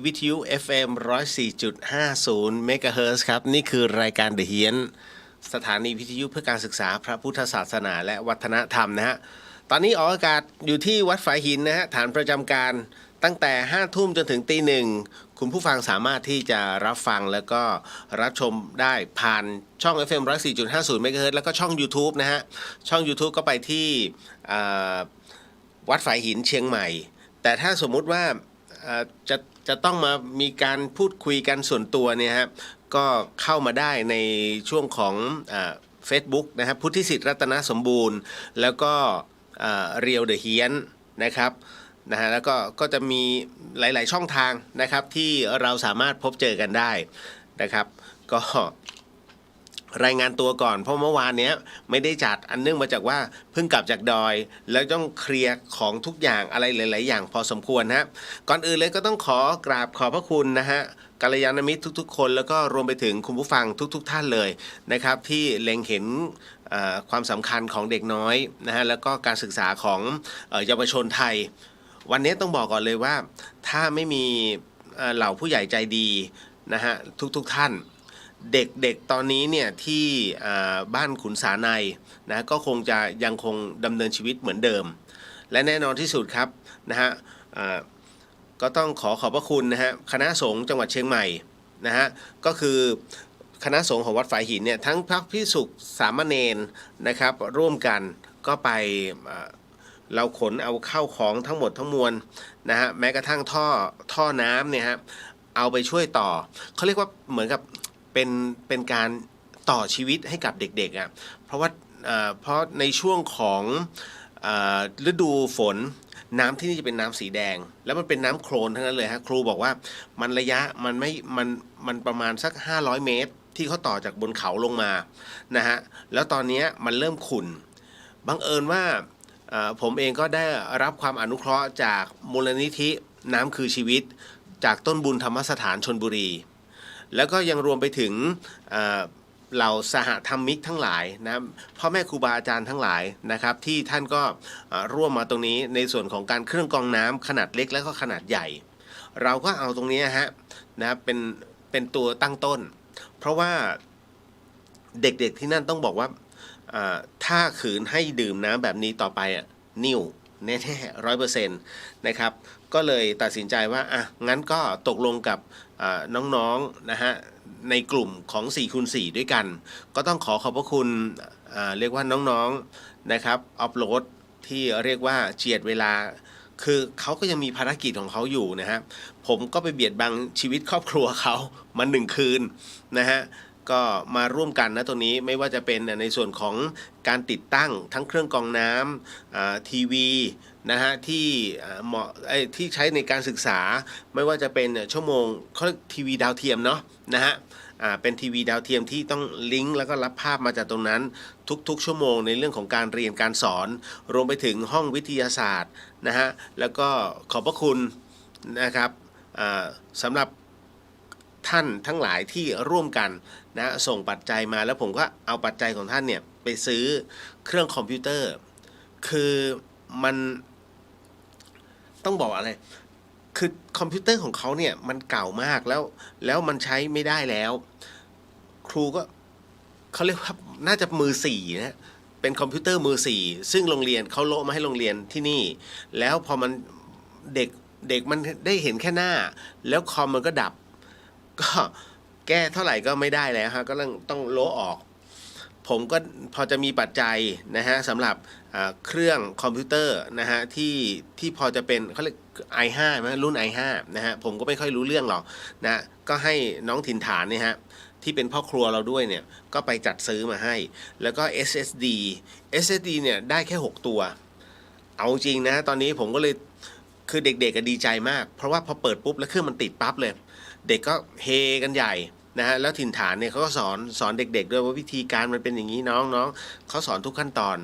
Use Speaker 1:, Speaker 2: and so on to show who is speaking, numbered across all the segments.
Speaker 1: วิทยุ FM 104.50 เมกะเฮิรตซ์ครับนี่คือรายการ The เฮียนสถานีวิทยุเพื่อการศึกษาพระพุทธศาสนาและวัฒนธรรมนะฮะตอนนี้ออกอากาศอยู่ที่วัดฝายหินนะฮะฐานประจำการตั้งแต่5 ทุ่มจนถึงตี 1คุณผู้ฟังสามารถที่จะรับฟังแล้วก็รับชมได้ผ่านช่อง FM 104.50 เมกะเฮิรตซ์แล้วก็ช่อง YouTube นะฮะช่อง YouTube ก็ไปที่วัดฝายหินเชียงใหม่แต่ถ้าสมมุติว่าจะต้องมามีการพูดคุยกันส่วนตัวเนี่ยครับก็เข้ามาได้ในช่วงของFacebook นะครับพุทธิสิทธิ์รัตนสมบูรณ์แล้วก็เรียวเดอะเฮียนนะครับนะฮะแล้วก็จะมีหลายๆช่องทางนะครับที่เราสามารถพบเจอกันได้นะครับก็รายงานตัวก่อนเพราะเมื่อวานนี้ไม่ได้จัดอันเนื่องมาจากว่าเพิ่งกลับจากดอยแล้วต้องเคลียร์ของทุกอย่างอะไรหลายๆอย่างพอสมควรฮะก่อนอื่นเลยก็ต้องขอกราบขอบพระคุณนะฮะกัลยาณมิตรทุกๆคนแล้วก็รวมไปถึงคุณผู้ฟังทุกท่านเลยนะครับที่เล็งเห็นความสำคัญของเด็กน้อยนะฮะแล้วก็การศึกษาของเยาวชนไทยวันนี้ต้องบอกก่อนเลยว่าถ้าไม่มีเหล่าผู้ใหญ่ใจดีนะฮะทุกท่านเด็กๆตอนนี้เนี่ยที่บ้านขุนสาในนะก็คงจะยังคงดำเนินชีวิตเหมือนเดิมและแน่นอนที่สุดครับนะฮะก็ต้องขอบพระคุณนะฮะคณะสงฆ์จังหวัดเชียงใหม่นะฮะก็คือคณะสงฆ์ของวัดฝายหินเนี่ยทั้งพระภิกษุสามเณรนะครับร่วมกันก็ไปเราขนเอาเข้าของทั้งหมดทั้งมวลนะฮะแม้กระทั่งท่อน้ำเนี่ยฮะเอาไปช่วยต่อเขาเรียกว่าเหมือนกับเป็นการต่อชีวิตให้กับเด็กๆอ่ะเพราะในช่วงของฤดูฝนน้ำที่นี่จะเป็นน้ำสีแดงแล้วมันเป็นน้ำโคลนทั้งนั้นเลยฮะครูบอกว่ามันระยะมันประมาณสัก500 เมตรที่เขาต่อจากบนเขาลงมานะฮะแล้วตอนนี้มันเริ่มขุ่นบังเอิญว่าผมเองก็ได้รับความอนุเคราะห์จากมูลนิธิน้ำคือชีวิตจากต้นบุญธรรมสถานชลบุรีแล้วก็ยังรวมไปถึงเหล่าสหธรรมิกทั้งหลายนะพ่อแม่ครูบาอาจารย์ทั้งหลายนะครับที่ท่านก็ร่วมมาตรงนี้ในส่วนของการเครื่องกรองน้ำขนาดเล็กและก็ขนาดใหญ่เราก็เอาตรงนี้ฮะนะเป็นตัวตั้งต้นเพราะว่าเด็กๆที่นั่นต้องบอกว่าถ้าขืนให้ดื่มน้ำแบบนี้ต่อไปนิ่วแน่ๆ100%นะครับก็เลยตัดสินใจว่างั้นก็ตกลงกับน้องๆนะฮะในกลุ่มของ 4x4 ด้วยกันก็ต้องขอบพระคุณเรียกว่าน้องๆนะครับออฟโรดที่เรียกว่าเจียดเวลาคือเขาก็ยังมีภารกิจของเขาอยู่นะฮะผมก็ไปเบียดบังชีวิตครอบครัวเขามา1 คืนนะฮะก็มาร่วมกันนะตรงนี้ไม่ว่าจะเป็นในส่วนของการติดตั้งทั้งเครื่องกรองน้ำทีวีนะฮะที่เหมาะที่ใช้ในการศึกษาไม่ว่าจะเป็นชั่วโมงเขาทีวีดาวเทียมเนาะนะฮะเป็นทีวีดาวเทียมที่ต้องลิงก์แล้วก็รับภาพมาจากตรงนั้นทุกๆชั่วโมงในเรื่องของการเรียนการสอนรวมไปถึงห้องวิทยาศาสตร์นะฮะแล้วก็ขอบพระคุณนะครับสำหรับท่านทั้งหลายที่ร่วมกันนะส่งปัจจัยมาแล้วผมก็เอาปัจจัยของท่านเนี่ยไปซื้อเครื่องคอมพิวเตอร์คือมันต้องบอกอะไรคือคอมพิวเตอร์ของเขาเนี่ยมันเก่ามากแล้วมันใช้ไม่ได้แล้วครูก็เขาเรียกว่าน่าจะมือ4นะเป็นคอมพิวเตอร์มือ4ซึ่งโรงเรียนเขาโละมาให้โรงเรียนที่นี่แล้วพอมันเด็กมันได้เห็นแค่หน้าแล้วคอมมันก็ดับก็แก้เท่าไหร่ก็ไม่ได้แล้วฮะก็ต้องโละออกผมก็พอจะมีปัจจัยนะฮะสำหรับเครื่องคอมพิวเตอร์นะฮะที่พอจะเป็นเขาเรียก i5 มั้ยรุ่น i5 นะฮะผมก็ไม่ค่อยรู้เรื่องหรอกนะก็ให้น้องถิ่นฐานเนี่ยฮะที่เป็นพ่อครัวเราด้วยเนี่ยก็ไปจัดซื้อมาให้แล้วก็ SSD เนี่ยได้แค่6 ตัวเอาจริงนะตอนนี้ผมก็เลยคือเด็กๆก็ดีใจมากเพราะว่าพอเปิดปุ๊บแล้วเครื่องมันติดปั๊บเลยเด็กก็เฮกันใหญ่นะฮะแล้วถิ่นฐานเนี่ยเขาก็สอนเด็กๆด้วยว่าวิธีการมันเป็นอย่างนี้น้องเขาสอนทุกขั้นตอน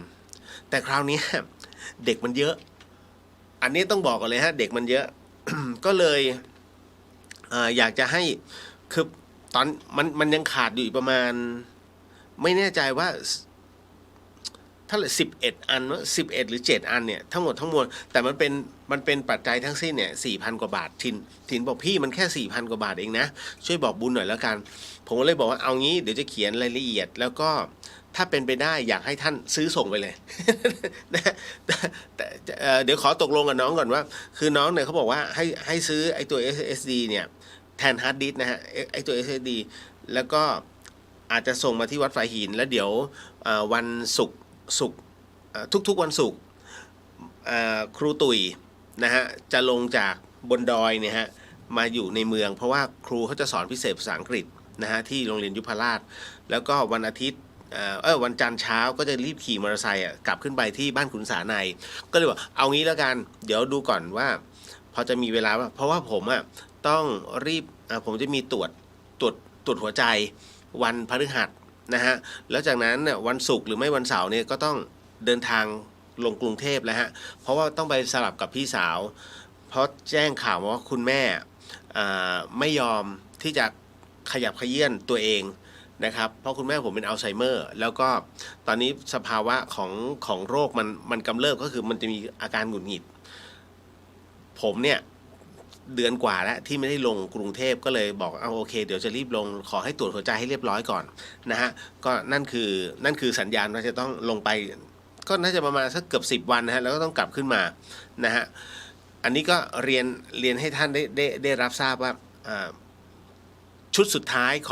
Speaker 1: แต่คราวนี้เด็กมันเยอะอันนี้ต้องบอกกันเลยฮะเด็กมันเยอะ ก็เลยอยากจะให้คือตอนมันยังขาดอยู่ประมาณไม่แน่ใจว่า เท่าไหร่11 อัน11 หรือ 7 อันเนี่ยทั้งหมดทั้งมวลแต่มันเป็นปัจจัยทั้งสิ้นเนี่ย 4,000 กว่าบาททินบอกพี่มันแค่ 4,000 กว่าบาทเองนะช่วยบอกบุญหน่อยแล้วกันผมก็เลยบอกว่าเอางี้เดี๋ยวจะเขียนรายละเอียดแล้วก็ถ้าเป็นไปได้อยากให้ท่านซื้อส่งไปเลย แต่เดี๋ยวขอตกลงกับน้องก่อนว่าคือน้องเนี่ยเขาบอกว่าให้ซื้อไอ้ตัว SSD เนี่ยแทนฮาร์ดดิสก์นะฮะไอ้ตัว SSD แล้วก็อาจจะส่งมาที่วัดฝายหินแล้วเดี๋ยววันศุกร์ทุกๆวันศุกร์ครูตุ๋ยนะฮะจะลงจากบนดอยเนี่ยฮะมาอยู่ในเมืองเพราะว่าครูเขาจะสอนพิเศษภาษาอังกฤษนะฮะที่โรงเรียนยุพราชแล้วก็วันอาทิตย์วันจันทร์เช้าก็จะรีบขี่มอเตอร์ไซค์กลับขึ้นไปที่บ้านขุนสาในก็เลยบอกเอางี้แล้วกันเดี๋ยวดูก่อนว่าพอจะมีเวลาเพราะว่าผมต้องรีบผมจะมีตรวจหัวใจวันพฤหัสนะฮะแล้วจากนั้นวันศุกร์หรือไม่วันเสาร์เนี่ยก็ต้องเดินทางลงกรุงเทพแล้วฮะเพราะว่าต้องไปสลับกับพี่สาวเพราะแจ้งข่าวว่าคุณแม่ไม่ยอมที่จะขยับเขยื้อนตัวเองนะครับเพราะคุณแม่ผมเป็นอัลไซเมอร์แล้วก็ตอนนี้สภาวะของโรคมันกำเริบก็คือมันจะมีอาการหงุดหงิดผมเนี่ยเดือนกว่าแล้วที่ไม่ได้ลงกรุงเทพก็เลยบอกเอาโอเคเดี๋ยวจะรีบลงขอให้ตรวจหัวใจให้เรียบร้อยก่อนนะฮะก็นั่นคือสัญญาณว่าจะต้องลงไปก็น่าจะประมาณสักเกือบ10 วันนะฮะแล้วก็ต้องกลับขึ้นมานะฮะอันนี้ก็เรียนให้ท่านได้รับทราบว่าชุดสุดท้ายข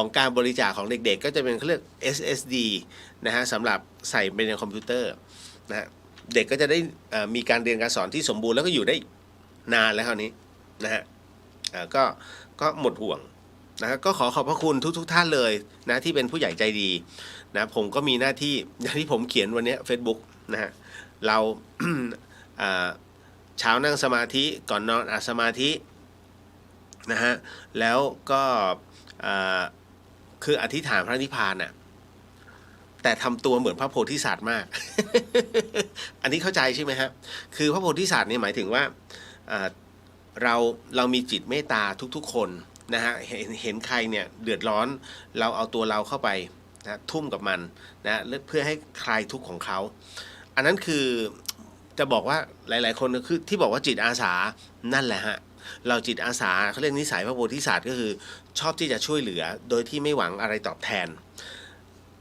Speaker 1: องการบริจาคของเด็กๆก็จะเป็นเขาเรียก SSD นะฮะสำหรับใส่ไปในคอมพิวเตอร์นะฮะเด็กก็จะได้มีการเรียนการสอนที่สมบูรณ์แล้วก็อยู่ได้นานแล้วคราวนี้นะฮะก็หมดห่วงนะก็ขอบพระคุณทุกท่านเลยนะที่เป็นผู้ใหญ่ใจดีนะผมก็มีหน้าที่อย่างที่ผมเขียนวันนี้ Facebook นะฮะเรา เช้านั่งสมาธิก่อนนอนสมาธินะฮะแล้วก็คืออธิษฐานพระนิพพานแต่ทำตัวเหมือนพระโพธิสัตว์มาก อันนี้เข้าใจใช่ไหมครับคือพระโพธิสัตว์เนี่ยหมายถึงว่าเรามีจิตเมตตาทุกๆคนนะฮะเห็นใครเนี่ยเดือดร้อนเราเอาตัวเราเข้าไปนะทุ่มกับมันนะเพื่อให้คลายทุกข์ของเขาอันนั้นคือจะบอกว่าหลายๆคนคือที่บอกว่าจิตอาสานั่นแหละฮะเราจิตอาสาเขาเรียกนิสัยพระโพธิสัตว์ก็คือชอบที่จะช่วยเหลือโดยที่ไม่หวังอะไรตอบแทน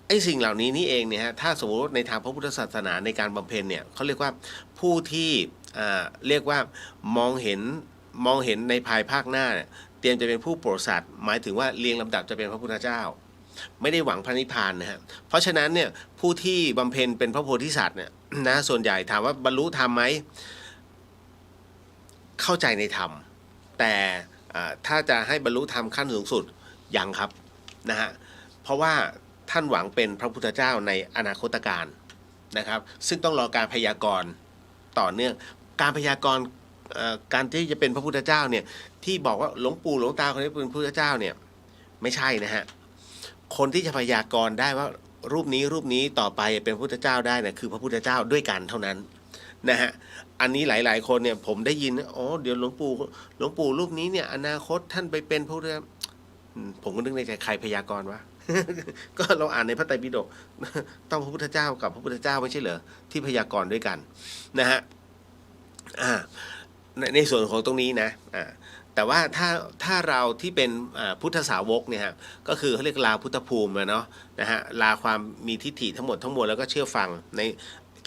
Speaker 1: ไอ้สิ่งเหล่านี้นี่เองเนี่ยฮะถ้าสมมติในทางพระพุทธศาสนาในการบำเพ็ญเนี่ยเขาเรียกว่าผู้ที่เรียกว่ามองเห็นในภายภาคหน้าเตรียมจะเป็นผู้โปรดสัตว์หมายถึงว่าเรียงลำดับจะเป็นพระพุทธเจ้าไม่ได้หวังพระนิพพานนะฮะเพราะฉะนั้นเนี่ยผู้ที่บำเพ็ญเป็นพระโพธิสัตว์เนี่ยนะส่วนใหญ่ถามว่าบรรลุธรรมไหมเข้าใจในธรรมแต่ถ้าจะให้บรรลุธรรมขั้นสูงสุดยังครับนะฮะเพราะว่าท่านหวังเป็นพระพุทธเจ้าในอนาคตการนะครับซึ่งต้องรอการพยากรณ์ต่อเนื่องการพยากรณ์การที่จะเป็นพระพุทธเจ้าเนี่ยที่บอกว่าหลวงปู่หลวงตาคนนี้เป็นพระพุทธเจ้าเนี่ยไม่ใช่นะฮะคนที่จะพยากรณ์ได้ว่ารูปนี้ต่อไปเป็นพระพุทธเจ้าได้เนี่ยคือพระพุทธเจ้าด้วยกันเท่านั้นนะฮะอันนี้หลายๆคนเนี่ยผมได้ยินอ๋อเดี๋ยวหลวงปู่รูปนี้เนี่ยอนาคตท่านไปเป็นพระพุทธเจ้าผมก็นึกในใจใครพยากรณ์วะ ก็เราอ่านในพระไตรปิฎกต้องพระพุทธเจ้ากับพระพุทธเจ้าไม่ใช่เหรอที่พยากรณ์ด้วยกันนะฮะในส่วนของตรงนี้นะแต่ว่าถ้าเราที่เป็นพุทธสาวกเนี่ยฮะก็คือเขาเรียกลาพุทธภูมิเนาะนะฮะลาความมีทิฏฐิทั้งหมดแล้วก็เชื่อฟังใน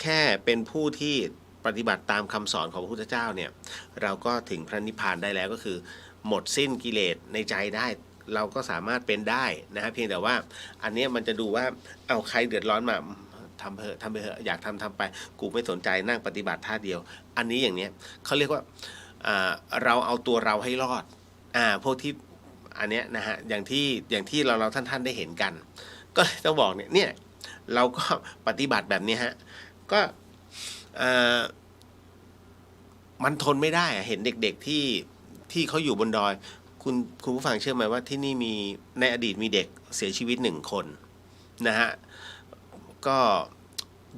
Speaker 1: แค่เป็นผู้ที่ปฏิบัติตามคำสอนของพระพุทธเจ้าเนี่ยเราก็ถึงพระนิพพานได้แล้วก็คือหมดสิ้นกิเลสในใจได้เราก็สามารถเป็นได้นะฮะเพียงแต่ว่าอันนี้มันจะดูว่าเอาใครเดือดร้อนมาทำไปเถอะอยากทำไปกูไม่สนใจนั่งปฏิบัติท่าเดียวอันนี้อย่างเนี้ยเขาเรียกว่าเราเอาตัวเราให้รอดพวกที่อันเนี้ยนะฮะอย่างที่เราท่านได้เห็นกัน ก็ต้องบอกเนี่ยเราก็ปฏิบัติแบบนี้ฮะก็มันทนไม่ได้เห็นเด็กๆที่เขาอยู่บนดอยคุณผู้ฟังเชื่อไหมว่าที่นี่มีในอดีตมีเด็กเสียชีวิต1 คนนะฮะก็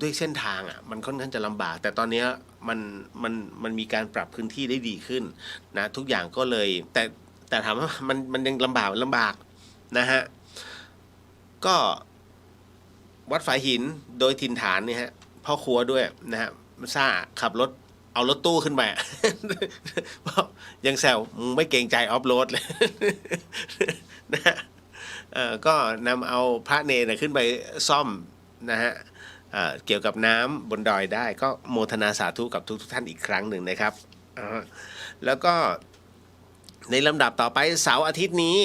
Speaker 1: ด้วยเส้นทางมันค่อนข้างจะลำบากแต่ตอนนี้มันมีการปรับพื้นที่ได้ดีขึ้นนะทุกอย่างก็เลยแต่ถามว่ามันยังลำบากนะฮะก็ วัดฝายหินโดยถิ่นฐานเนี่ยฮะพ่อครัวด้วยนะฮะซ่าขับรถเอารถตู้ขึ้นไป ยังแซวมึงไม่เกรงใจออฟโรดเลย นะฮะก็นำเอาพระเนรขึ้นไปซ่อมนะฮะเกี่ยวกับน้ำบนดอยได้ก็โมทนาสาธุกับทุกท่านอีกครั้งหนึ่งนะครับแล้วก็ในลำดับต่อไปเสาร์อาทิตย์นี้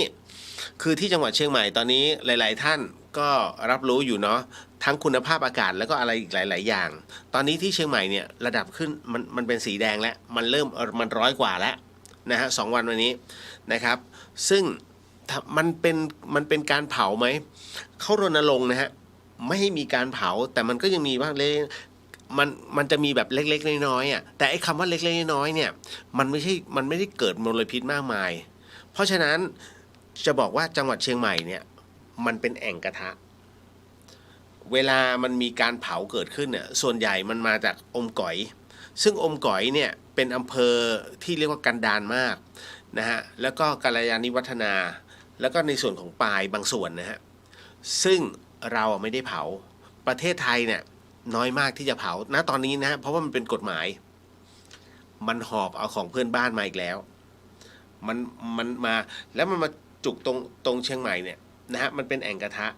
Speaker 1: คือที่จังหวัดเชียงใหม่ตอนนี้หลายๆท่านก็รับรู้อยู่เนาะทั้งคุณภาพอากาศแล้วก็อะไรอีกหลายๆอย่างตอนนี้ที่เชียงใหม่เนี่ยระดับขึ้นมันเป็นสีแดงแล้วมันเริ่มมัน100 กว่าแล้วนะฮะ2 วันวันนี้นะครับซึ่งมันเป็นการเผาไหมเขารณรงค์นะฮะไม่ให้มีการเผาแต่มันก็ยังมีบ้างเลยมันจะมีแบบเล็กๆน้อยๆอ่ะแต่ไอ้คำว่าเล็กๆน้อยๆเนี่ยมันไม่ได้เกิดมลพิษมากมายเพราะฉะนั้นจะบอกว่าจังหวัดเชียงใหม่เนี่ยมันเป็นแอ่งกระทะเวลามันมีการเผาเกิดขึ้นเนี่ยส่วนใหญ่มันมาจากอมก๋อยซึ่งอมก๋อยเนี่ยเป็นอำเภอที่เรียกว่ากันดารมากนะฮะแล้วก็กัลยาณิวัฒนาแล้วก็ในส่วนของปายบางส่วนนะฮะซึ่งเราไม่ได้เผาประเทศไทยเนี่ยน้อยมากที่จะเผาณตอนนี้นะเพราะว่ามันเป็นกฎหมายมันหอบเอาของเพื่อนบ้านมาอีกแล้วมันมาแล้วมันมาจุกตรงเชียงใหม่เนี่ยนะฮะมันเป็นแอ่งกระทะ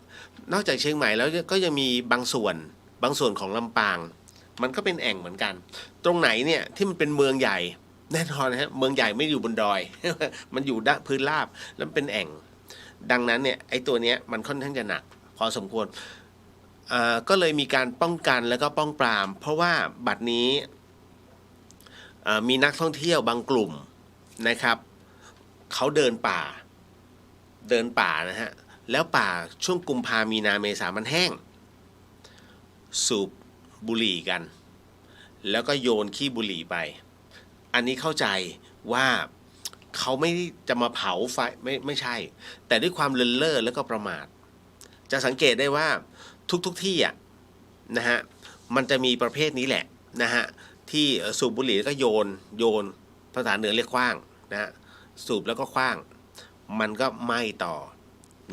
Speaker 1: นอกจากเชียงใหม่แล้วก็ยังมีบางส่วนของลำปางมันก็เป็นแอ่งเหมือนกันตรงไหนเนี่ยที่มันเป็นเมืองใหญ่แน่นอนนะฮะเมืองใหญ่ไม่อยู่บนดอย มันอยู่ด้านพื้นราบแล้วเป็นแอ่งดังนั้นเนี่ยไอ้ตัวเนี้ยมันค่อนข้างจะหนักพอสมควรก็เลยมีการป้องกันแล้วก็ป้องปรามเพราะว่าบัดนี้มีนักท่องเที่ยวบางกลุ่มนะครับเขาเดินป่านะฮะแล้วป่าช่วงกุมภามีนาเมษามันแห้งสูบบุหรี่กันแล้วก็โยนขี้บุหรี่ไปอันนี้เข้าใจว่าเขาไม่จะมาเผาไฟไม่ใช่แต่ด้วยความเลินเล่อแล้วก็ประมาทจะสังเกตได้ว่าทุกที่อ่ะนะฮะมันจะมีประเภทนี้แหละนะฮะที่สูบบุหรี่แล้วก็โยนภาษาเหนือเรียกขว้างนะฮะสูบแล้วก็ขว้างมันก็ไหม้ต่อ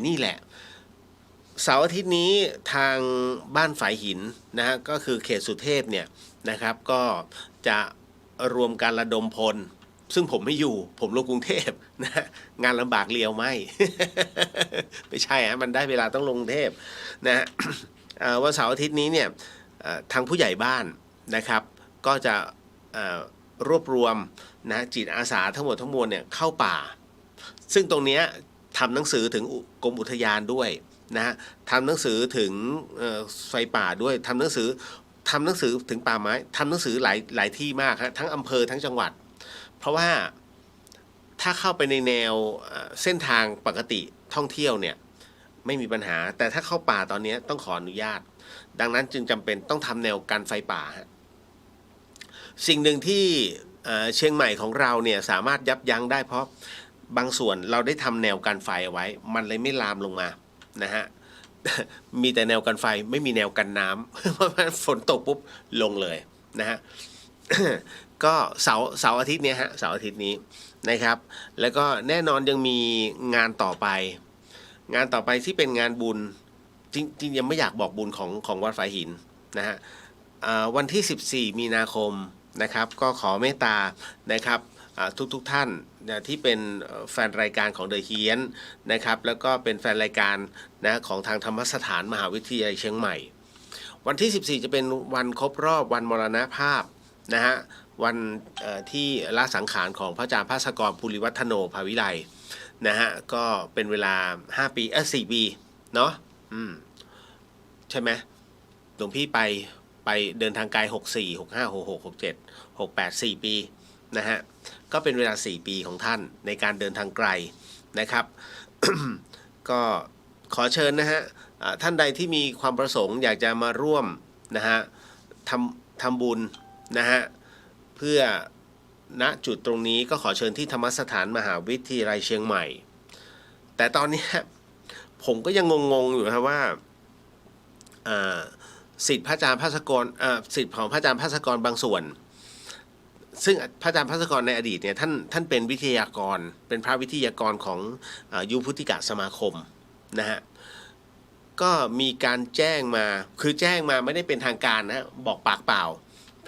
Speaker 1: นี่แหละเสาร์อาทิตย์นี้ทางบ้านฝายหินนะฮะก็คือเขตสุเทพเนี่ยนะครับก็จะรวมการระดมพลซึ่งผมไม่อยู่ผมลงกรุงเทพนะงานลำบากเลียวไม่ ไม่ใช่ฮะมันได้เวลาต้องลงกรุงเทพนะ วันเสาร์อาทิตย์นี้เนี่ยทางผู้ใหญ่บ้านนะครับก็จะรวบรวมนะจิตอาสาทั้งหมดทั้งมวลเนี่ยเข้าป่าซึ่งตรงนี้ทำหนังสือถึงกรมอุทยานด้วยนะฮะทำหนังสือถึงไฟป่าด้วยทำหนังสือถึงป่าไม้ทำหนังสือหลายที่มากฮะทั้งอำเภอทั้งจังหวัดเพราะว่าถ้าเข้าไปในแนวเส้นทางปกติท่องเที่ยวเนี่ยไม่มีปัญหาแต่ถ้าเข้าป่าตอนนี้ต้องขออนุญาตดังนั้นจึงจำเป็นต้องทำแนวกันไฟป่าฮะสิ่งหนึ่งที่เชียงใหม่ของเราเนี่ยสามารถยับยั้งได้เพราะบางส่วนเราได้ทำแนวกันไฟเอาไว้มันเลยไม่ลามลงมานะฮะ มีแต่แนวกันไฟไม่มีแนวกันน้ำ เพราะว่าฝนตกปุ๊บลงเลยนะฮะ ก็เสาร์อาทิตย์นี้ฮะเสาร์อาทิตย์นี้นะครับแล้วก็แน่นอนยังมีงานต่อไปที่เป็นงานบุญจริงยังไม่อยากบอกบุญของวัดฝายหินนะฮะวันที่14 มีนาคมนะครับก็ขอเมตตานะครับทุกท่านนะที่เป็นแฟนรายการของเดอะเฮียนนะครับแล้วก็เป็นแฟนรายการนะของทางธรรมสถานมหาวิทยาลัยเชียงใหม่วันที่14จะเป็นวันครบรอบวันมรณภาพนะฮะวันที่ละสังขารของพระอาจารย์ภาสกรภูริวัฒโนภาวิไลนะฮะก็เป็นเวลา5 ปี4 ปีเนาะใช่ไหมหลวงพี่ไปเดินทางไกล64 65 66 67 68 4 ปีนะฮะก็เป็นเวลา4 ปีของท่านในการเดินทางไกลนะครับ ก็ขอเชิญนะฮะท่านใดที่มีความประสงค์อยากจะมาร่วมนะฮะทำบุญนะฮะเพื่อณจุดตรงนี้ก็ขอเชิญที่ธรรมสถานมหาวิทยาลัยเชียงใหม่แต่ตอนนี้ผมก็ยังงงอยู่ครับว่าศิษย์พระอาจารย์ภาสกรศิษย์ของพระอาจารย์ภาสกรบางส่วนซึ่งพระอาจารย์ภาสกรในอดีตเนี่ยท่านเป็นวิทยากรเป็นพระวิทยากรของยุพุทธิกะสมาคมนะฮะ ก็มีการแจ้งมาคือแจ้งมาไม่ได้เป็นทางการนะบอกปากเปล่า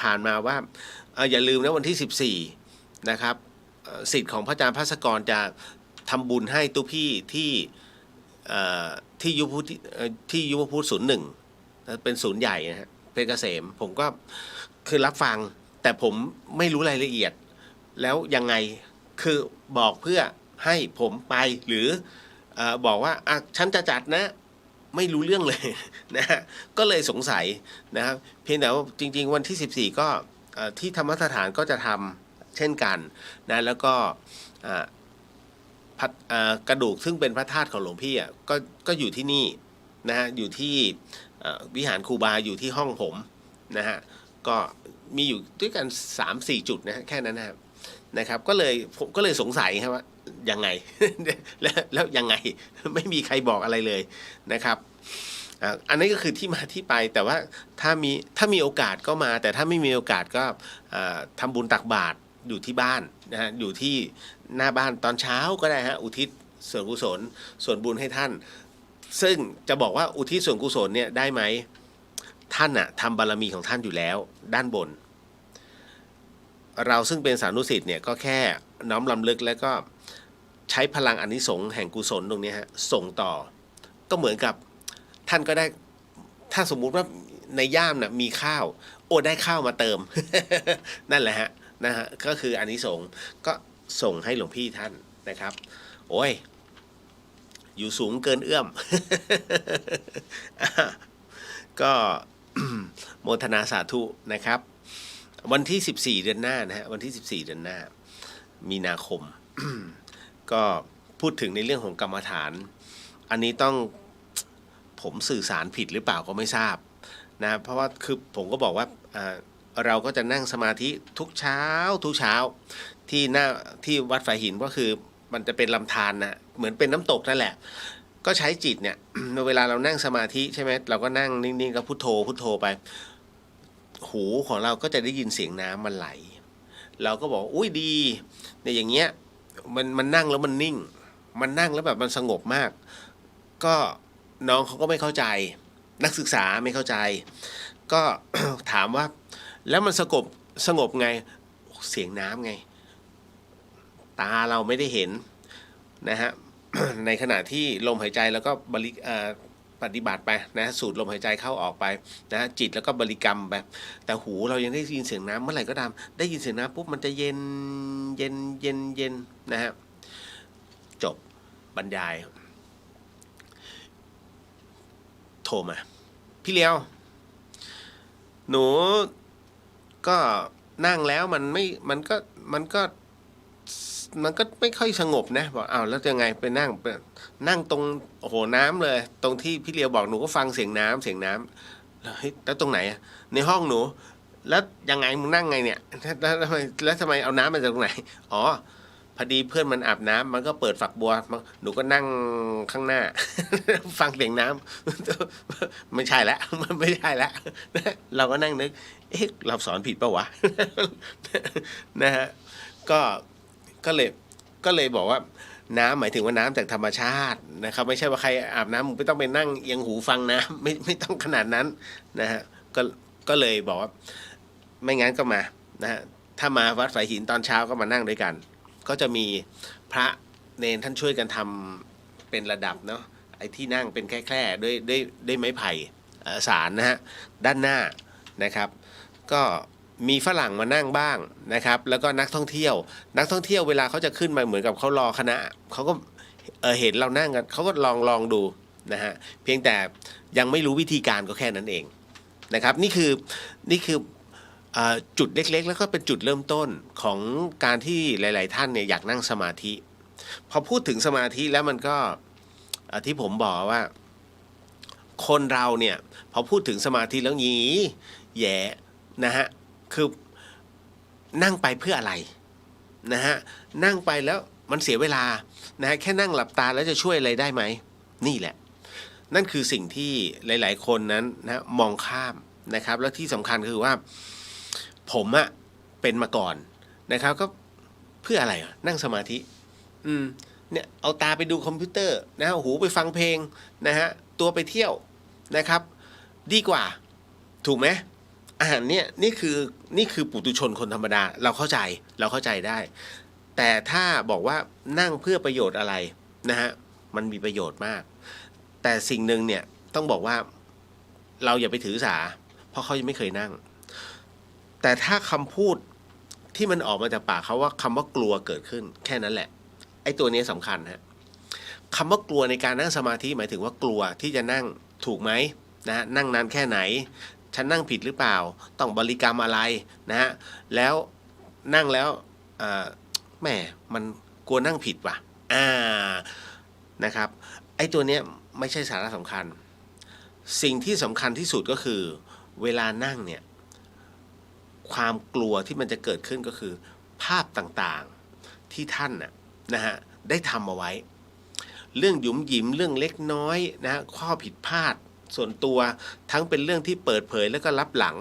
Speaker 1: ผ่านมาว่าอย่าลืมนะวันที่14นะครับสิทธิ์ของพระอาจารย์ภาสกรจะทำบุญให้ตุพี่ที่ยุวพุทธ01เป็นศูนย์ใหญ่นะฮะเพชรเกษมผมก็คือรับฟังแต่ผมไม่รู้รายละเอียดแล้วยังไงคือบอกเพื่อให้ผมไปหรือบอกว่าฉันจะจัดนะไม่รู้เรื่องเลยนะฮะก็เลยสงสัยนะครับเพียงแต่ว่าจริงๆวันที่14ก็ที่ธรรมสถานก็จะทำเช่นกันนะแล้วก็กระดูกซึ่งเป็นพระธาตุของหลวงพี่ก็อยู่ที่นี่นะฮะอยู่ที่วิหารครูบาอยู่ที่ห้องผมนะฮะก็มีอยู่ด้วยกัน 3-4 จุดนะฮะแค่นั้นนะครับผมก็เลยสงสัยครับว่ายังไง แล้วยังไงไม่มีใครบอกอะไรเลยนะครับอันนี้ก็คือที่มาที่ไปแต่ว่าถ้ามีโอกาสก็มาแต่ถ้าไม่มีโอกาสก็ทำบุญตักบาตรอยู่ที่บ้านนะฮะอยู่ที่หน้าบ้านตอนเช้าก็ได้ฮะอุทิศส่วนกุศลส่วนบุญให้ท่านซึ่งจะบอกว่าอุทิศส่วนกุศลเนี่ยได้ไหมท่านทำบารมีของท่านอยู่แล้วด้านบนเราซึ่งเป็นสานุสิทธิ์เนี่ยก็แค่น้อมรำลึกแล้วก็ใช้พลังอานิสงส์แห่งกุศลตรงนี้ฮะส่งต่อก็เหมือนกับท่านก็ได้ถ้าสมมุติว่าในย่ามมีข้าวได้ข้าวมาเติม นั่นแหละฮะก็คืออานิสงส์ก็ส่งให้หลวงพี่ท่านนะครับโอ้ยอยู่สูงเกินเอื้อม ก็ โมทนาสาธุนะครับวันที่14เดือนหน้านะฮะวันที่14เดือนหน้ามีนาคม ก็พูดถึงในเรื่องของกรรมฐานอันนี้ต้องผมสื่อสารผิดหรือเปล่าก็ไม่ทราบนะเพราะว่าคือผมก็บอกว่าเราก็จะนั่งสมาธิทุกเช้าที่วัดฝายหินก็คือมันจะเป็นลำธารนะเหมือนเป็นน้ำตกนั่นแหละก็ใช้จิตเนี่ย เวลาเรานั่งสมาธิใช่ไหมเราก็นั่งนิ่งๆก็พุทโธไปหูของเราก็จะได้ยินเสียงน้ำมันไหลเราก็บอกอุ้ยดีเนี่ยอย่างเงี้ยมันนั่งแล้วมันนิ่งมันนั่งแล้วแบบมันสงบมากก็น้องเขาก็ไม่เข้าใจนักศึกษาไม่เข้าใจก็ ถามว่าแล้วมันสงบไงเสียงน้ำไงตาเราไม่ได้เห็นนะฮะ ในขณะที่ลมหายใจแล้วก็ปฏิบัติไปนะสูดลมหายใจเข้าออกไปนะจิตแล้วก็บริกรรมไปแต่หูเรายังได้ยินเสียงน้ำเมื่อไหร่ก็ตามได้ยินเสียงน้ำปุ๊บมันจะเย็นนะฮะจบบรรยายโทรมาพี่เลี้ยวหนูก็นั่งแล้วมันก็ไม่ค่อยสงบนะบอกอ้าวแล้วยังไงไปนั่งตรงโอ้โหน้ำเลยตรงที่พี่เลียวบอกหนูก็ฟังเสียงน้ำแล้วเฮ้ยแล้วตรงไหนในห้องหนูแล้วยังไงมึงนั่งไงเนี่ยแล้วทำไมเอาน้ำมาจากตรงไหนอ๋อพอดีเพื่อนมันอาบน้ำมันก็เปิดฝักบัวหนูก็นั่งข้างหน้า ฟังเสียงน้ำ ไม่ใช่แล้วมันไม่ใช่แล้ว เราก็นั่งนึกเราสอนผิดปะวะ นะฮะก็เลยบอกว่าน้ำหมายถึงว่าน้ำจากธรรมชาตินะครับไม่ใช่ว่าใครอาบน้ำมึงไม่ต้องไปนั่งเอียงหูฟังน้ำไม่ต้องขนาดนั้นนะฮะก็เลยบอกว่าไม่งั้นก็มานะฮะถ้ามาวัดฝายหินตอนเช้าก็มานั่งด้วยกันก็จะมีพระเนรท่านช่วยกันทำเป็นระดับเนาะไอ้ที่นั่งเป็นแคร่ด้วยไม้ไผ่สารนะฮะด้านหน้านะครับก็มีฝรั่งมานั่งบ้างนะครับแล้วก็นักท่องเที่ยวเวลาเขาจะขึ้นมาเหมือนกับเขารอคณะเขาก็เห็นเรานั่งกันเขาก็ลองดูนะฮะเพียงแต่ยังไม่รู้วิธีการก็แค่นั้นเองนะครับนี่คือจุดเล็กๆแล้วก็เป็นจุดเริ่มต้นของการที่หลายๆท่านเนี่ยอยากนั่งสมาธิพอพูดถึงสมาธิแล้วมันก็ที่ผมบอกว่าคนเราเนี่ยพอพูดถึงสมาธิแล้วหยีแย่นะฮะคือนั่งไปเพื่ออะไรนะฮะนั่งไปแล้วมันเสียเวลานะฮะแค่นั่งหลับตาแล้วจะช่วยอะไรได้ไหมนี่แหละนั่นคือสิ่งที่หลายๆคนนั้นนะมองข้ามนะครับแล้วที่สำคัญคือว่าผมเป็นมาก่อนนะครับก็เพื่ออะไรนั่งสมาธิเนี่ยเอาตาไปดูคอมพิวเตอร์นะฮะหูไปฟังเพลงนะฮะตัวไปเที่ยว นะครับดีกว่าถูกไหมเนี่ยนี่คือปุถุชนคนธรรมดาเราเข้าใจได้แต่ถ้าบอกว่านั่งเพื่อประโยชน์อะไรนะฮะมันมีประโยชน์มากแต่สิ่งหนึ่งเนี่ยต้องบอกว่าเราอย่าไปถือสาเพราะเขายังไม่เคยนั่งแต่ถ้าคำพูดที่มันออกมาจากปากเขาว่าคำว่ากลัวเกิดขึ้นแค่นั้นแหละไอ้ตัวนี้สำคัญฮะคำว่ากลัวในการนั่งสมาธิหมายถึงว่ากลัวที่จะนั่งถูกไหมนะฮะนั่งนานแค่ไหนฉันนั่งผิดหรือเปล่าต้องบริกรรมอะไรนะฮะแล้วนั่งแล้วแหมมันกลัวนั่งผิดว่ะนะครับไอ้ตัวเนี้ยไม่ใช่สาระสำคัญสิ่งที่สำคัญที่สุดก็คือเวลานั่งเนี่ยความกลัวที่มันจะเกิดขึ้นก็คือภาพต่างๆที่ท่านนะฮะได้ทำเอาไว้เรื่องหยุมหยิมเรื่องเล็กน้อยนะฮะข้อผิดพลาดส่วนตัวทั้งเป็นเรื่องที่เปิดเผยแล้วก็ลับหลัง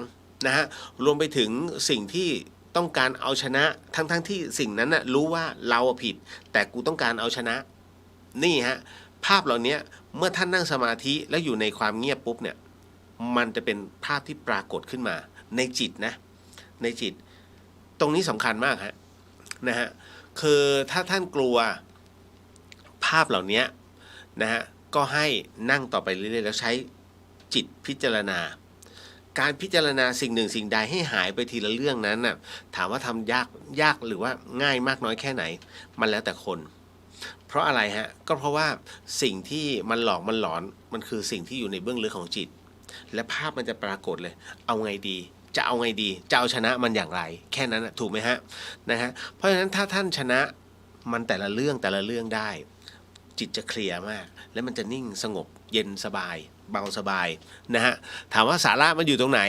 Speaker 1: นะฮะรวมไปถึงสิ่งที่ต้องการเอาชนะทั้งที่สิ่งนั้นนะรู้ว่าเราผิดแต่กูต้องการเอาชนะนี่ฮะภาพเหล่านี้เมื่อท่านนั่งสมาธิแล้วอยู่ในความเงียบปุ๊บเนี่ยมันจะเป็นภาพที่ปรากฏขึ้นมาในจิตนะในจิตตรงนี้สำคัญมากฮะนะฮะคือถ้าท่านกลัวภาพเหล่านี้นะฮะก็ให้นั่งต่อไปเรื่อยๆแล้วใช้จิตพิจารณาการพิจารณาสิ่งหนึ่งสิ่งใดให้หายไปทีละเรื่องนั้นน่ะถามว่าทำยากหรือว่าง่ายมากน้อยแค่ไหนมันแล้วแต่คนเพราะอะไรฮะก็เพราะว่าสิ่งที่มันหลอกมันหลอนมันคือสิ่งที่อยู่ในเบื้องลึกของจิตและภาพมันจะปรากฏเลยเอาไงดีจะเอาไงดีจะเอาชนะมันอย่างไรแค่นั้นถูกไหมฮะนะฮะเพราะฉะนั้นถ้าท่านชนะมันแต่ละเรื่องได้จิตจะเคลียร์มากและมันจะนิ่งสงบเย็นสบายเบาสบายนะฮะถามว่าสาระมันอยู่ตรงไหน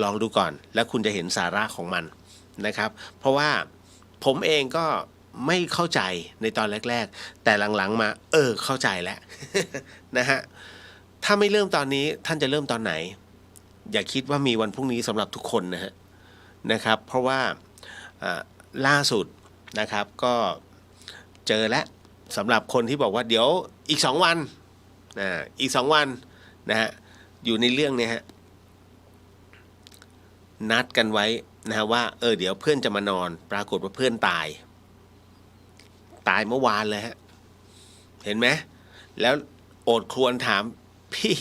Speaker 1: ลองดูก่อนแล้วคุณจะเห็นสาระของมันนะครับเพราะว่าผมเองก็ไม่เข้าใจในตอนแรกๆแต่หลังๆมาเข้าใจแล้ว นะฮะถ้าไม่เริ่มตอนนี้ท่านจะเริ่มตอนไหนอย่าคิดว่ามีวันพรุ่งนี้สำหรับทุกคนนะครับเพราะว่าล่าสุดนะครับก็เจอแล้วสำหรับคนที่บอกว่าเดี๋ยวอีก2 วันอีก2 วันนะฮะอยู่ในเรื่องนี้ฮะนัดกันไว้นะฮะว่าเดี๋ยวเพื่อนจะมานอนปรากฏว่าเพื่อนตายเมื่อวานเลยฮะเห็นไหมแล้วโอดครวญถามพี่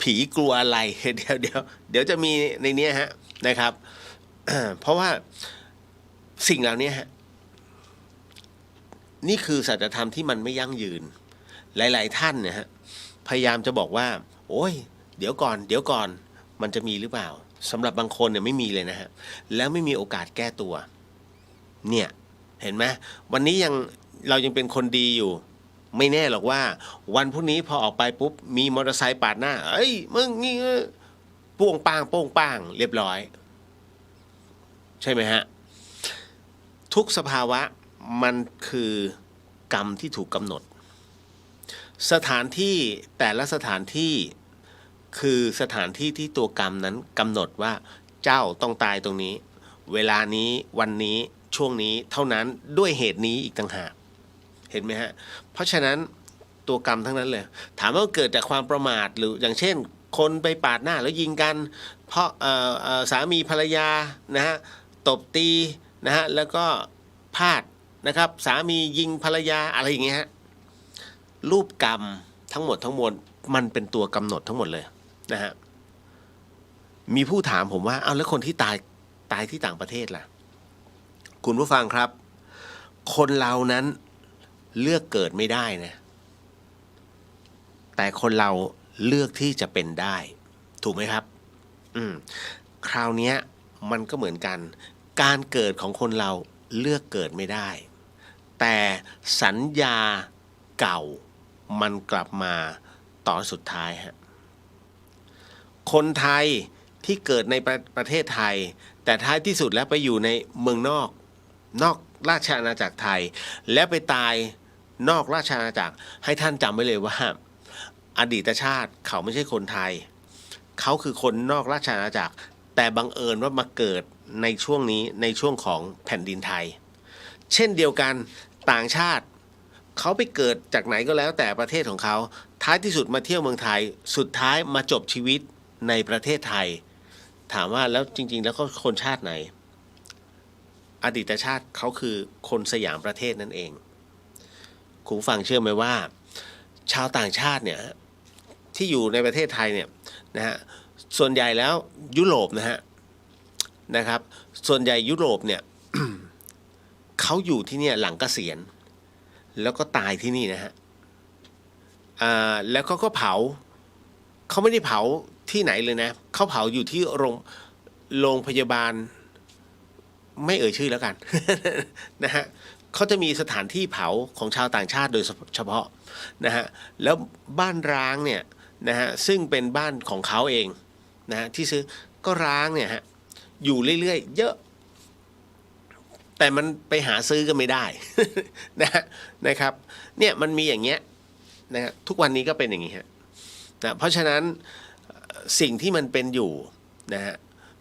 Speaker 1: ผีกลัวอะไรเดี๋ยวจะมีในนี้ฮะนะครับ เพราะว่าสิ่งเหล่านี้ฮะนี่คือสัจธรรมที่มันไม่ยั่งยืนหลายๆท่านเนี่ยฮะพยายามจะบอกว่าโอ้ยเดี๋ยวก่อนมันจะมีหรือเปล่าสำหรับบางคนเนี่ยไม่มีเลยนะฮะแล้วไม่มีโอกาสแก้ตัวเนี่ยเห็นไหมวันนี้เรายังเป็นคนดีอยู่ไม่แน่หรอกว่าวันพรุ่งนี้พอออกไปปุ๊บมีมอเตอร์ไซค์ปาดหน้ามึงนี่โป้งป้างเรียบร้อยใช่ไหมฮะทุกสภาวะมันคือกรรมที่ถูกกำหนดสถานที่แต่ละสถานที่คือสถานที่ที่ตัวกรรมนั้นกำหนดว่าเจ้าต้องตายตรงนี้เวลานี้วันนี้ช่วงนี้เท่านั้นด้วยเหตุนี้อีกต่างหากเห็นไหมฮะเพราะฉะนั้นตัวกรรมทั้งนั้นเลยถามว่าเกิดจากความประมาทหรืออย่างเช่นคนไปปาดหน้าแล้วยิงกันเพราะสามีภรรยานะฮะตบตีนะฮะแล้วก็พลาดนะครับสามียิงภรรยาอะไรอย่างเงี้ยฮะรูปกรรมทั้งหมดมันเป็นตัวกำหนดทั้งหมดเลยนะฮะมีผู้ถามผมว่าแล้วคนที่ตายที่ต่างประเทศล่ะคุณผู้ฟังครับคนเรานั้นเลือกเกิดไม่ได้นะแต่คนเราเลือกที่จะเป็นได้ถูกไหมครับคราวนี้มันก็เหมือนกันการเกิดของคนเราเลือกเกิดไม่ได้แต่สัญญาเก่ามันกลับมาตอนสุดท้ายฮะคนไทยที่เกิดในประเทศไทยแต่ท้ายที่สุดแล้วไปอยู่ในเมืองนอกราชอาณาจักรไทยแล้วไปตายนอกราชอาณาจักรให้ท่านจำไว้เลยว่าอดีตชาติเขาไม่ใช่คนไทยเขาคือคนนอกราชอาณาจักรแต่บังเอิญว่ามาเกิดในช่วงนี้ในช่วงของแผ่นดินไทยเช่นเดียวกันต่างชาติ เขาไปเกิดจากไหนก็แล้วแต่ประเทศของเขาท้ายที่สุดมาเที่ยวเมืองไทยสุดท้ายมาจบชีวิตในประเทศไทยถามว่าแล้วจริงๆแล้วก็คนชาติไหนอดีตชาติเขาคือคนสยามประเทศนั่นเองคุณฟังเชื่อไหมว่าชาวต่างชาติเนี่ยที่อยู่ในประเทศไทยเนี่ยนะฮะส่วนใหญ่แล้วยุโรปนะครับส่วนใหญ่ยุโรปเนี่ย เขาอยู่ที่เนี่ยหลังเกษียณแล้วก็ตายที่นี่นะฮะแล้วก็เผาเขาไม่ได้เผาที่ไหนเลยนะเขาเผาอยู่ที่โรงพยาบาลไม่เอ่ยชื่อแล้วกัน นะฮะเขาจะมีสถานที่เผาของชาวต่างชาติโดยเฉพาะนะฮะแล้วบ้านร้างเนี่ยนะฮะซึ่งเป็นบ้านของเขาเองนะฮะที่ซื้อก็ร้างเนี่ยฮะอยู่เรื่อยๆเยอะแต่มันไปหาซื้อก็ไม่ได้ นะครับเนี่ยมันมีอย่างเงี้ยนะฮะทุกวันนี้ก็เป็นอย่างนี้ฮะนะเพราะฉะนั้นสิ่งที่มันเป็นอยู่นะฮะ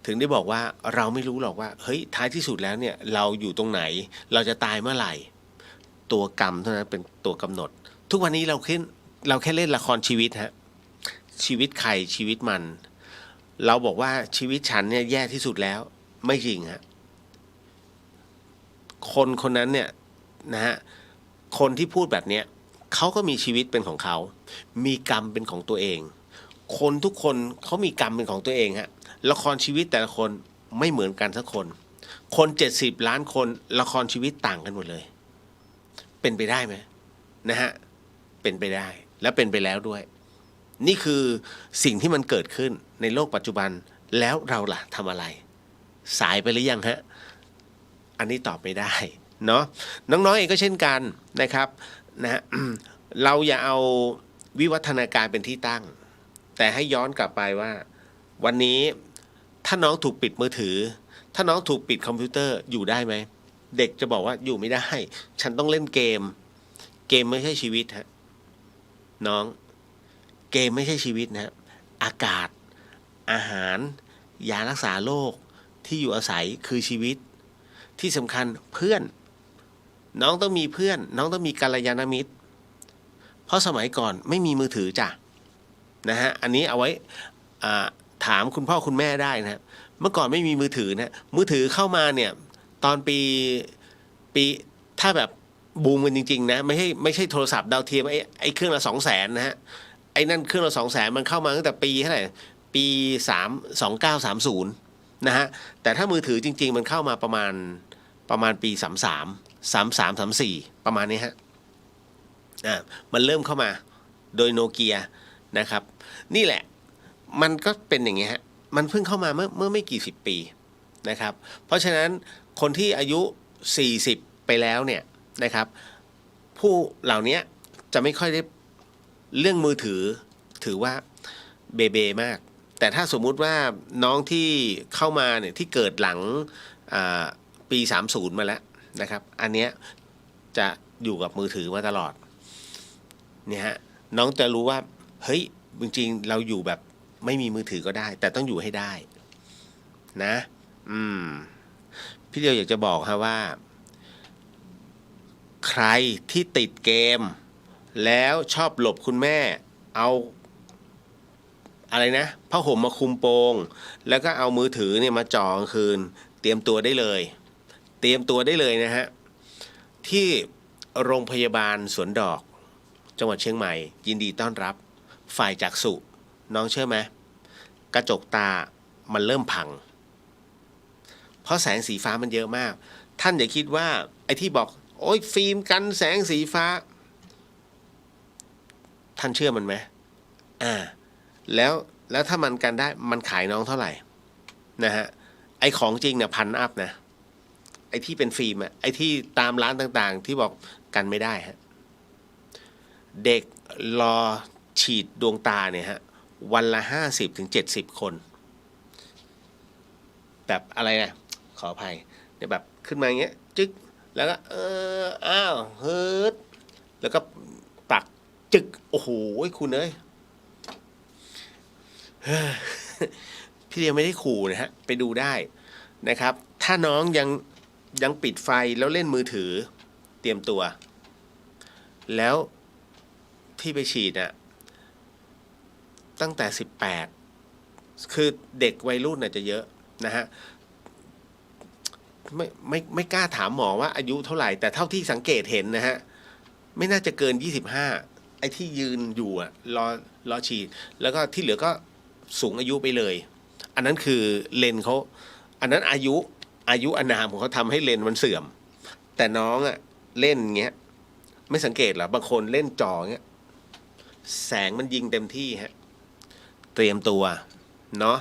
Speaker 1: ถึงได้บอกว่าเราไม่รู้หรอกว่าเฮ้ยท้ายที่สุดแล้วเนี่ยเราอยู่ตรงไหนเราจะตายเมื่อไหร่ตัวกรรมเท่านั้นเป็นตัวกำหนดทุกวันนี้เราแค่เล่นละครชีวิตฮะชีวิตใครชีวิตมันเราบอกว่าชีวิตฉันเนี่ยแย่ที่สุดแล้วไม่จริงฮะคนนั้นเนี่ยนะฮะคนที่พูดแบบเนี้ยเขาก็มีชีวิตเป็นของเขามีกรรมเป็นของตัวเองคนทุกคนเขามีกรรมเป็นของตัวเองฮะละครชีวิตแต่ละคนไม่เหมือนกันสักคน70 ล้านคนละครชีวิตต่างกันหมดเลยเป็นไปได้ไหมนะฮะเป็นไปได้และเป็นไปแล้วด้วยนี่คือสิ่งที่มันเกิดขึ้นในโลกปัจจุบันแล้วเราล่ะทำอะไรสายไปหรือยังฮะอันนี้ตอบไม่ได้เนาะน้องๆเองก็เช่นกันนะครับนะฮะ เราอย่าเอาวิวัฒนาการเป็นที่ตั้งแต่ให้ย้อนกลับไปว่าวันนี้ถ้าน้องถูกปิดมือถือถ้าน้องถูกปิดคอมพิวเตอร์อยู่ได้ไหมเด็กจะบอกว่าอยู่ไม่ได้ฉันต้องเล่นเกมไม่ใช่ชีวิตฮะน้องเกมไม่ใช่ชีวิตนะอากาศอาหารยารักษาโรคที่อยู่อาศัยคือชีวิตที่สำคัญเพื่อนน้องต้องมีเพื่อนน้องต้องมีกัลยาณมิตรเพราะสมัยก่อนไม่มีมือถือจ้ะนะฮะอันนี้เอาไว้ถามคุณพ่อคุณแม่ได้นะเมื่อก่อนไม่มีมือถือนะมือถือเข้ามาเนี่ยตอนปีถ้าแบบบูมกันจริงๆนะไม่ใช่โทรศัพท์ดาวเทียมไอ้เครื่องละ200,000นะฮะไอ้นั่นเครื่องละ200,000มันเข้ามาตั้งแต่ปีเท่าไหร่ปี2930นะฮะแต่ถ้ามือถือจริงๆมันเข้ามาประมาณปี33 34ประมาณนี้ฮะมันเริ่มเข้ามาโดยโนเกียนะครับนี่แหละมันก็เป็นอย่างเงี้ยฮะมันเพิ่งเข้ามาเมื่อไม่กี่สิบปีนะครับเพราะฉะนั้นคนที่อายุ40ไปแล้วเนี่ยนะครับผู้เหล่านี้จะไม่ค่อยได้เรื่องมือถือว่าเบมากแต่ถ้าสมมุติว่าน้องที่เข้ามาเนี่ยที่เกิดหลังปี30มาแล้วนะครับอันเนี้ยจะอยู่กับมือถือมาตลอดเนี่ยฮะน้องจะรู้ว่าเฮ้ยจริงๆเราอยู่แบบไม่มีมือถือก็ได้แต่ต้องอยู่ให้ได้นะพี่เดียวอยากจะบอกฮะว่าใครที่ติดเกมแล้วชอบหลบคุณแม่เอาอะไรนะผ้าห่มมาคลุมโปงแล้วก็เอามือถือเนี่ยมาจ่อกลางคืนเตรียมตัวได้เลยนะฮะที่โรงพยาบาลสวนดอกจังหวัดเชียงใหม่ยินดีต้อนรับฝ่ายจักษุน้องเชื่อไหมกระจกตามันเริ่มพังเพราะแสงสีฟ้ามันเยอะมากท่านอย่าคิดว่าไอ้ที่บอกโอ้ยฟิล์มกันแสงสีฟ้าท่านเชื่อมันไหมแล้วถ้ามันกันได้มันขายน้องเท่าไหร่นะฮะไอ้ของจริงเนี่ย1,000 อัพนะไอ้ที่เป็นฟิล์มอะไอ้ที่ตามร้านต่างๆที่บอกกันไม่ได้ฮะเด็กรอฉีดดวงตาเนี่ยฮะวันละ50-70 คนแบบอะไรนะขออภัยเนี่ยแบบขึ้นมาอย่างเงี้ยจึ๊กแล้วก็อ้าวเฮิร์ตแล้วก็ปักจึ๊กโอ้โหคุณเอ้ยพี่เดียวไม่ได้ขู่นะฮะไปดูได้นะครับถ้าน้องยังปิดไฟแล้วเล่นมือถือเตรียมตัว แล้วที่ไปฉีดน่ะตั้งแต่18คือเด็กวัยรุ่นน่ะจะเยอะนะฮะไม่กล้าถามหมอว่าอายุเท่าไหร่แต่เท่าที่สังเกตเห็นนะฮะไม่น่าจะเกิน25ไอ้ที่ยืนอยู่อ่ะรอฉีดแล้วก็ที่เหลือก็สูงอายุไปเลยอันนั้นคือเลนเขาอันนั้นอายุอานามของเขาทำให้เลนมันเสื่อมแต่น้องอ่ะเล่นเงี้ยไม่สังเกตเหรอบางคนเล่นจอเงี้ยแสงมันยิงเต็มที่ฮะเตรียมตัวเนาะ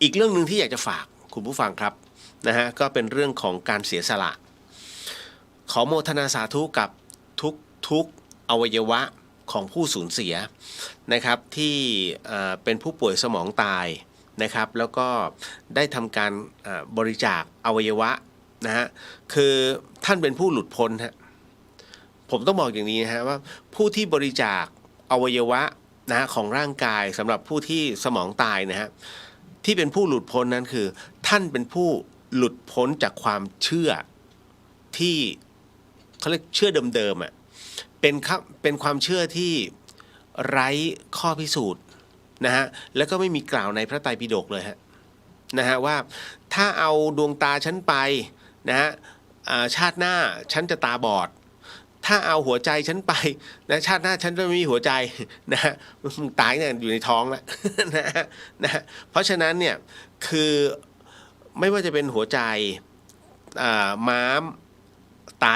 Speaker 1: อีกเรื่องหนึ่งที่อยากจะฝากคุณผู้ฟังครับนะฮะก็เป็นเรื่องของการเสียสละขอโมทนาสาธุกับทุกอวัยวะของผู้สูญเสียนะครับที่เป็นผู้ป่วยสมองตายนะครับแล้วก็ได้ทำการบริจาคอวัยวะนะฮะคือท่านเป็นผู้หลุดพ้นฮะผมต้องบอกอย่างนี้นะฮะว่าผู้ที่บริจาคอวัยวะนะฮะของร่างกายสำหรับผู้ที่สมองตายนะฮะที่เป็นผู้หลุดพ้นนั้นคือท่านเป็นผู้หลุดพ้นจากความเชื่อที่เขาเรียกเชื่อเดิมๆอ่ะเป็นความเชื่อที่ไร้ข้อพิสูจน์นะฮะแล้วก็ไม่มีกล่าวในพระไตรปิฎกเลยฮะนะฮะว่าถ้าเอาดวงตาฉันไปนะฮะชาติหน้าฉันจะตาบอดถ้าเอาหัวใจฉันไปนะชาติหน้าฉันจะไม่มีหัวใจนะฮะมึงตายเนี่ยอยู่ในท้องแล้วนะฮะเพราะฉะนั้นเนี่ยคือไม่ว่าจะเป็นหัวใจม้ามไต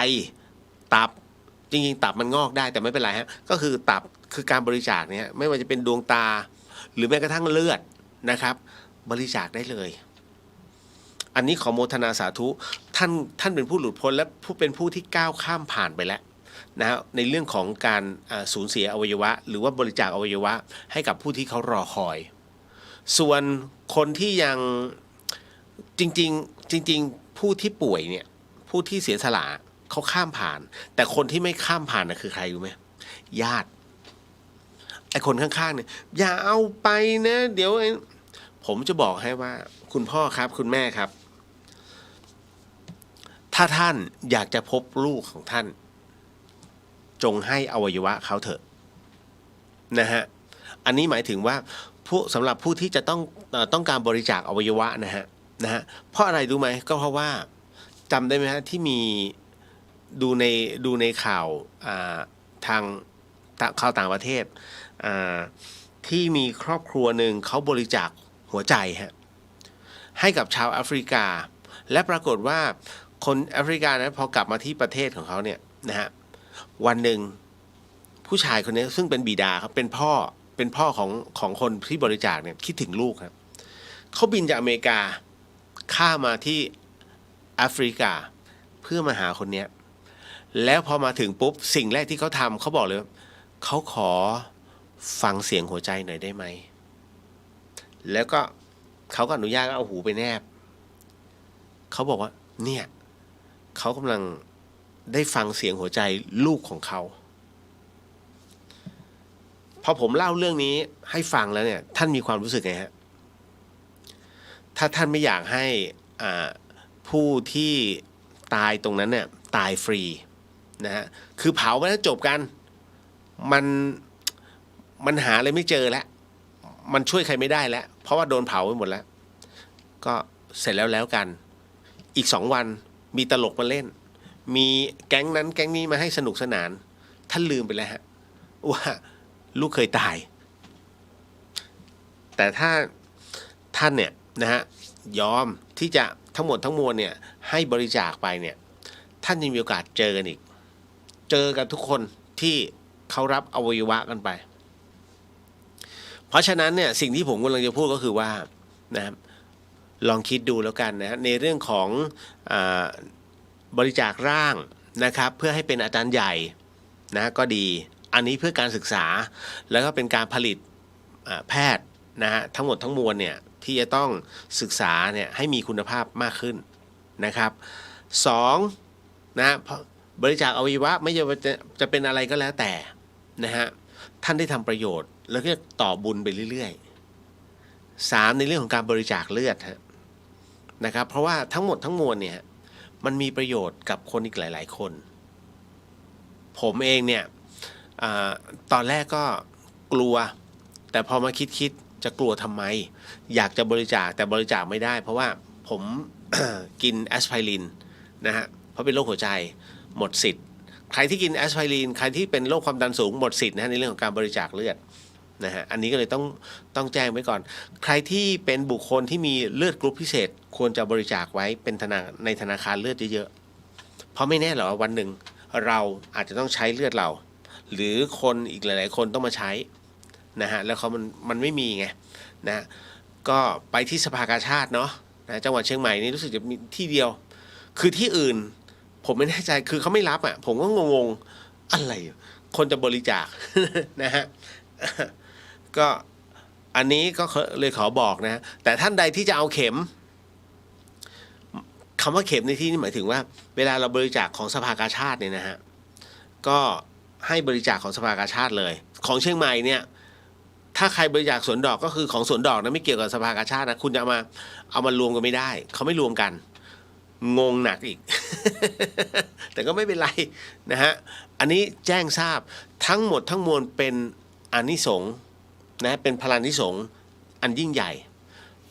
Speaker 1: ตับจริงๆตับมันงอกได้แต่ไม่เป็นไรฮะก็คือตับคือการบริจาคเนี่ยไม่ว่าจะเป็นดวงตาหรือแม้กระทั่งเลือดนะครับบริจาคได้เลยอันนี้ขอโมทนาสาธุท่านเป็นผู้หลุดพ้นและเป็นผู้ที่ก้าวข้ามผ่านไปแล้วนะฮะในเรื่องของการสูญเสียอวัยวะหรือว่าบริจาคอวัยวะให้กับผู้ที่เขารอคอยส่วนคนที่ยังจริงผู้ที่ป่วยเนี่ยผู้ที่เสียสละเขาข้ามผ่านแต่คนที่ไม่ข้ามผ่านนะคือใครรู้ไหมญาติไอ้คนข้างๆเนี่ยอย่าเอาไปนะเดี๋ยวผมจะบอกให้ว่าคุณพ่อครับคุณแม่ครับถ้าท่านอยากจะพบลูกของท่านจงให้อวัยวะเขาเถอะนะฮะอันนี้หมายถึงว่าสำหรับผู้ที่จะต้องการบริจาคอวัยวะนะฮะเพราะอะไรรู้ไหมก็เพราะว่าจำได้ไหมฮะที่มีดูในข่าวทางข่าวต่างประเทศที่มีครอบครัวหนึ่งเขาบริจาคหัวใจฮะให้กับชาวแอฟริกาและปรากฏว่าคนแอฟริกานั้นพอกลับมาที่ประเทศของเขาเนี่ยนะฮะวันหนึ่งผู้ชายคนนี้ซึ่งเป็นบิดาครับเป็นพ่อของคนที่บริจาคเนี่ยคิดถึงลูกครับเขาบินจากอเมริกาข้ามมาที่แอฟริกาเพื่อมาหาคนเนี้ยแล้วพอมาถึงปุ๊บสิ่งแรกที่เขาทำเขาบอกเลยเขาขอฟังเสียงหัวใจหน่อยได้ไหมแล้วก็เขาก็อนุญาตเอาหูไปแนบเขาบอกว่าเนี่ยเขากำลังได้ฟังเสียงหัวใจลูกของเขาพอผมเล่าเรื่องนี้ให้ฟังแล้วเนี่ยท่านมีความรู้สึกไงฮะถ้าท่านไม่อยากให้ผู้ที่ตายตรงนั้นเนี่ยตายฟรีนะฮะคือเผาไปแล้วจบกันมันหาอะไรไม่เจอแล้วมันช่วยใครไม่ได้แล้วเพราะว่าโดนเผาไปหมดแล้วก็เสร็จแล้วกันอีก2 วันมีตลกมาเล่นมีแก๊งนั้นแก๊งนี้มาให้สนุกสนานท่านลืมไปแล้วฮะว่าลูกเคยตายแต่ถ้าท่านเนี่ยนะฮะยอมที่จะทั้งหมดทั้งมวลเนี่ยให้บริจาคไปเนี่ยท่านยังมีโอกาสเจอกันอีกเจอกันทุกคนที่เขารับอวัยวะกันไปเพราะฉะนั้นเนี่ยสิ่งที่ผมกำลังจะพูดก็คือว่านะครับลองคิดดูแล้วกันนะในเรื่องของบริจาคร่างนะครับเพื่อให้เป็นอาจารย์ใหญ่นะก็ดีอันนี้เพื่อการศึกษาแล้วก็เป็นการผลิตแพทย์นะฮะทั้งหมดทั้งมวลเนี่ยที่จะต้องศึกษาเนี่ยให้มีคุณภาพมากขึ้นนะครับ2นะบริจาคอวัยวะไม่ว่าจะเป็นอะไรก็แล้วแต่นะฮะท่านได้ทำประโยชน์แล้วก็ต่อบุญไปเรื่อยๆ3ในเรื่องของการบริจาคเลือดนะครับเพราะว่าทั้งหมดทั้งมวลเนี่ยมันมีประโยชน์กับคนอีกหลายๆคน ผมเองเนี่ยตอนแรกก็กลัวแต่พอมาคิดจะกลัวทำไมอยากจะบริจาคแต่บริจาคไม่ได้เพราะว่าผม กินแอสไพรินนะฮะเพราะเป็นโรคหัวใจหมดสิทธิ์ใครที่กินแอสไพรินใครที่เป็นโรคความดันสูงหมดสิทธิ์นะในเรื่องของการบริจาคเลือดนะฮะอันนี้ก็เลยต้องแจ้งไว้ก่อนใครที่เป็นบุคคลที่มีเลือดกรุ๊ปพิเศษควรจะบริจาคไว้เป็นในธนาคารเลือดเยอะๆเพราะไม่แน่หรอวันหนึ่งเราอาจจะต้องใช้เลือดเราหรือคนอีกหลายๆคนต้องมาใช้นะฮะแล้วมันไม่มีไงนะก็ไปที่สภากาชาดเนาะนะจังหวัดเชียงใหม่นี่รู้สึกจะมีที่เดียวคือที่อื่นผมไม่แน่ใจคือเขาไม่รับอ่ะผมก็งงๆอะไรคนจะบริจาค นะฮะก็อันนี้ก็เลยขอบอกนะแต่ท่านใดที่จะเอาเข็มคำว่าเข็มในที่นี้หมายถึงว่าเวลาเราบริจาคของสภากาชาดเนี่ยนะฮะก็ให้บริจาคของสภากาชาดเลยของเชียงใหม่เนี่ยถ้าใครบริจาคสวนดอกก็คือของสวนดอกนะไม่เกี่ยวกับสภากาชาดนะคุณจะเอามารวมกันไม่ได้เขาไม่รวมกันงงหนักอีก แต่ก็ไม่เป็นไรนะฮะอันนี้แจ้งทราบทั้งหมดทั้งมวลเป็นอานิสงส์นะเป็นพลานิสงส์อันยิ่งใหญ่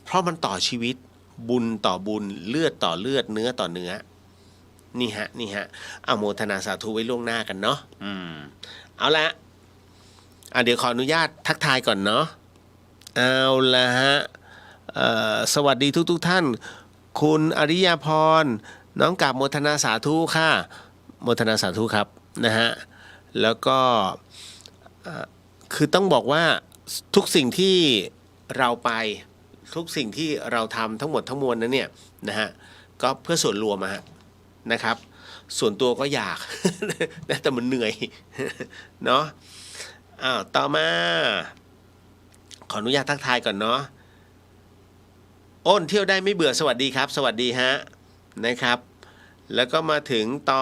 Speaker 1: เพราะมันต่อชีวิตบุญต่อบุญเลือดต่อเลือดเนื้อต่อเนื้อนี่ฮะอโมทนาสาธุไว้ล่วงหน้ากันเนาะเอาละเดี๋ยวขออนุญาตทักทายก่อนเนาะเอาละฮะสวัสดีทุกท่านคุณอริยาพรน้องกราบโมทนาสาธุค่ะโมทนาสาธุครับนะฮะแล้วก็คือต้องบอกว่าทุกสิ่งที่เราไปทุกสิ่งที่เราทำทั้งหมดทั้งมวลนั้นเนี่ยนะฮะก็เพื่อส่วนรวมนะครับส่วนตัวก็อยาก แต่มันเหนื่อย เนาะต่อมาขออนุญาตทักทายก่อนเนาะอ้นเที่ยวได้ไม่เบื่อสวัสดีครับสวัสดีฮะนะครับแล้วก็มาถึงต่อ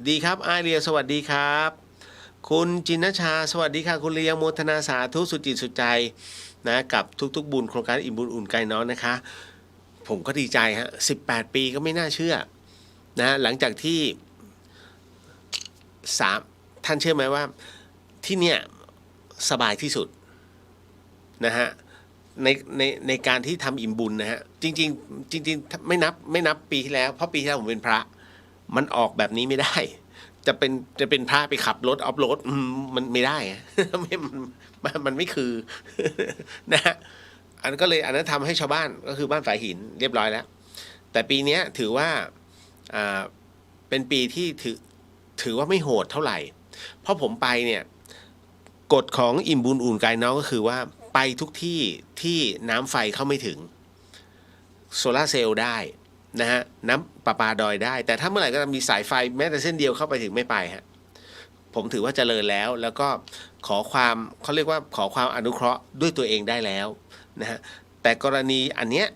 Speaker 1: ดีครับอาเรียสวัสดีครับคุณจินชาสวัสดีค่ะคุณเรียงโมทนาสาธุสุจิตสุใจนะกับทุกๆบุญโครงการอิ่มบุญอุ่นใจน้องนะคะผมก็ดีใจฮะ18 ปีก็ไม่น่าเชื่อนะหลังจากที่ท่านเชื่อไหมว่าที่เนี่ยสบายที่สุดนะฮะในการที่ทำอิ่มบุญนะฮะจริงไม่นับปีที่แล้วเพราะปีที่แล้วผมเป็นพระมันออกแบบนี้ไม่ได้จะเป็นพระไปขับรถออฟโรดมันไม่ได้ มันไม่คือ นะฮะอันนั้นทำให้ชาวบ้านก็คือบ้านฝายหินเรียบร้อยแล้วแต่ปีนี้ถือว่าเป็นปีที่ถือว่าไม่โหดเท่าไหร่เพราะผมไปเนี่ยกฎของอิ่มบุญอุ่นกายน้องก็คือว่าไปทุกที่ที่น้ำไฟเข้าไม่ถึงโซล่าเซลล์ได้นะฮะน้ำประปาดอยได้แต่ถ้าเมื่อไหร่ก็มีสายไฟแม้แต่เส้นเดียวเข้าไปถึงไม่ไปฮะผมถือว่าเจริญแล้วก็เขาเรียกว่าขอความอนุเคราะห์ด้วยตัวเองได้แล้วนะฮะแต่กรณีอันเนี้ย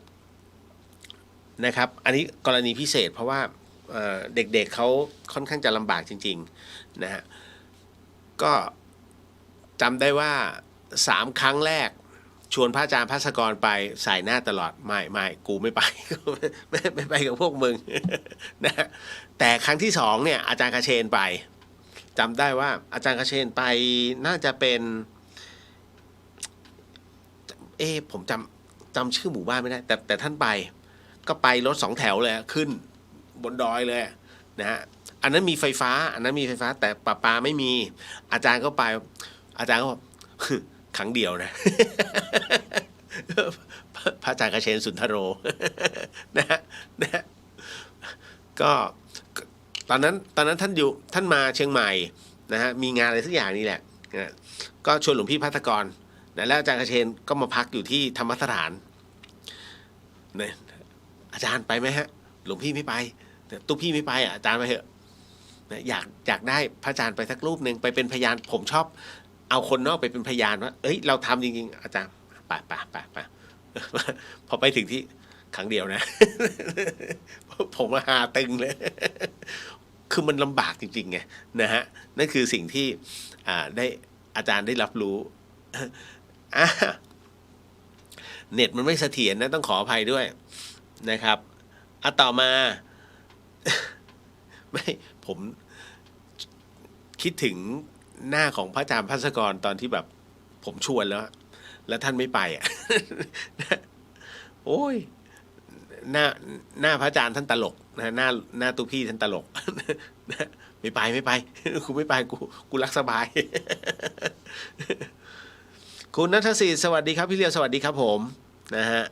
Speaker 1: นะครับอันนี้กรณีพิเศษเพราะว่าเด็กๆ เขาค่อนข้างจะลำบากจริงๆนะฮะก็จำได้ว่า3 ครั้งแรกชวนพระอาจารย์ภัสกรไปสายหน้าตลอดไม่กูไม่ไป ไม่ไปกับพวกมึง นะแต่ครั้งที่2เนี่ยอาจารย์คเชนไปจำได้ว่าอาจารย์คเชนไปน่าจะเป็นผมจำชื่อหมู่บ้านไม่ได้แต่ท่านไปก็ไปรถ2 แถวเลยขึ้นบนดอยเลยนะฮะอันนั้นมีไฟฟ้าแต่ประปาไม่มีอาจารย์ก็ไปอาจารย์ก็ ครั้งเดียวนะ พระอาจารย์กเชนสุนทโร นะก็ตอนนั้นท่านมาเชียงใหม่นะฮะมีงานอะไรสักอย่างนี่แหละนะก็ชวนหลวงพี่ภัสกรนะแล้วอาจารย์กเชนก็มาพักอยู่ที่ธรรมสถานนะอาจารย์ไปไหมฮะหลวงพี่ไม่ไปตุ๊กพี่ไม่ไปอาจารย์ไปเถอะนะอยากได้พระอาจารย์ไปสักรูปหนึ่งไปเป็นพยานผมชอบเอาคนนอกไปเป็นพยานว่าเราทำจริงๆอาจารย์ไปพอไปถึงที่ครั้งเดียวนะ ผมหาตึงเลย คือมันลำบากจริงๆไงนะฮะนั่นคือสิ่งที่ได้อาจารย์ได้รับรู้ เน็ตมันไม่เสถียรนะต้องขออภัยด้วยนะครับต่อมา ไม่ผม คิดถึงหน้าของพระอาจารย์ภัสกรตอนที่แบบผมชวนแล้วท่านไม่ไปอ่ะ โอ้ยหน้าพระอาจารย์ท่านตลกนะหน้าตุพี่ท่านตลก ไม่ไปกูไม่ไปกูรักสบาย คุณณัฐศิษย์สวัสดีครับพี่เลียวสวัสดีครับผมนะฮะ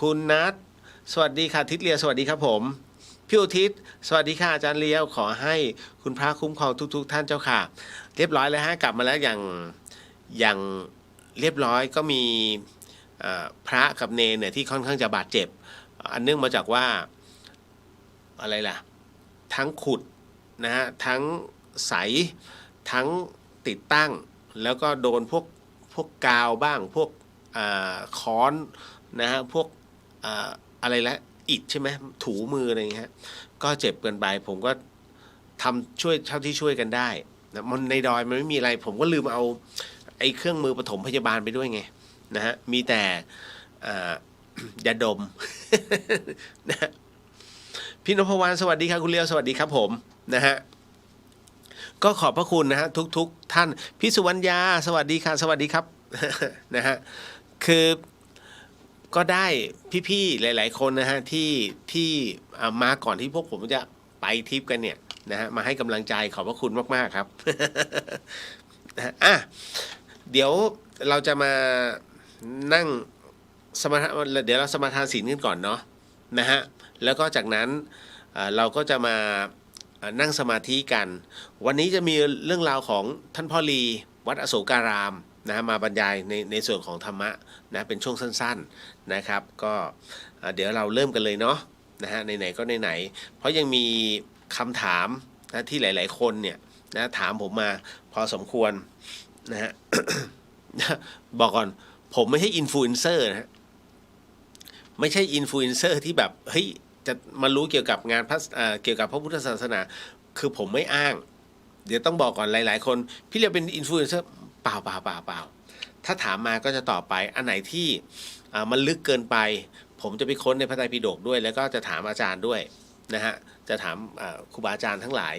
Speaker 1: คุณนัทสวัสดีค่ะทิศเลียวสวัสดีครับผมพี่อุทิศสวัสดีค่ะอาจารย์เลียวขอให้คุณพระคุ้มครองทุกท่านเจ้าค่ะเรียบร้อยแล้วฮะกลับมาแล้วอย่างเรียบร้อยก็มีพระกับเนรเนี่ยที่ค่อนข้างจะบาดเจ็บอันเนื่องมาจากว่าอะไรล่ะทั้งขุดนะฮะทั้งใสทั้งติดตั้งแล้วก็โดนพวกกาวบ้างพวกค้อนนะฮะพวกอะไรละอิฐใช่ไหมถูมืออะไรอย่างเงี้ยก็เจ็บเกินไปผมก็ทำช่วยเท่าที่ช่วยกันได้นะมันในดอยมันไม่มีอะไรผมก็ลืมเอาไอ้เครื่องมือปฐมพยาบาลไปด้วยไงนะฮะมีแต่ยาดม นะพี่นพวรรณสวัสดีครับคุณเลียวสวัสดีครับผมนะฮะก็ขอบพระคุณนะฮะทุกท่านพี่สุวรรณยาสวัสดีค่ะสวัสดีครับ นะฮะคือก็ได้พี่ๆหลายๆคนนะฮะที่มาก่อนที่พวกผมจะไปทริปกันเนี่ยนะฮะมาให้กำลังใจขอบพระคุณมากๆครับ เดี๋ยวเราจะมานั่งสมาทานเดี๋ยวเราสมาทานศีลกันก่อนเนาะนะฮะแล้วก็จากนั้นเราก็จะมานั่งสมาธิกันวันนี้จะมีเรื่องราวของท่านพ่อลีวัดอโศการามนะฮะมาบรรยายในส่วนของธรรมะนะเป็นช่วงสั้นๆนะครับก็เดี๋ยวเราเริ่มกันเลยเนาะนะฮะไหนๆก็ไหนๆเพราะยังมีคำถามนะที่หลายๆคนเนี่ยนะถามผมมาพอสมควรนะฮะ บอกก่อนผมไม่ใช่อินฟลูเอนเซอร์นะฮะไม่ใช่อินฟลูเอนเซอร์ที่แบบเฮ้ยจะมารู้เกี่ยวกับงานเกี่ยวกับพระพุทธศาสนาคือผมไม่อ้างเดี๋ยวต้องบอกก่อนหลายๆคนพี่เรียกเป็นอินฟลูเอนเซอร์เปล่าถ้าถามมาก็จะตอบไปอันไหนที่มันลึกเกินไปผมจะไปค้นในพระไตรปิฎกด้วยแล้วก็จะถามอาจารย์ด้วยนะฮะจะถามครูบาอาจารย์ทั้งหลาย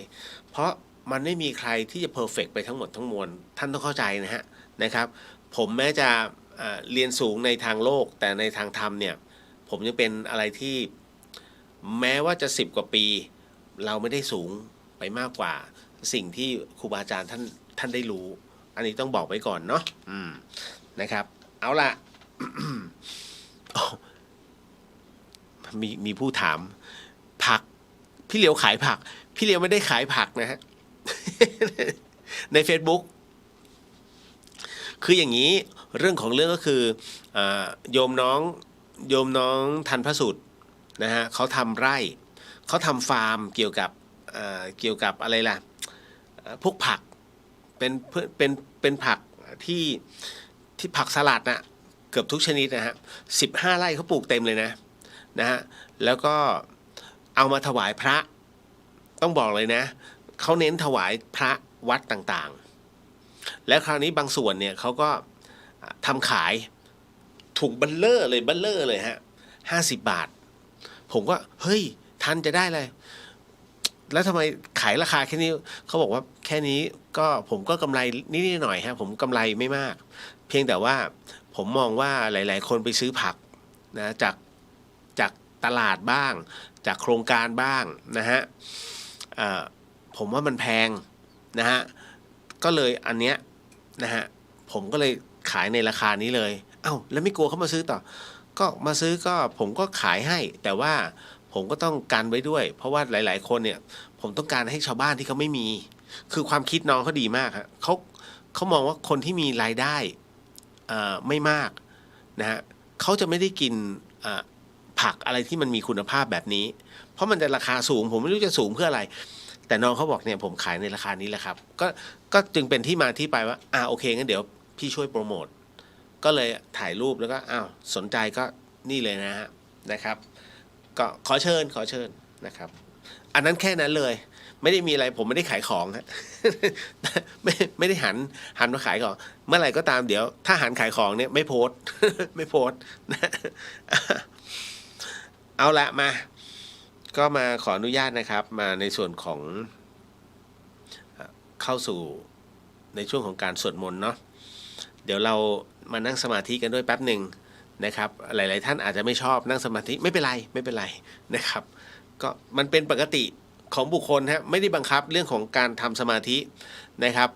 Speaker 1: เพราะมันไม่มีใครที่จะเพอร์เฟกต์ไปทั้งหมดทั้งมวลท่านต้องเข้าใจนะครับผมแม้จะเรียนสูงในทางโลกแต่ในทางธรรมเนี่ยผมยังเป็นอะไรที่แม้ว่าจะ10 กว่าปีเราไม่ได้สูงไปมากกว่าสิ่งที่ครูบาอาจารย์ท่านได้รู้อันนี้ต้องบอกไว้ก่อนเนาะนะครับเอาล่ะ มีผู้ถามผักพี่เหลียวขายผักพี่เหลียวไม่ได้ขายผักนะฮะ ใน Facebook คืออย่างนี้เรื่องของเรื่องก็คือโยมน้องทันพระสุดนะฮะเขาทำไร่เขาทำฟาร์มเกี่ยวกับอะไรล่ะพวกผักเป็นผักที่ผักสลัดนะเกือบทุกชนิดนะฮะ15 ไร่เขาปลูกเต็มเลยนะฮะแล้วก็เอามาถวายพระต้องบอกเลยนะเขาเน้นถวายพระวัดต่างๆแล้วคราวนี้บางส่วนเนี่ยเขาก็ทำขายถุงเบัลเลอร์เลยฮะ50 บาทผมก็เฮ้ยทันจะได้เลยแล้วทำไมขายราคาแค่นี้เขาบอกว่าแค่นี้ก็ผมก็กำไรนิดหน่อยฮะผมกำไรไม่มากเพียงแต่ว่าผมมองว่าหลายๆคนไปซื้อผักนะจากตลาดบ้างจากโครงการบ้างนะฮะผมว่ามันแพงนะฮะก็เลยอันเนี้ยนะฮะผมก็เลยขายในราคานี้เลยเอ้าแล้วไม่กลัวเขามาซื้อต่อก็มาซื้อก็ผมก็ขายให้แต่ว่าผมก็ต้องกันไว้ด้วยเพราะว่าหลายๆคนเนี่ยผมต้องการให้ชาวบ้านที่เขาไม่มีคือความคิดน้องเขาดีมากครับเขามองว่าคนที่มีรายได้ไม่มากนะฮะเขาจะไม่ได้กินผักอะไรที่มันมีคุณภาพแบบนี้เพราะมันจะราคาสูงผมไม่รู้จะสูงเพื่ออะไรแต่น้องเขาบอกเนี่ยผมขายในราคานี้แหละครับก็จึงเป็นที่มาที่ไปว่าโอเคงั้นเดี๋ยวพี่ช่วยโปรโมทก็เลยถ่ายรูปแล้วก็สนใจก็นี่เลยนะครับก็ขอเชิญนะครับอันนั้นแค่นั้นเลยไม่ได้มีอะไรผมไม่ได้ขายของฮะ ไม่ได้หันมาขายของเมื่อไหร่ก็ตามเดี๋ยวถ้าหันขายของเนี่ยไม่โพสต์ ไม่โพสต์ เอาละมาก็มาขออนุญาตนะครับมาในส่วนของ เข้าสู่ในช่วงของการสวดมนต์เนาะเดี๋ยวเรามานั่งสมาธิกันด้วยแป๊บหนึ่งนะครับหลายๆท่านอาจจะไม่ชอบนั่งสมาธิไม่เป็นไรนะครับก็มันเป็นปกติของบุคคลฮะไม่ได้บังคับเรื่องของการทำสมาธินะครับ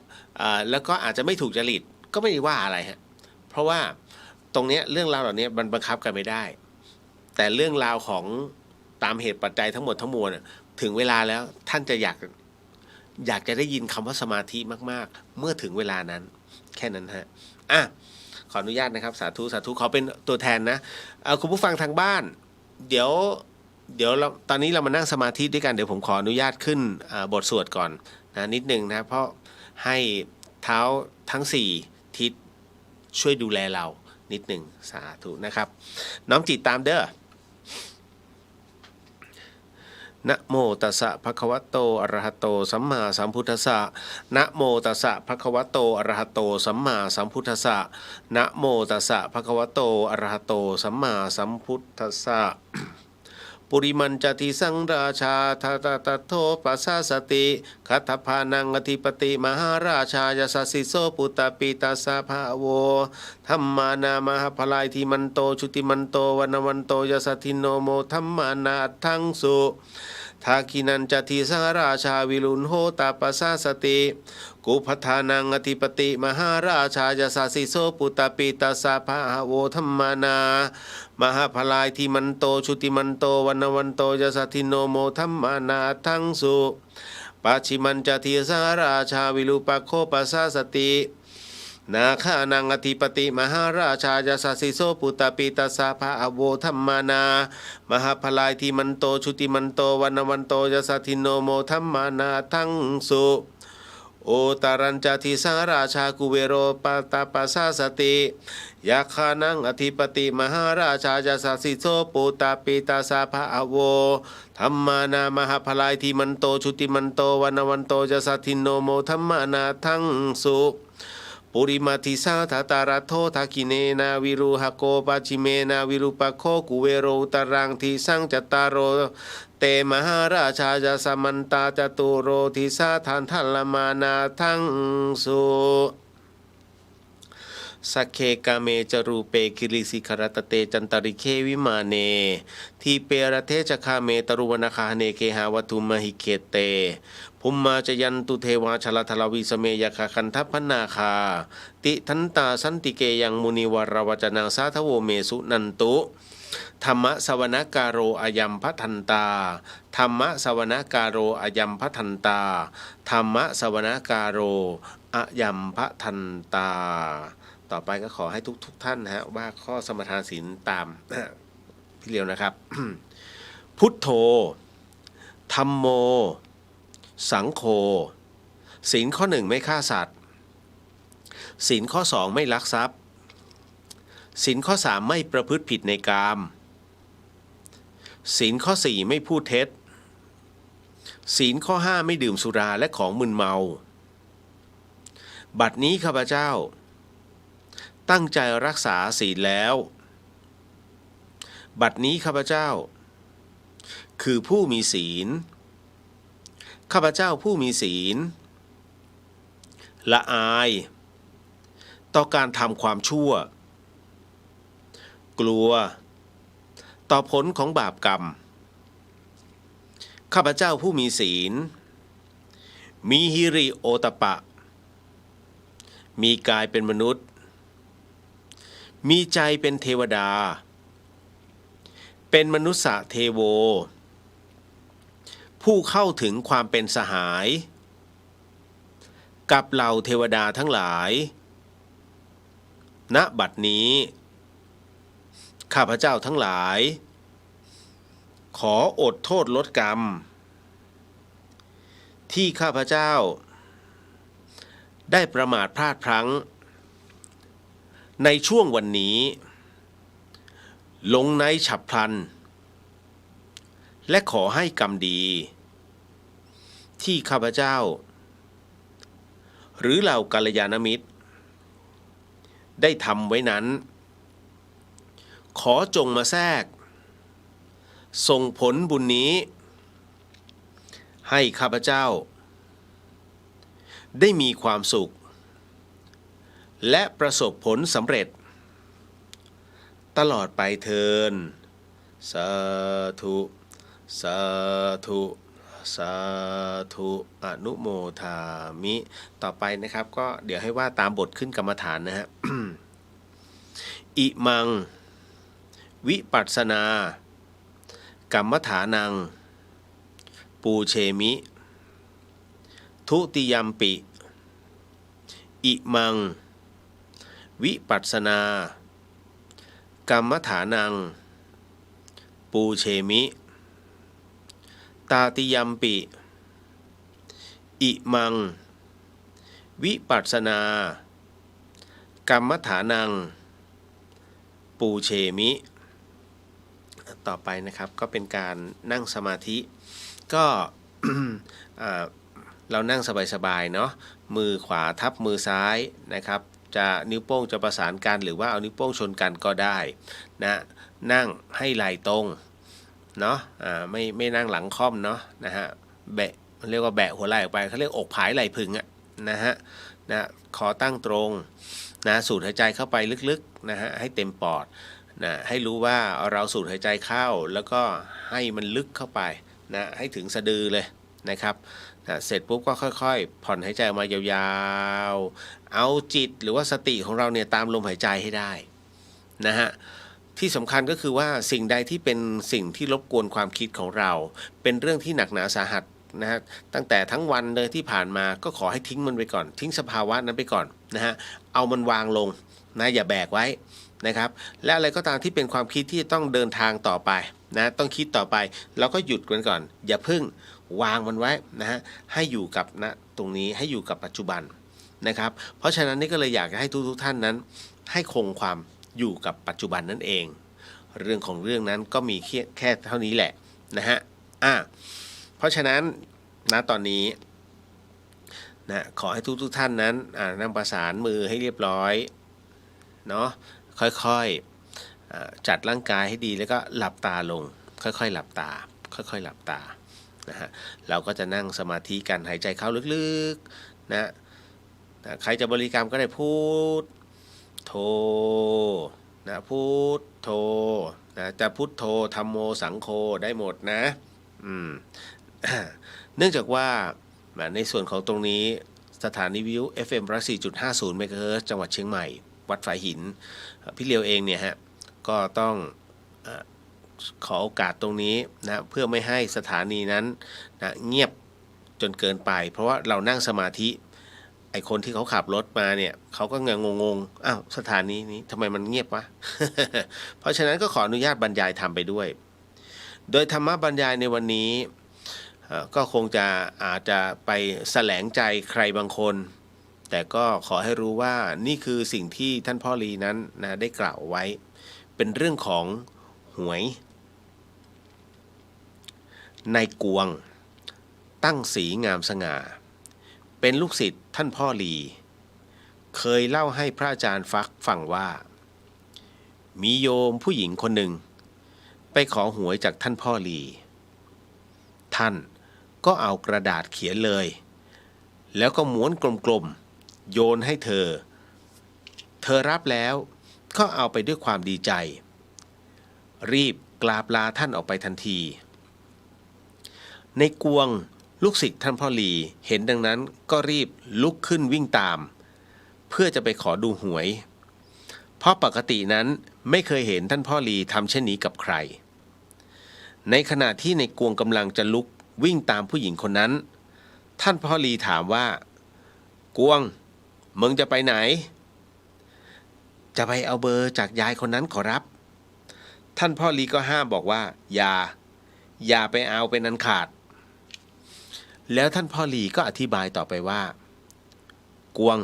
Speaker 1: แล้วก็อาจจะไม่ถูกจริตก็ไม่ได้ว่าอะไรฮะเพราะว่าตรงนี้เรื่องราวเหล่านี้มันบังคับกันไม่ได้แต่เรื่องราวของตามเหตุปัจจัยทั้งหมดทั้งมวลถึงเวลาแล้วท่านจะอยากจะได้ยินคำว่าสมาธิมากๆเมื่อถึงเวลานั้นแค่นั้นฮะขออนุญาตนะครับสาธุขอเป็นตัวแทนนะคุณผู้ฟังทางบ้านเดี๋ยวเราตอนนี้เรามานั่งสมาธิด้วยกันเดี๋ยวผมขออนุญาตขึ้นบทสวดก่อนนะนิดนึงนะเพราะให้เท้าทั้ง4ทิศช่วยดูแลเรานิดหนึ่งสาธุนะครับน้อมจิตตามเด้อนะโมตัสสะภะคะวะโตอะระหะโตสัมมาสัมพุทธัสสะนะโมตัสสะภะคะวะโตอะระหะโตสัมมาสัมพุทธัสสะนะโมตัสสะภะคะวะโตอะระหะโตสัมมาสัมพุทธัสสะปุริมันจติสังราชาทัตโทปัสสะสติคัตถพานังอธิปติมหาราชายสัสสิโสปุตตปิตัสสะภะโวธัมมานา มหาพลายทิมันโตชุติมันโตวันวันโตยสัทธิโนโมธัมมานาทังสุทาคินันจติสังราชาวิรุณโหตาปัสสะสติกุพัฏฐานังอธิปติมหาราชายสัสสิโสปุตตปิตัสสะภะโวธัมมานามหาพลายทิมันโตชุติมันโตวันวันโตยสัทธิโนโมธัมมานาทังสุปัจฉิมันจติสังราชาวิรูปัคโคปัสสะสตินาคานังอธิปติมหาราชายสัสสิโสปุตตปิตัสสะภะโวธัมมานามหาพลายทิมันโตชุติมันโตวันวันโตยสัทธิโนโมธัมมานาทังสุโอตารัญจติสังราชากุเวโรปตาปัสสะสติยาคานังอธิปติมหาราชายสัสสิโสปุตตปิตัสสะภะโวธัมมานามหาพลายทิมันโตชุติมันโตวันวันโตยสัทธิโนโมธัมมานาทังสุปุริมาทิสาทาตารัตโททาคิเนนาวิรุหโกปัจฉิเมนาวิรุปโคกุเวโรตรังทิสังจตารโรเตมหาราชาจสมันตาจตุโรทิสาทานทัลมานาทังสุสักเคกาเมจรูเปกิริสิขรตเตจันตริเควิมาเนทีเปรเทจคาเมตรุวนาคาเนเคหาวัตุมหิเคเตภุมมาจยันตุเทวาชลทลวิสเมยคคันทัพพนาคาติทันตาสันติเกยังมุนิวรวจนังสาทโวเมสุนันตุธรรมะสวนการโรอายัมพัทันตาธรรมะสวนการโรอายัมพัทันตาธรรมะสวนการโรอายัมพัทันตาต่อไปก็ขอให้ทุกท่านนะฮะว่าข้อสมทานศีลตามพี่เลียวนะครับ พุทโธธัมโมสังโฆศีลข้อ1ไม่ฆ่าสัตว์ศีลข้อ2ไม่ลักทรัพย์ศีลข้อ3ไม่ประพฤติผิดในกามศีลข้อ4ไม่พูดเท็จศีลข้อ5ไม่ดื่มสุราและของมึนเมาบัดนี้ข้าพเจ้าตั้งใจรักษาศีลแล้วบัดนี้ข้าพเจ้าคือผู้มีศีลข้าพเจ้าผู้มีศีลละอายต่อการทำความชั่วกลัวต่อผลของบาปกรรมข้าพเจ้าผู้มีศีลมีฮิริโอตปะมีกายเป็นมนุษย์มีใจเป็นเทวดาเป็นมนุษย์เทโวผู้เข้าถึงความเป็นสหายกับเหล่าเทวดาทั้งหลายณบัดนี้ข้าพเจ้าทั้งหลายขออดโทษลดกรรมที่ข้าพเจ้าได้ประมาทพลาดพลั้งในช่วงวันนี้ลงในฉับพลันและขอให้กรรมดีที่ข้าพเจ้าหรือเหล่ากัลยาณมิตรได้ทำไว้นั้นขอจงมาแทรกส่งผลบุญนี้ให้ข้าพเจ้า ได้มีความสุขและประสบผลสำเร็จตลอดไปเทินสาธุสาธุสาธุอนุโมทามิต่อไปนะครับก็เดี๋ยวให้ว่าตามบทขึ้นกรรมฐานนะฮะ อิมังวิปัสสนากรรมฐานังปูเชมิทุติยัมปิอิมังวิปัสสนากรรมฐานังปูเชมิตาติยัมปิอิมังวิปัสสนากรรมฐานังปูเชมิต่อไปนะครับก็เป็นการนั่งสมาธิก็ เรานั่งสบายๆเนาะมือขวาทับมือซ้ายนะครับจะนิ้วโป้งจะประสานกันหรือว่าเอานิ้วโป้งชนกันก็ได้นะนั่งให้ไหล่ตรงเนาะไม่นั่งหลังค่อมเนาะนะฮะแบะเรียกว่าแบะหัวไหล่ออกไปเขาเรียกอกผายไหล่พึงอะนะฮะคอตั้งตรงนะสูดหายใจเข้าไปลึกๆนะฮะให้เต็มปอดนะให้รู้ว่าเราสูดหายใจเข้าแล้วก็ให้มันลึกเข้าไปนะให้ถึงสะดือเลยนะครับเสร็จปุ๊บก็ค่อยๆผ่อนหายใจออกมายาวๆเอาจิตหรือว่าสติของเราเนี่ยตามลมหายใจให้ได้นะฮะที่สำคัญก็คือว่าสิ่งใดที่เป็นสิ่งที่รบกวนความคิดของเราเป็นเรื่องที่หนักหนาสาหัสนะฮะตั้งแต่ทั้งวันเลยที่ผ่านมาก็ขอให้ทิ้งมันไปก่อนทิ้งสภาวะนั้นไปก่อนนะฮะเอามันวางลงนะอย่าแบกไว้นะครับและอะไรก็ตามที่เป็นความคิดที่ต้องเดินทางต่อไปนะต้องคิดต่อไปเราก็หยุดมันก่อนอย่าเพิ่งวางมันไว้นะฮะให้อยู่กับตรงนี้ให้อยู่กับปัจจุบันนะครับเพราะฉะนั้นนี่ก็เลยอยากให้ทุกท่านนั้นให้คงความอยู่กับปัจจุบันนั่นเองเรื่องของเรื่องนั้นก็มีแค่เท่านี้แหละนะฮะเพราะฉะนั้นตอนนี้นะขอให้ทุกท่านนั้นนั่งประสานมือให้เรียบร้อยเนาะค่อยๆจัดร่างกายให้ดีแล้วก็หลับตาลงค่อยๆหลับตาค่อยๆหลับตานะฮะเราก็จะนั่งสมาธิกันหายใจเข้าลึกๆนะใครจะบริกรรมก็ได้พูดโธนะพุทโธนะจะพุทโธธัมโมสังโฆได้หมดนะเนื่องจากว่าในส่วนของตรงนี้สถานีวิทยุ FM 104.50 เมกะเฮิรตซ์จังหวัดเชียงใหม่วัดฝายหินพี่เลียวเองเนี่ยฮะก็ต้องขอโอกาสตรงนี้นะเพื่อไม่ให้สถานีนั้นนะเงียบจนเกินไปเพราะว่าเรานั่งสมาธิไอคนที่เขาขับรถมาเนี่ยเขาก็งงอ้าวสถานีนี้ทำไมมันเงียบวะ เพราะฉะนั้นก็ขออนุญาตบรรยายทำไปด้วยโดยธรรมะบรรยายในวันนี้ก็คงจะอาจจะไปแสลงใจใครบางคนแต่ก็ขอให้รู้ว่านี่คือสิ่งที่ท่านพ่อลีนั้นนะได้กล่าวไว้เป็นเรื่องของหวยนายกวงตั้งศรีงามสง่าเป็นลูกศิษย์ท่านพ่อลีเคยเล่าให้พระอาจารย์ฟังว่ามีโยมผู้หญิงคนหนึ่งไปขอหวยจากท่านพ่อลีท่านก็เอากระดาษเขียนเลยแล้วก็ม้วนกลมๆโยนให้เธอรับแล้วก็เอาไปด้วยความดีใจรีบกราบลาท่านออกไปทันทีในกวงลูกศิษย์ท่านพ่อลีเห็นดังนั้นก็รีบลุกขึ้นวิ่งตามเพื่อจะไปขอดูหวยเพราะปกตินั้นไม่เคยเห็นท่านพ่อลีทำเช่นนี้กับใครในขณะที่ในกวงกำลังจะลุกวิ่งตามผู้หญิงคนนั้นท่านพ่อลีถามว่ากวงมึงจะไปไหนจะไปเอาเบอร์จากยายคนนั้นขอรับท่านพ่อลีก็ห้ามบอกว่าอย่าไปเอาเป็นอันขาดแล้วท่านพ่อลีก็อธิบายต่อไปว่ากวง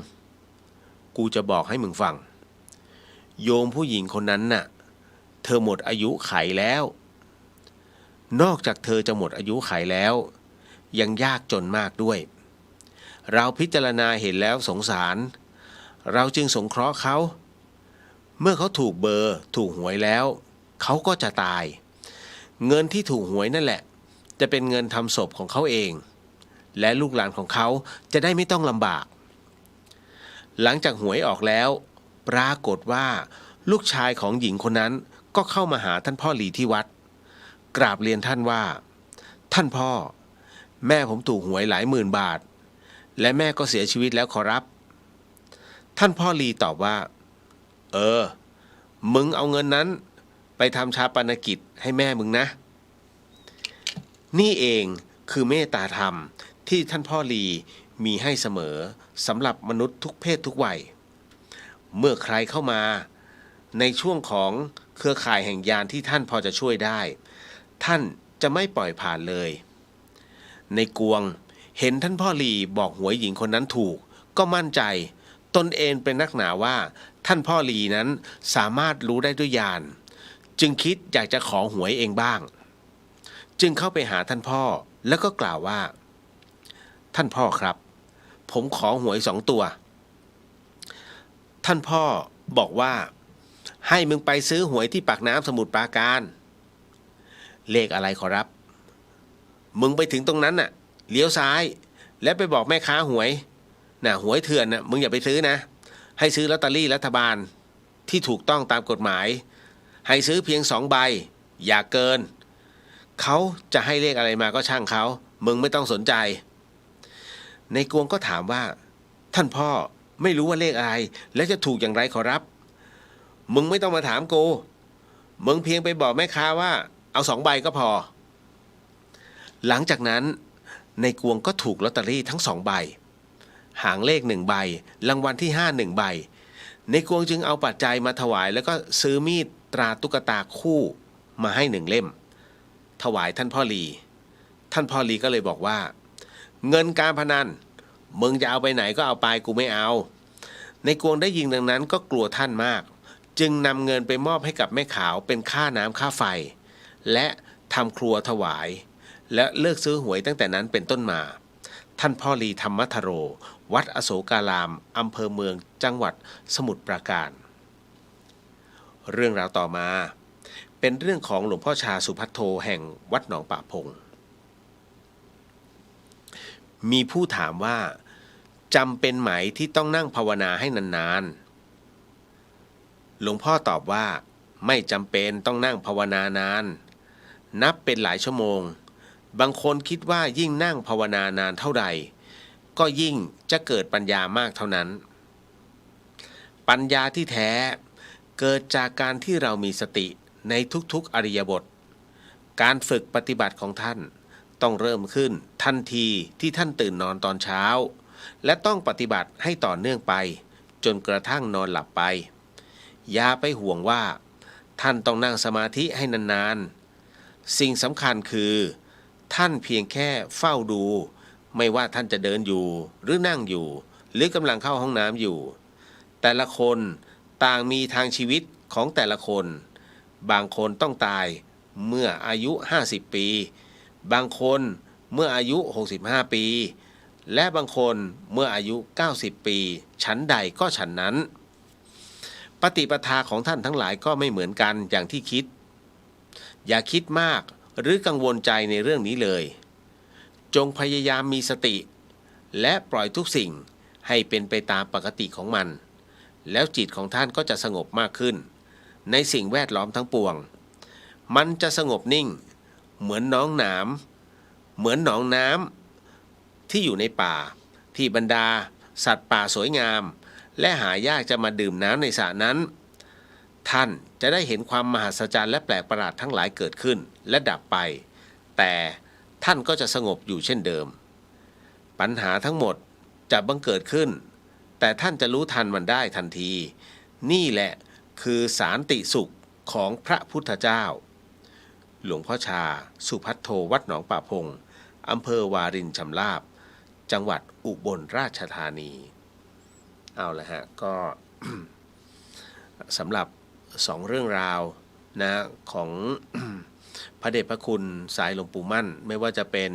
Speaker 1: กูจะบอกให้มึงฟังโยมผู้หญิงคนนั้นน่ะเธอหมดอายุไขแล้วนอกจากเธอจะหมดอายุไขแล้วยังยากจนมากด้วยเราพิจารณาเห็นแล้วสงสารเราจึงสงเคราะห์เขาเมื่อเขาถูกเบอร์ถูกหวยแล้วเขาก็จะตายเงินที่ถูกหวยนั่นแหละจะเป็นเงินทำศพของเขาเอง และลูกหลานของเขาจะได้ไม่ต้องลำบาก หลังจากหวยออกแล้วปรากฏว่าลูกชายของหญิงคนนั้นก็เข้ามาหาท่านพ่อหลีที่วัดกราบเรียนท่านว่าท่านพ่อแม่ผมถูกหวยหลายหมื่นบาทและแม่ก็เสียชีวิตแล้วขอรับท่านพ่อหลีตอบว่ามึงเอาเงินนั้นไปทำชาปนกิจให้แม่มึงนะนี่เองคือเมตตาธรรมที่ท่านพ่อหลีมีให้เสมอสำหรับมนุษย์ทุกเพศทุกวัยเมื่อใครเข้ามาในช่วงของเครือข่ายแห่งญาณที่ท่านพอจะช่วยได้ท่านจะไม่ปล่อยผ่านเลยในกวงเห็นท่านพ่อหลีบอกหวยหญิงคนนั้นถูกก็มั่นใจตนเองเป็นนักหนาว่าท่านพ่อหลีนั้นสามารถรู้ได้ด้วยญาณจึงคิดอยากจะขอหวยเองบ้างจึงเข้าไปหาท่านพ่อแล้วก็กล่าวว่าท่านพ่อครับผมขอหวย2 ตัวท่านพ่อบอกว่าให้มึงไปซื้อหวยที่ปากน้ำสมุทรปราการเลขอะไรขอรับมึงไปถึงตรงนั้นน่ะเลี้ยวซ้ายแล้วไปบอกแม่ค้าหวยหวยเถื่อนน่ะมึงอย่าไปซื้อนะให้ซื้อลอตเตอรี่รัฐบาลที่ถูกต้องตามกฎหมายให้ซื้อเพียง2 ใบอย่าเกินเขาจะให้เลขอะไรมาก็ช่างเขามึงไม่ต้องสนใจในกวงก็ถามว่าท่านพ่อไม่รู้ว่าเลขอะไรและจะถูกอย่างไรขอรับมึงไม่ต้องมาถามกูมึงเพียงไปบอกแม่ค้าว่าเอา2 ใบก็พอหลังจากนั้นในกวงก็ถูกลอตเตอรี่ทั้ง2 ใบหางเลข1 ใบรางวัลที่5 1 ใบในกวงจึงเอาปัจจัยมาถวายแล้วก็ซื้อมีดตราตุ๊กตาคู่มาให้1 เล่มถวายท่านพ่อหลีท่านพ่อหลีก็เลยบอกว่าเงินการพนันมึงจะเอาไปไหนก็เอาไปกูไม่เอาในกวงได้ยินดังนั้นก็กลัวท่านมากจึงนำเงินไปมอบให้กับแม่ขาวเป็นค่าน้ำค่าไฟและทำครัวถวายและเลิกซื้อหวยตั้งแต่นั้นเป็นต้นมาท่านพ่อหลีธรรมทโรวัดอโศการามอำเภอเมืองจังหวัดสมุทรปราการเรื่องราวต่อมาเป็นเรื่องของหลวงพ่อชาสุภัทโทแห่งวัดหนองป่าพงมีผู้ถามว่าจำเป็นไหมที่ต้องนั่งภาวนาให้นานๆหลวงพ่อตอบว่าไม่จำเป็นต้องนั่งภาวนานานนับเป็นหลายชั่วโมงบางคนคิดว่ายิ่งนั่งภาวนานานเท่าใดก็ยิ่งจะเกิดปัญญามากเท่านั้นปัญญาที่แท้เกิดจากการที่เรามีสติในทุกๆอริยบทการฝึกปฏิบัติของท่านต้องเริ่มขึ้นทันทีที่ท่านตื่นนอนตอนเช้าและต้องปฏิบัติให้ต่อเนื่องไปจนกระทั่งนอนหลับไปอย่าไปห่วงว่าท่านต้องนั่งสมาธิให้นานๆสิ่งสำคัญคือท่านเพียงแค่เฝ้าดูไม่ว่าท่านจะเดินอยู่หรือนั่งอยู่หรือกำลังเข้าห้องน้ำอยู่แต่ละคนต่างมีทางชีวิตของแต่ละคนบางคนต้องตายเมื่ออายุ50 ปีบางคนเมื่ออายุ65 ปีและบางคนเมื่ออายุ90 ปีฉันใดก็ฉันนั้นปฏิปทาของท่านทั้งหลายก็ไม่เหมือนกันอย่างที่คิดอย่าคิดมากหรือกังวลใจในเรื่องนี้เลยจงพยายามมีสติและปล่อยทุกสิ่งให้เป็นไปตามปกติของมันแล้วจิตของท่านก็จะสงบมากขึ้นในสิ่งแวดล้อมทั้งปวงมันจะสงบนิ่งเหมือนหนองน้ำที่อยู่ในป่าที่บรรดาสัตว์ป่าสวยงามและหายากจะมาดื่มน้ำในสระนั้นท่านจะได้เห็นความมหัศจรรย์และแปลกประหลาดทั้งหลายเกิดขึ้นและดับไปแต่ท่านก็จะสงบอยู่เช่นเดิมปัญหาทั้งหมดจะบังเกิดขึ้นแต่ท่านจะรู้ทันมันได้ทันทีนี่แหละคือสันติสุขของพระพุทธเจ้าหลวงพ่อชาสุภัทโทวัดหนองป่าพงอำเภอวารินชำราบจังหวัดอุบลราชธานีเอาละฮะก็ สำหรับ2 เรื่องราวนะของ พระเดชพระคุณสายหลวงปู่มั่นไม่ว่าจะเป็น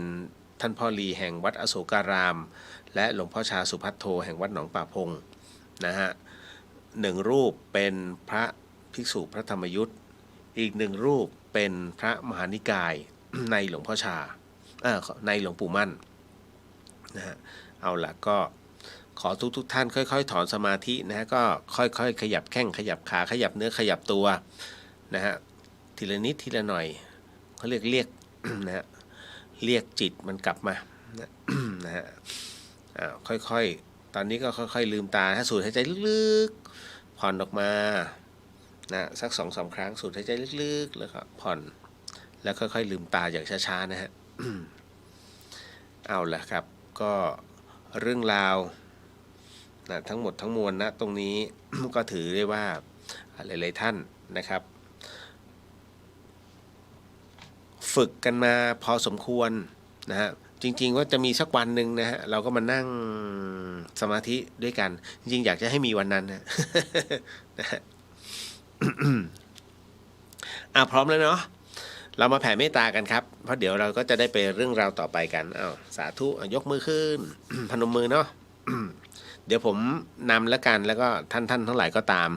Speaker 1: ท่านพ่อลีแห่งวัดอโศการามและหลวงพ่อชาสุภัทโทแห่งวัดหนองป่าพงนะฮะ1 รูปเป็นพระภิกษุพระธรรมยุทธ์อีก1 รูปเป็นพระมหานิกาย ในหลวงพ่อชาในหลวงปู่มั่น นะฮะเอาละก็ขอทุกท่านค่อยๆถอนสมาธินะฮะก็ค่อยๆขยับแข้งขยับขาขยับเนื้อขยับตัวนะฮะทีละนิดทีละหน่อยเขาเรียก นะฮะเรียกจิตมันกลับมานะฮะค่อยๆตอนนี้ก็ค่อยๆลืมตาถ้าสูดหายใจลึกๆผ่อนออกมานะสัก2-3 ครั้งสูดหายใจลึกๆแล้วก็ผ่อนแล้วค่อยๆลืมตาอย่างช้าๆนะฮะเอาละครับก็เรื่องราวนะทั้งหมดทั้งมวลนะตรงนี้ ก็ถือได้ว่าหลายๆท่านนะครับฝึกกันมาพอสมควรนะฮะจริงๆว่าจะมีสักวันหนึ่งนะฮะเราก็มานั่งสมาธิด้วยกันจริงๆอยากจะให้มีวันนั้นนะ นะฮะ พร้อมแล้วเนาะเรามาแผ่เมตตากันครับเพราะเดี๋ยวเราก็จะได้ไปเรื่องราวต่อไปกันสาธุยกมือขึ้น พนมมือเนาะ เดี๋ยวผมนำแล้วกันแล้วก็ท่านทั้งหลายก็ตาม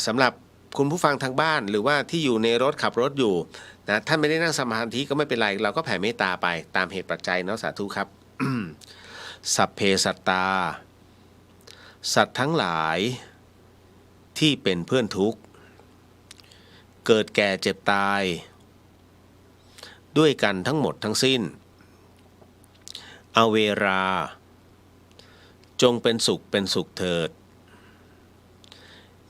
Speaker 1: สำหรับคุณผู้ฟังทางบ้านหรือว่าที่อยู่ในรถขับรถอยู่นะท่านไม่ได้นั่งสมาธิก็ไม่เป็นไรเราก็แผ่เมตตาไปตามเหตุปัจจัยเนาะสาธุครับ สัพเพสัตตาสัตว์ทั้งหลายที่เป็นเพื่อนทุกข์เกิดแก่เจ็บตายด้วยกันทั้งหมดทั้งสิ้นอเวราจงเป็นสุขเป็นสุขเถิด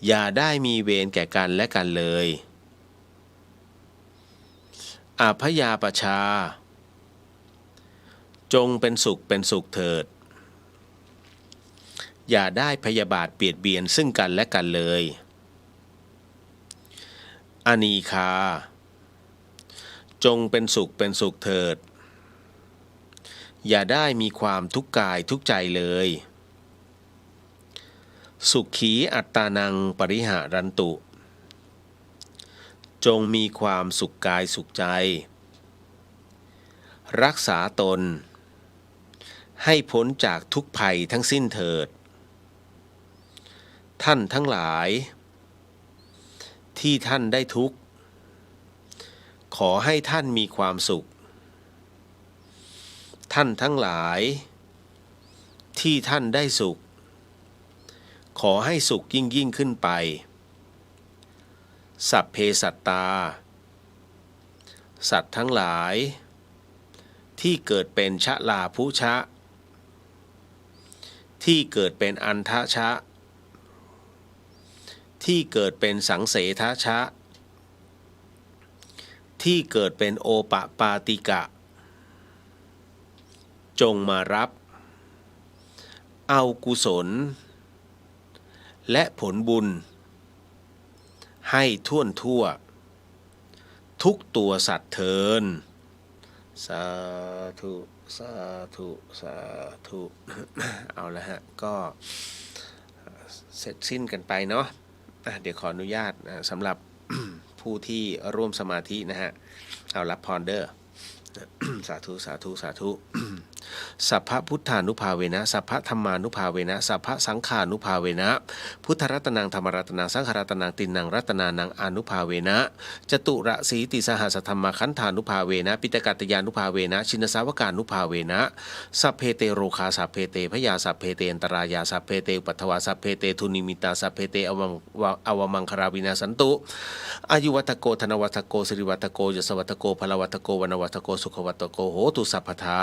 Speaker 1: อย่าได้มีเวรแก่กันและกันเลยอาพยาปชาจงเป็นสุขเป็นสุขเถิดอย่าได้พยาบาทเบียดเบียนซึ่งกันและกันเลยอนีคาจงเป็นสุขเป็นสุขเถิดอย่าได้มีความทุกข์กายทุกข์ใจเลยสุขีอัตตานังปริหารันตุจงมีความสุขกายสุขใจรักษาตนให้พ้นจากทุกภัยทั้งสิ้นเถิดท่านทั้งหลายที่ท่านได้ทุกข์ขอให้ท่านมีความสุขท่านทั้งหลายที่ท่านได้สุขขอให้สุขยิ่งขึ้นไปสัพเพสัตตาสัตว์ทั้งหลายที่เกิดเป็นชะลาภุชะที่เกิดเป็นอันทะชะที่เกิดเป็นสังเสทะชะที่เกิดเป็นโอปปาติกะจงมารับเอากุศลและผลบุญให้ท่วนทั่วทุกตัวสัตว์เทินสาธุสาธุสาธุ เอาละฮะก็เสร็จสิ้นกันไปเนาะเดี๋ยวขออนุญาตสำหรับ ผู้ที่ร่วมสมาธินะฮะเอารับพรเด้อ สาธุสาธุสาธุ สัพพพุทธานุภาเวนะสัพพธรรมานุภาเวนะสัพพสังฆานุภาเวนะพุทธรัตนังธรรมรัตนังสังฆรัตนังตินังรัตนานังอนุภาเวนะจตุระสีติสหัสธรรมขันธานุภาเวนะปิตกัตตยานุภาเวนะชินสาวกานุภาเวนะสัพเพเตโรคาสัพเพเตพยาสัพเพเตอันตรายาสัพเพเตอุปัฏฐวาสัพเพเตทุนิมิตาสัพเพเตอวมังคราวินาสันตุอายุวัตโกธนวัตโกสิริวัตโกยศวัตโกพลวัตโกวนวัตโกสุขวัตโกโหตุสัพพทา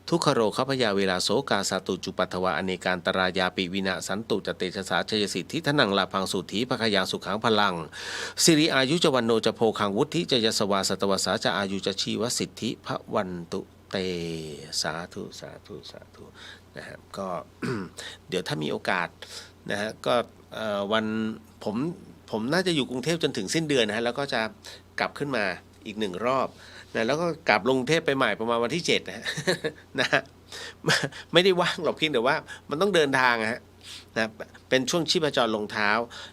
Speaker 1: ทุกขโรคพยาเวลาโสกาสตุจุปัฏฐวาอเนการตรายาปิวินาสันตุจเตชะสาชยสิทธิทนังลาพังสุธีภคยาสุขังพลังสิริอายุจวันโนจะโพคังวุฒิจะยสวาสตวสาจะอายุจะชีวสิทธิพระวันตุเตสาธุสาธุสาธุนะครับก็ เดี๋ยวถ้ามีโอกาสนะฮะก็วันผมน่าจะอยู่กรุงเทพจนถึงสิ้นเดือนนะฮะแล้วก็จะกลับขึ้นมาอีก1 รอบนะแล้วก็กลับลงกรุงเทพไปใหม่ประมาณวันที่7นะฮะ นะฮะไม่ได้ว่างหรอกเพียงแต่ว่ามันต้องเดินทางฮะนะเป็นช่วงชีพจรลงเท้า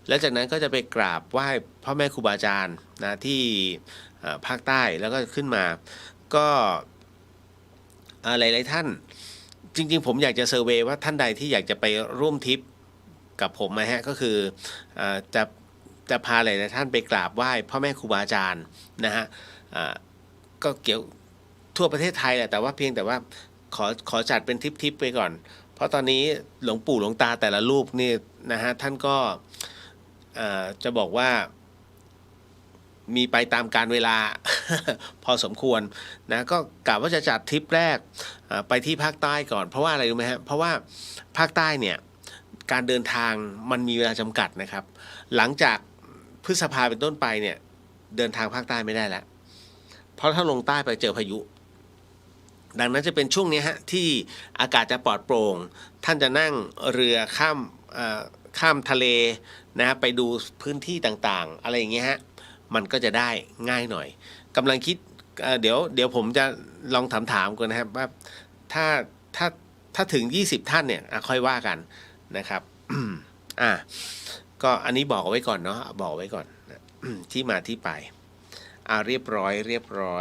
Speaker 1: แล้วจากนั้นก็จะไปกราบไหว้พ่อแม่ครูบาอาจารย์นะที่ภาคใต้แล้วก็ขึ้นมาก็หลายๆท่านจริงๆผมอยากจะเซอร์เวย์ว่าท่านใดที่อยากจะไปร่วมทริปกับผมนะฮะก็คือจะพาหลายๆท่านไปกราบไหว้พ่อแม่ครูบาอาจารย์นะฮะก็เกี่ยวทั่วประเทศไทยแหละแต่ว่าเพียงแต่ว่า ขอจัดเป็นทิปไปก่อน เพราะตอนนี้หลวงปู่หลวงตาแต่ละรูปนี่นะฮะท่านก็จะบอกว่ามีไปตามการเวลา พอสมควรนะก็กะว่าจะจัดทริปแรกไปที่ภาคใต้ก่อนเพราะว่าอะไรรู้ไหมฮะเพราะว่าภาคใต้เนี่ยการเดินทางมันมีเวลาจำกัดนะครับ หลังจากพฤษภาเป็นต้นไปเนี่ยเดินทางภาคใต้ไม่ได้แล้วเพราะถ้าลงใต้ไปเจอพายุดังนั้นจะเป็นช่วงนี้ฮะที่อากาศจะปลอดโปร่งท่านจะนั่งเรือข้ามทะเลนะฮะไปดูพื้นที่ต่างๆอะไรอย่างเงี้ยฮะมันก็จะได้ง่ายหน่อยกำลังคิดเดี๋ยวผมจะลองถามก่อนนะครับว่าถ้าถ้าถึง20ท่านเนี่ยค่อยว่ากันนะครับ ก็อันนี้บอกเอาไว้ก่อนเนาะบอกไว้ก่อนที่มาที่ไปเรียบร้อ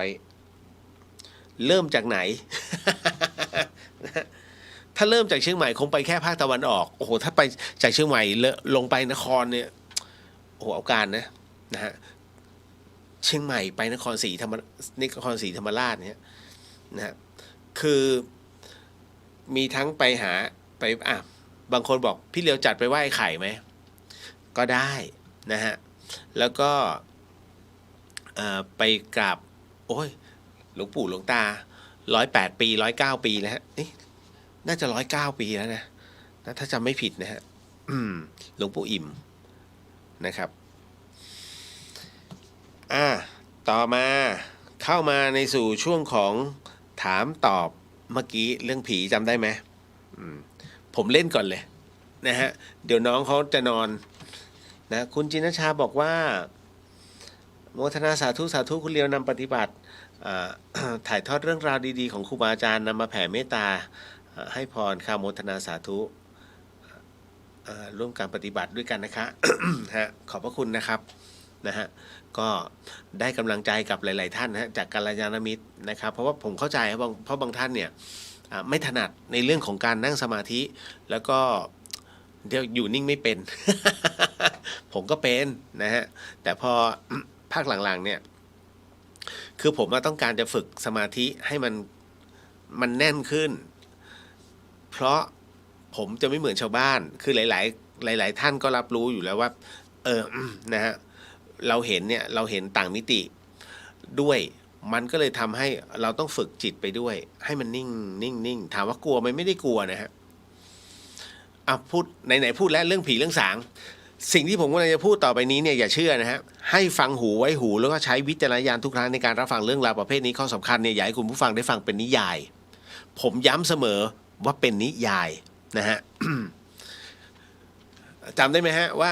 Speaker 1: ยเริ่มจากไหน ถ้าเริ่มจากเชียงใหม่คงไปแค่ภาคตะวันออกโอ้โหถ้าไปจากเชียงใหม่ลงไปนครเนี่ยโอ้โหเอาการนะฮะเชียงใหม่ไปนครศรีธรรมราชเนี่ยนะฮะคือมีทั้งไปหาไปบางคนบอกพี่เลียวจัดไปไหว้ไข่ไหมก็ได้นะฮะแล้วก็ไปกราบโอ้ยหลวงปู่หลวงตา108 ปี109 ปีแล้วฮะน่าจะ109 ปีแล้วนะถ้าจำไม่ผิดนะฮะหลวงปู่อิ่มนะครับต่อมาเข้ามาในสู่ช่วงของถามตอบเมื่อกี้เรื่องผีจำได้ไหมผมเล่นก่อนเลยนะฮะเดี๋ยวน้องเขาจะนอนนะคุณจินชาบอกว่าโมทนาสาธุคุณเลียวนำปฏิบัติถ่ายทอดเรื่องราวดีๆของครูบาอาจารย์นำมาแผ่เมตตาให้พรค่ะโมทนาสาธุร่วมการปฏิบัติด้วยกันนะคะ ฮะขอบพระคุณนะครับนะฮะก็ได้กำลังใจกับหลายๆท่านนะจากกัลยาณมิตรนะครับเพราะว่าผมเข้าใจเพราะบางท่านเนี่ยไม่ถนัดในเรื่องของการนั่งสมาธิแล้วก็เดี๋ยวอยู่นิ่งไม่เป็น ผมก็เป็นนะฮะแต่พอภาคหลังๆเนี่ยคือผมต้องการจะฝึกสมาธิให้มันแน่นขึ้นเพราะผมจะไม่เหมือนชาวบ้านคือหลายท่านก็รับรู้อยู่แล้วว่านะฮะเราเห็นต่างมิติด้วยมันก็เลยทำให้เราต้องฝึกจิตไปด้วยให้มันนิ่งถามว่ากลัวไหมไม่ได้กลัวนะฮะพูดไหนพูดแล้วเรื่องผีเรื่องสางสิ่งที่ผมกำลังจะพูดต่อไปนี้เนี่ยอย่าเชื่อนะฮะให้ฟังหูไว้หูแล้วก็ใช้วิจารณญาณทุกครั้งในการรับฟังเรื่องราวประเภทนี้ข้อสำคัญเนี่ยอยากให้คุณผู้ฟังได้ฟังเป็นนิยายผมย้ำเสมอว่าเป็นนิยายนะฮะ จำได้ไหมฮะว่า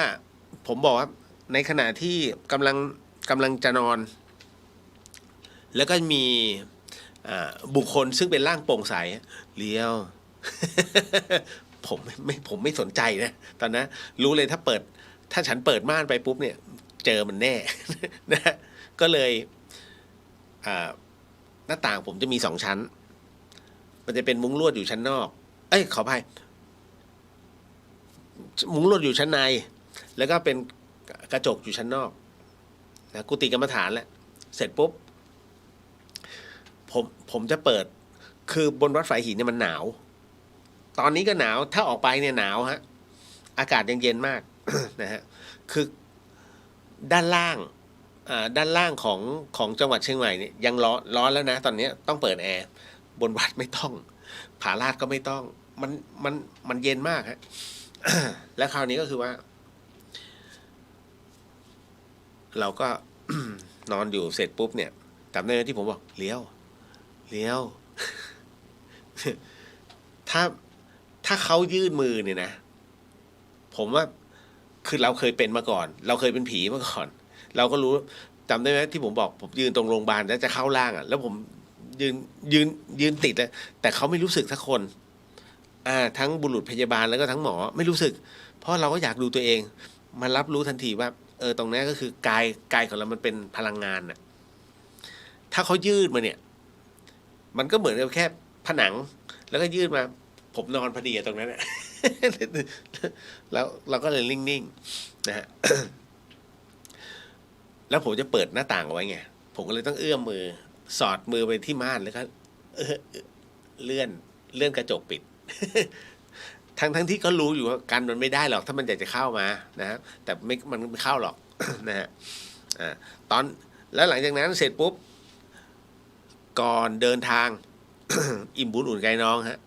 Speaker 1: ผมบอกว่าในขณะที่กำลังจะนอนแล้วก็มีบุคคลซึ่งเป็นร่างโปร่งใสเลี้ยว ผมไม่สนใจนะตอนนั้นรู้เลยถ้าฉันเปิดม่านไปปุ๊บเนี่ยเจอมันแน่ นะก็เลยหน้าต่างผมจะมี2 ชั้นมันจะเป็นมุ้งลวดอยู่ชั้นนอกขออภัยมุ้งลวดอยู่ชั้นในแล้วก็เป็นกระจกอยู่ชั้นนอกนะกุฏิกรรมฐานแหละเสร็จปุ๊บผมจะเปิดคือบนวัดฝายหินเนี่ยมันหนาวตอนนี้ก็หนาวถ้าออกไปเนี่ยหนาวฮะอากาศยังเย็นมาก นะฮะคือด้านล่างของจังหวัดเชียงใหม่เนี่ยยังร้อนแล้วนะตอนนี้ต้องเปิดแอร์บนวัดไม่ต้องผาลาดก็ไม่ต้องมันเย็นมากฮะ แล้วคราวนี้ก็คือว่าเราก็ นอนอยู่เสร็จปุ๊บเนี่ยจำได้ไหมที่ผมบอกเลี้ยว ถ้าเขายื่นมือเนี่ยนะผมว่าคือเราเคยเป็นมาก่อนเราเคยเป็นผีมาก่อนเราก็รู้จำได้ไหมที่ผมบอกผมยืนตรงโรงพยาบาลแล้วจะเข้าล่างแล้วผมยืนติดเลยแต่เขาไม่รู้สึกสักคนทั้งบุรุษพยาบาลแล้วก็ทั้งหมอไม่รู้สึกเพราะเราก็อยากดูตัวเองมันรับรู้ทันทีว่าตรงนี้ก็คือกายของเรามันเป็นพลังงานน่ะถ้าเขายืดมาเนี่ยมันก็เหมือนกับแค่ผนังแล้วก็ยืดมาผมนอนพอดีตรงนั้นแหละ แล้วเราก็เลยนิ่งๆนะฮะ แล้วผมจะเปิดหน้าต่างเอาไว้ไงผมก็เลยต้องเอื้อมมือสอดมือไปที่ม่านแล้วก็เลื่อน เลื่อนกระจกปิด ทั้งที่ก็รู้อยู่ว่ากันมันไม่ได้หรอกถ้ามันอยากจะเข้ามานะครับแต่มันไม่เข้าหรอก นะฮะตอนแล้วหลังจากนั้นเสร็จปุ๊บก่อนเดินทาง อิ่มบุญอุ่นใจน้องฮะ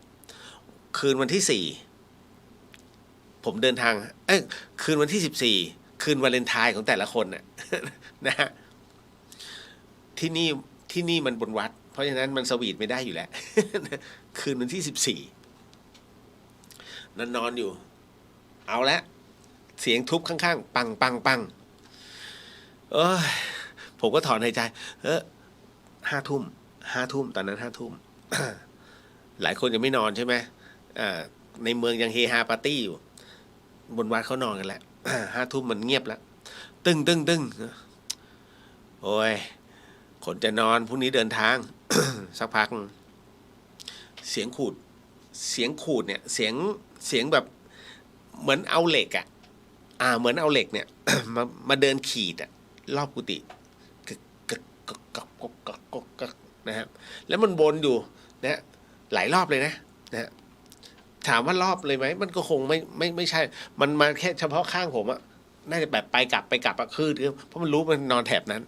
Speaker 1: คืนวันที่4ผมเดินทางคืนวันที่14คืนวาเลนไทน์ของแต่ละคนน่ะ นะฮะที่นี่มันบนวัดเพราะฉะนั้นมันสวีทไม่ได้อยู่แล้ว คืนวันที่14นอนอยู่เอาละเสียงทุบข้างๆปังปังปังผมก็ถอนหายใจ5 ทุ่มตอนนั้น5 ทุ่ม หลายคนยังไม่นอนใช่ไหมในเมืองยังเฮฮาปาร์ตี้อยู่บนวัดเขานอนกันแล้ว 5 ทุ่มมันเงียบแล้วตึ้งโอ้ยคนจะนอนพรุ่งนี้เดินทาง สักพักเสียงขูดเนี่ยเสียงแบบเหมือนเอาเหล็กเหมือนเอาเหล็กเนี่ย มาเดินขีดรอบกุฏิกนะครับแล้วมันวนอยู่นะหลายรอบเลยนะถามว่ารอบเลยไหมมันก็คงไม่ใช่มันมาแค่เฉพาะข้างผมน่าจะแบบไปกลับคือเพราะมันรู้มันนอนแถบนั้น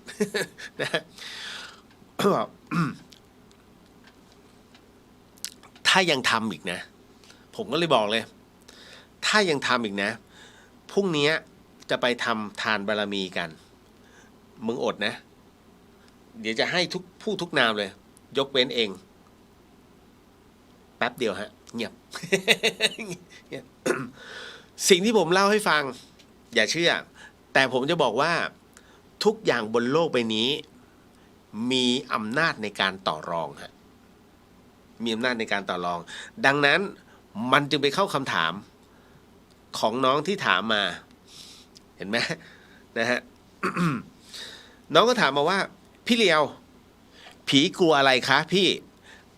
Speaker 1: นะถ้ายังทำอีกนะผมก็เลยบอกเลยถ้ายังทำอีกนะพรุ่งนี้จะไปทำทานบารมีกันมึงอดนะเดี๋ยวจะให้ทุกนามเลยยกเว้นเองแป๊บเดียวฮะเงียบ สิ่งที่ผมเล่าให้ฟังอย่าเชื่อแต่ผมจะบอกว่าทุกอย่างบนโลกใบนี้มีอำนาจในการต่อรองฮะมีอำนาจในการต่อรองดังนั้นมันจึงไปเข้าคำถามของน้องที่ถามมาเห็นไหมนะฮะ น้องก็ถามมาว่าพี่เลียวผีกลัวอะไรคะพี่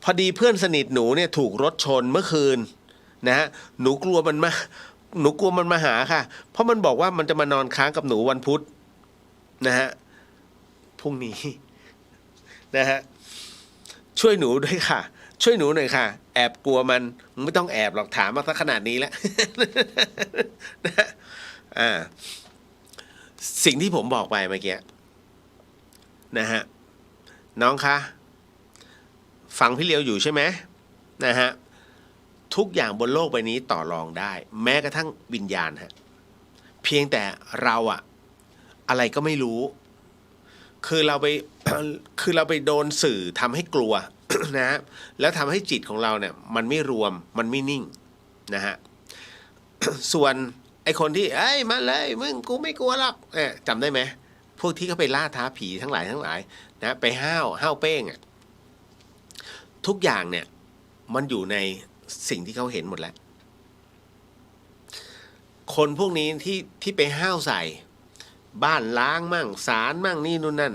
Speaker 1: พอดีเพื่อนสนิทหนูเนี่ยถูกรถชนเมื่อคืนนะฮะหนูกลัวมันมาหาค่ะเพราะมันบอกว่ามันจะมานอนค้างกับหนูวันพุธนะฮะพรุ่งนี้นะฮะช่วยหนูด้วยค่ะช่วยหนูหน่อยค่ะแอบกลัวมันไม่ต้องแอบหรอกถามมาซะขนาดนี้แล้ว นะสิ่งที่ผมบอกไปเมื่อกี้นะฮะน้องคะฟังพี่เลียวอยู่ใช่ไหมนะฮะทุกอย่างบนโลกใบนี้ต่อรองได้แม้กระทั่งวิญญาณฮะเพียงแต่เราอะไรก็ไม่รู้คือเราไปโดนสื่อทำให้กลัว นะฮะแล้วทำให้จิตของเราเนี่ยมันไม่รวมมันไม่นิ่งนะฮะ ส่วนไอคนที่มาเลยมึงกูไม่กลัวหรอกจำได้ไหมพวกที่เขาไปล่าท้าผีทั้งหลายนะไปห้าวเป้งทุกอย่างเนี่ยมันอยู่ในสิ่งที่เขาเห็นหมดแล้วคนพวกนี้ที่ไปห้าวใส่บ้านล้างมั่งศาลมั่งนี่นู่นนั่น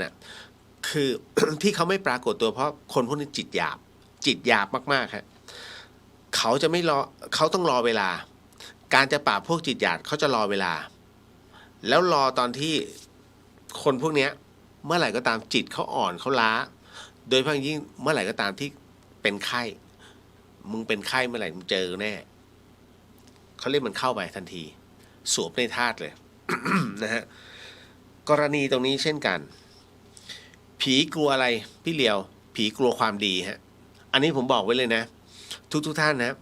Speaker 1: คือ ที่เขาไม่ปรากฏตัวเพราะคนพวกนี้จิตหยาบมากๆครับเขาจะไม่รอเขาต้องรอเวลาการจะปราบพวกจิตหยาบเขาจะรอเวลาแล้วรอตอนที่คนพวกนี้เมื่อไหร่ก็ตามจิตเขาอ่อนเขาล้าโดยเฉพาะยิ่งเมื่อไหร่ก็ตามที่เป็นไข้มึงเป็นไข้เมื่อไหร่มึงเจอแน่เขาเรียกมันเข้าไปทันทีสวมในธาตุเลย นะฮะกรณีตรงนี้เช่นกันผีกลัวอะไรพี่เหลียวผีกลัวความดีฮะอันนี้ผมบอกไว้เลยนะทุกท่านนะ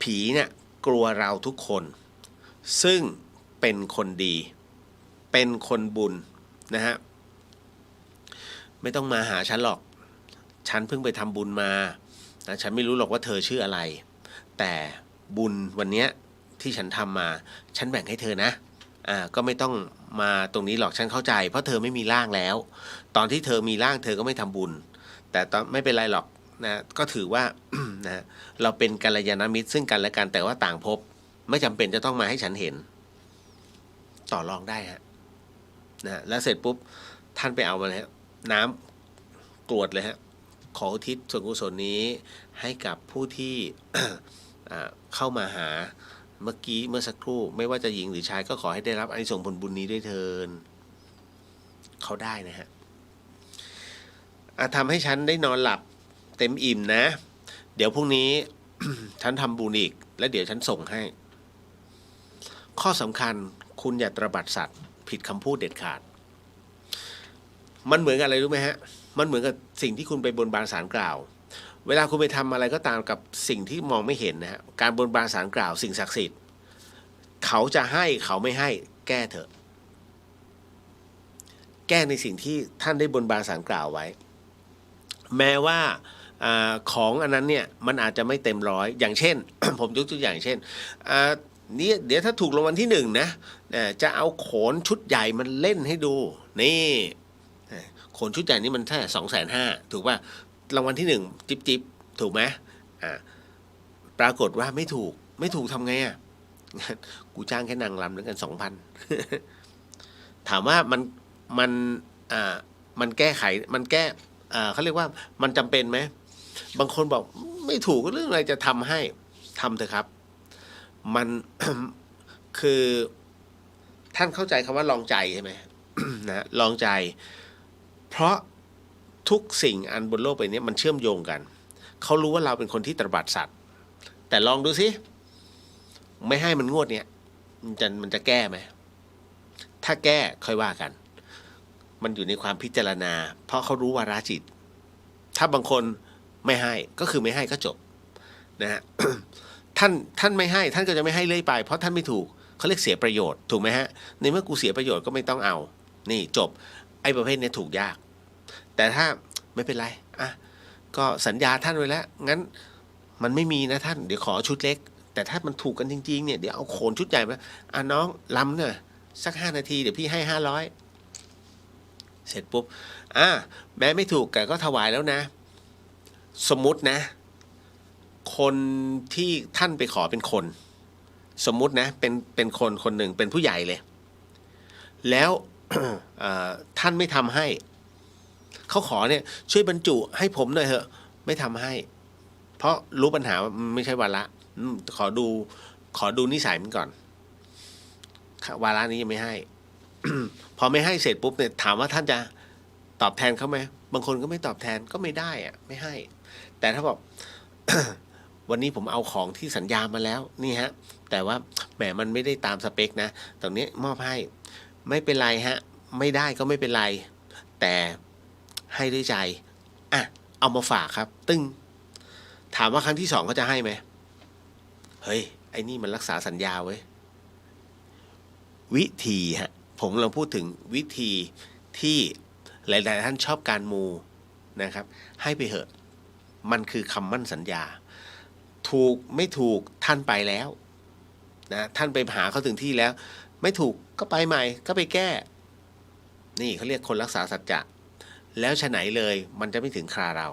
Speaker 1: ผีเนี่ยกลัวเราทุกคนซึ่งเป็นคนดีเป็นคนบุญนะฮะไม่ต้องมาหาฉันหรอกฉันเพิ่งไปทำบุญมานะฉันไม่รู้หรอกว่าเธอชื่ออะไรแต่บุญวันนี้ที่ฉันทำมาฉันแบ่งให้เธอนะก็ไม่ต้องมาตรงนี้หรอกฉันเข้าใจเพราะเธอไม่มีร่างแล้วตอนที่เธอมีร่างเธอก็ไม่ทำบุญแต่ตอนไม่เป็นไรหรอกนะก็ถือว่า นะเราเป็นกัลยาณมิตรซึ่งกันและกันแต่ว่าต่างภพไม่จำเป็นจะต้องมาให้ฉันเห็นต่อรองได้ฮะนะแล้วเสร็จปุ๊บท่านไปเอามาแล้วน้ำกรวดเลยฮะขออุทิศส่วนกุศลนี้ให้กับผู้ที่ เข้ามาหาเมื่อสักครู่ไม่ว่าจะหญิงหรือชายก็ขอให้ได้รับอานิสงส์ผลบุญนี้ด้วยเถิดเขาได้นะฮะทำให้ฉันได้นอนหลับเต็มอิ่มนะเดี๋ยวพรุ่งนี้ ฉันทำบุญอีกแล้วเดี๋ยวฉันส่งให้ ข้อสำคัญคุณอย่าตระบัดสัตว์ผิดคำพูดเด็ดขาดมันเหมือนกับอะไรรู้ไหมฮะมันเหมือนกับสิ่งที่คุณไปบนบานศาลกล่าวเวลาคุณไปทำอะไรก็ตามกับสิ่งที่มองไม่เห็นนะฮะการบนบานศาลกล่าวสิ่งศักดิ์สิทธิ์เขาจะให้เขาไม่ให้แก้เถอะแก้ในสิ่งที่ท่านได้บนบานศาลกล่าวไว้แม้ว่าของอันนั้นเนี่ยมันอาจจะไม่เต็มร้อยอย่างเช่น ผมยกตัวอย่างเช่นนี่เดี๋ยวถ้าถูกรางวัลที่หนึ่งนะจะเอาโขนชุดใหญ่มันเล่นให้ดูนี่โขนชุดใหญ่นี่มันแค่250,000ถูกป่ะรางวัลที่หนึ่งจิบจิบถูกไหมปรากฏว่าไม่ถูกทำไงอ่ะกูจ้างแค่นางรำแล้วกัน2,000 ถามว่ามันแก้ไขมันแก้เขาเรียกว่ามันจำเป็นไหมบางคนบอกไม่ถูกก็เรื่องอะไรจะทำให้ทำเถอะครับมัน คือท่านเข้าใจคำว่าลองใจใช่ไหม นะลองใจเพราะทุกสิ่งอันบนโลกใบนี้มันเชื่อมโยงกันเขารู้ว่าเราเป็นคนที่ตระบัดสัตว์แต่ลองดูสิไม่ให้มันงวดเนี้ยมันจะแก้ไหมถ้าแก้ค่อยว่ากันมันอยู่ในความพิจารณาเพราะเขารู้วาระจิตถ้าบางคนไม่ให้ก็คือไม่ให้ก็จบนะฮะ ท่านไม่ให้ท่านก็จะไม่ให้เรื่อยไปเพราะท่านไม่ถูกเขาเรียกเสียประโยชน์ถูกไหมฮะในเมื่อกูเสียประโยชน์ก็ไม่ต้องเอานี่จบไอ้ประเภทนี้ถูกยากแต่ถ้าไม่เป็นไรก็สัญญาท่านไว้แล้วงั้นมันไม่มีนะท่านเดี๋ยวขอชุดเล็กแต่ถ้ามันถูกกันจริงๆเนี่ยเดี๋ยวเอาโขนชุดใหญ่มาน้องลำเนี่ยสัก5 นาทีเดี๋ยวพี่ให้500เสร็จปุ๊บแม้ไม่ถูกแต่ก็ถวายแล้วนะสมมุตินะคนที่ท่านไปขอเป็นคนสมมุตินะเป็นคนหนึ่งเป็นผู้ใหญ่เลยแล้ว ท่านไม่ทำให้เขาขอเนี่ยช่วยบรรจุให้ผมหน่อยเถอะไม่ทำให้เพราะรู้ปัญหาว่าไม่ใช่วาระขอดูนิสัยมันก่อนวาระนี้ยังไม่ให้ พอไม่ให้เสร็จปุ๊บเนี่ยถามว่าท่านจะตอบแทนเขาไหมบางคนก็ไม่ตอบแทนก็ไม่ได้ไม่ให้แต่ถ้าบอก วันนี้ผมเอาของที่สัญญามาแล้วนี่ฮะแต่ว่าแหมมันไม่ได้ตามสเปคนะตรงนี้มอบให้ไม่เป็นไรฮะไม่ได้ก็ไม่เป็นไรแต่ให้ด้วยใจเอามาฝากครับตึ้งถามว่าครั้งที่ 2เขาจะให้ไหมเฮ้ยไอ้นี่มันรักษาสัญญาเว้ยวิธีฮะผมลองพูดถึงวิธีที่หลายๆท่านชอบการมูนะครับให้ไปเหอะมันคือคำมั่นสัญญาถูกไม่ถูกท่านไปแล้วนะท่านไปหาเขาถึงที่แล้วไม่ถูกก็ไปใหม่ก็ไปแก้นี่เขาเรียกคนรักษาสัจจะแล้วฉะไหนเลยมันจะไม่ถึงคราเรา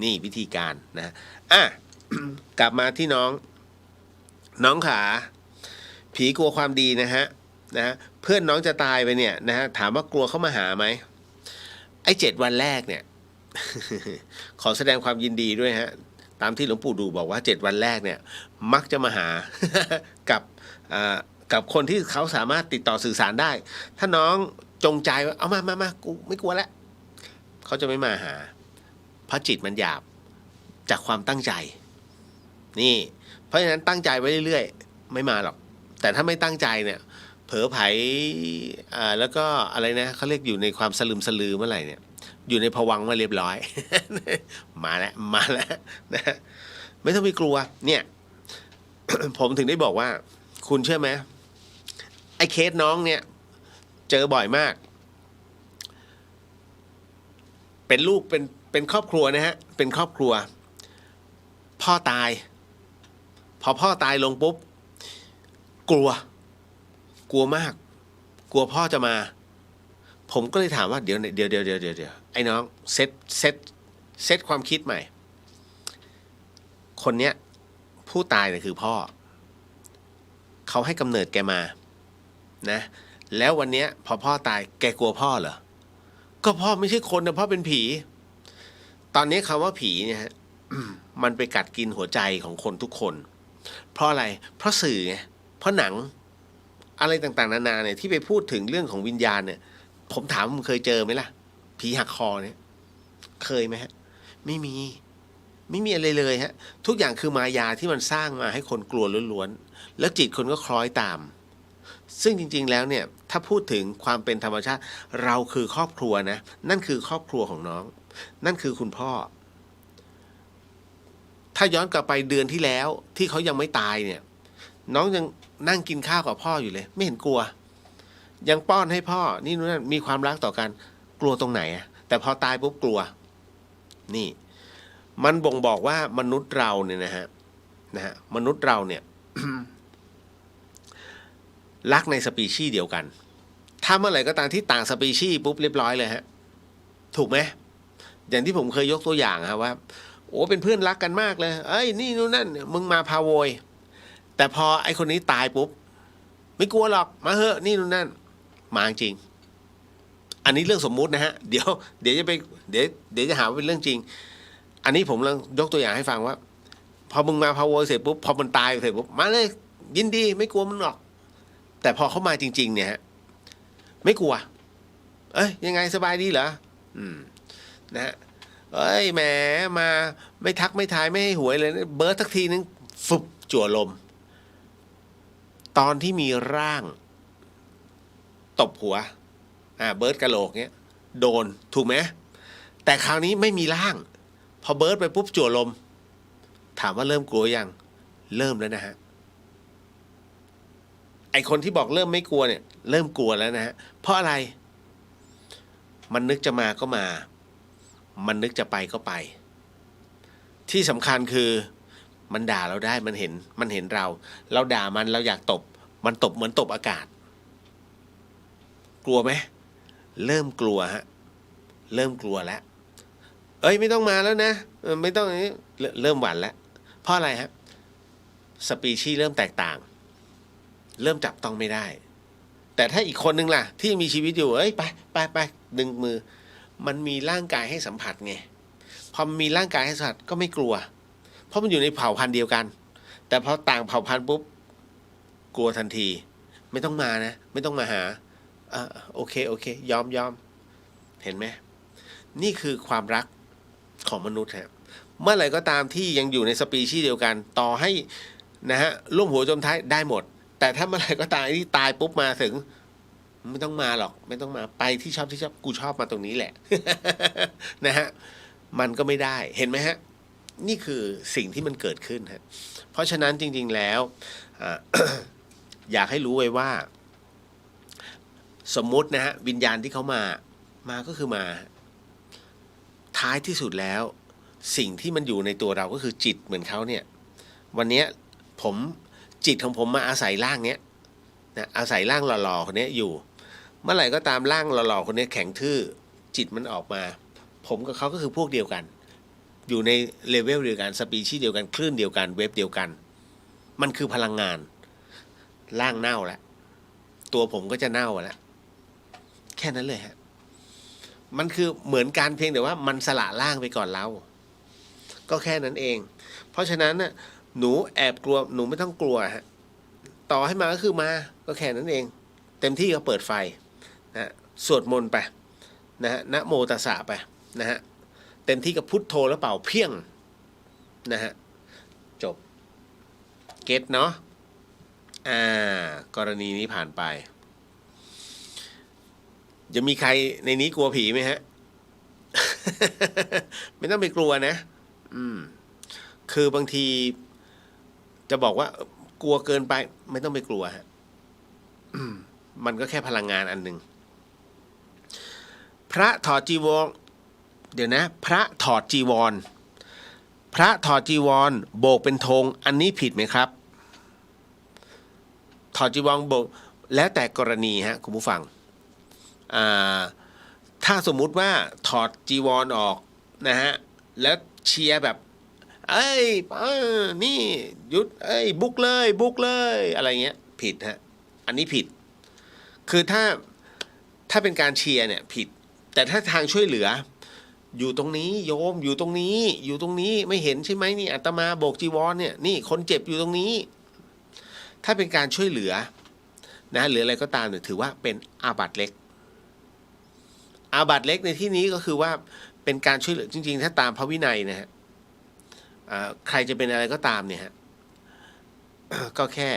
Speaker 1: นี่วิธีการนะกลับมาที่น้องขาผีกลัวความดีนะฮะเพื่อนน้องจะตายไปเนี่ยนะฮะถามว่ากลัวเขามาหาไหมไอ้7 วันแรกเนี่ย ขอแสดงความยินดีด้วยฮะตามที่หลวงปู่ดูบอกว่า7 วันแรกเนี่ยมักจะมาหา กับคนที่เขาสามารถติดต่อสื่อสารได้ถ้าน้องจงใจว่าเอามากูไม่กลัวแล้วเขาจะไม่มาหาเพราะจิตมันหยาบจากความตั้งใจนี่เพราะฉะนั้นตั้งใจไว้เรื่อยๆไม่มาหรอกแต่ถ้าไม่ตั้งใจเนี่ยเผลอไผแล้วก็อะไรนะเขาเรียกอยู่ในความสลืมสลือเมื่อไหร่เนี่ยอยู่ในภวังค์มาเรียบร้อย มาแล้วนะไม่ต้องไปกลัวเนี่ย ผมถึงได้บอกว่าคุณเชื่อไหมไอ้เคสน้องเนี่ยเจอบ่อยมากเป็นลูกเป็นครอบครัวนะฮะเป็นครอบครัวพ่อตายพอพ่อตายลงปุ๊บกลัวมากกลัวพ่อจะมาผมก็เลยถามว่าเดี๋ยวไอ้น้องเซตความคิดใหม่คนเนี้ยผู้ตายเนี่ยคือพ่อเขาให้กำเนิดแกมานะแล้ววันเนี้ยพอพ่อตายแกกลัวพ่อเหรอก็พ่อไม่ใช่คนนะพ่อเป็นผีตอนนี้คำว่าผีเนี่ยฮะ มันไปกัดกินหัวใจของคนทุกคนเพราะอะไรเพราะสื่อไงเพราะหนังอะไรต่างๆนานาเนี่ยที่ไปพูดถึงเรื่องของวิญญาณเนี่ยผมถามมึงเคยเจอไหมล่ะผีหักคอเนี่ยเคยไหมฮะไม่มี ไม่มีอะไรเลยฮะทุกอย่างคือมายาที่มันสร้างมาให้คนกลัวล้วนๆแล้วจิตคนก็คล้อยตามซึ่งจริงๆแล้วเนี่ยถ้าพูดถึงความเป็นธรรมชาติเราคือครอบครัวนะนั่นคือครอบครัวของน้องนั่นคือคุณพ่อถ้าย้อนกลับไปเดือนที่แล้วที่เขายังไม่ตายเนี่ยน้องยังนั่งกินข้าวกับพ่ออยู่เลยไม่เห็นกลัวยังป้อนให้พ่อนี่นู่นนั่นมีความรักต่อกันกลัวตรงไหนอะแต่พอตายปุ๊บกลัวนี่มันบ่งบอกว่ามนุษย์เราเนี่ยนะฮะมนุษย์เราเนี่ย รักในสปีชีส์เดียวกันถ้าเมื่อไหร่ก็ตามที่ต่างสปีชีส์ปุ๊บเรียบร้อยเลยฮะถูกไหมอย่างที่ผมเคยยกตัวอย่างครับว่าโอ้เป็นเพื่อนรักกันมากเลยเอ้ยนี่นู่นนั่นมึงมาพาโวยแต่พอไอคนนี้ตายปุ๊บไม่กลัวหรอกมาเหอะนี่นู่นนั่นมาจริงอันนี้เรื่องสมมุตินะฮะเดี๋ยวจะไปเดี๋ยวจะหาว่าเป็นเรื่องจริงอันนี้ผมลองยกตัวอย่างให้ฟังว่าพอมึงมาพาโวยเสร็จปุ๊บพอมันตายเสร็จปุ๊บมาเลยยินดีไม่กลัวมึงหรอกแต่พอเขามาจริงๆเนี่ยฮะไม่กลัวเอ้ยยังไงสบายดีเหรอนะฮะเอ้ยแหมมาไม่ทักไม่ทายไม่ให้หวยเลยเบิร์ดสักทีนึงฟุบจั่วลมตอนที่มีร่างตบหัวเบิร์ดกะโหลกเนี้ยโดนถูกไหมแต่คราวนี้ไม่มีร่างพอเบิร์ดไปปุ๊บจั่วลมถามว่าเริ่มกลัวยังเริ่มแล้วนะฮะไอคนที่บอกเริ่มไม่กลัวเนี่ยเริ่มกลัวแล้วนะฮะเพราะอะไรมันนึกจะมาก็มามันนึกจะไปก็ไปที่สำคัญคือมันด่าเราได้มันเห็นเราด่ามันเราอยากตบมันตบเหมือนตบอากาศกลัวไหมเริ่มกลัวฮะเริ่มกลัวแล้วเอ้ยไม่ต้องมาแล้วนะไม่ต้องเริ่มหวั่นแล้วเพราะอะไรฮะสปีชีส์เริ่มแตกต่างเริ่มจับต้องไม่ได้แต่ถ้าอีกคนนึงล่ะที่มีชีวิตอยู่เอ้ยไปดึงมือมันมีร่างกายให้สัมผัสไงพอมีร่างกายให้สัมผัสก็ไม่กลัวเพราะมันอยู่ในเผ่าพันธุ์เดียวกันแต่พอต่างเผ่าพันธุ์ปุ๊บกลัวทันทีไม่ต้องมานะไม่ต้องมาหาโอเคยอมเห็นไหมนี่คือความรักของมนุษย์ครับเมื่อไหร่ก็ตามที่ยังอยู่ในสปีชีส์เดียวกันต่อให้นะฮะร่วมหัวจมท้ายได้หมดแต่ถ้าเมื่อไหร่ก็ตายที่ตายปุ๊บมาถึงไม่ต้องมาหรอกไม่ต้องมาไปที่ชอบกูชอบมาตรงนี้แหละ นะฮะมันก็ไม่ได้เห็นไหมฮะนี่คือสิ่งที่มันเกิดขึ้นฮะเพราะฉะนั้นจริงๆแล้ว อยากให้รู้ไว้ว่าสมมุตินะฮะวิญญาณที่เขามาก็คือมาท้ายที่สุดแล้วสิ่งที่มันอยู่ในตัวเราก็คือจิตเหมือนเขาเนี่ยวันนี้จิตของผมมาอาศัยร่างเนี้ยนะอาศัยร่างหล่อๆคนนี้อยู่เมื่อไหร่ก็ตามร่างหล่อๆคนนี้แข็งทื่อจิตมันออกมาผมกับเขาก็คือพวกเดียวกันอยู่ในเลเวลเดียวกันสปีชีส์เดียวกันคลื่นเดียวกันเวฟเดียวกันมันคือพลังงานร่างเน่าแล้วตัวผมก็จะเน่าแล้วแค่นั้นเลยฮะมันคือเหมือนกันเพียงแต่ว่ามันสละร่างไปก่อนเราก็แค่นั้นเองเพราะฉะนั้นน่ะหนูแอบกลัวหนูไม่ต้องกลัวฮะต่อให้มาก็คือมาก็แค่นั้นเองเต็มที่ก็เปิดไฟนะสวดมนต์ไปนะฮะนะโมตัสสะไปนะฮะเต็มที่กับพุทโธแล้วเป่าเพี้ยงนะฮะจบเก็ตเนาะกรณีนี้ผ่านไปจะมีใครในนี้กลัวผีไหมฮะ ไม่ต้องไปกลัวนะคือบางทีจะบอกว่ากลัวเกินไปไม่ต้องไปกลัวฮะมันก็แค่พลังงานอันหนึ่งพระถอดจีวรเดี๋ยวนะพระถอดจีวรโบกเป็นธงอันนี้ผิดไหมครับถอดจีวรโบกแล้วแต่กรณีฮะคุณผู้ฟังถ้าสมมุติว่าถอดจีวรออกนะฮะแล้วเชียร์แบบเอ้ยนี่หยุดเอ้ยบุกเลยอะไรเงี้ยผิดฮะอันนี้ผิดคือถ้าเป็นการเชียร์เนี่ยผิดแต่ถ้าทางช่วยเหลืออยู่ตรงนี้โยมอยู่ตรงนี้ไม่เห็นใช่ไหมนี่อาตมาโบกจีวรเนี่ยนี่คนเจ็บอยู่ตรงนี้ถ้าเป็นการช่วยเหลือนะหรืออะไรก็ตามเนี่ยถือว่าเป็นอาบัติเล็กอาบัติเล็กในที่นี้ก็คือว่าเป็นการช่วยเหลือจริงๆถ้าตามพระวินัยนะฮะ ใครจะเป็นอะไรก็ตามเนี่ยฮะ ก็แค่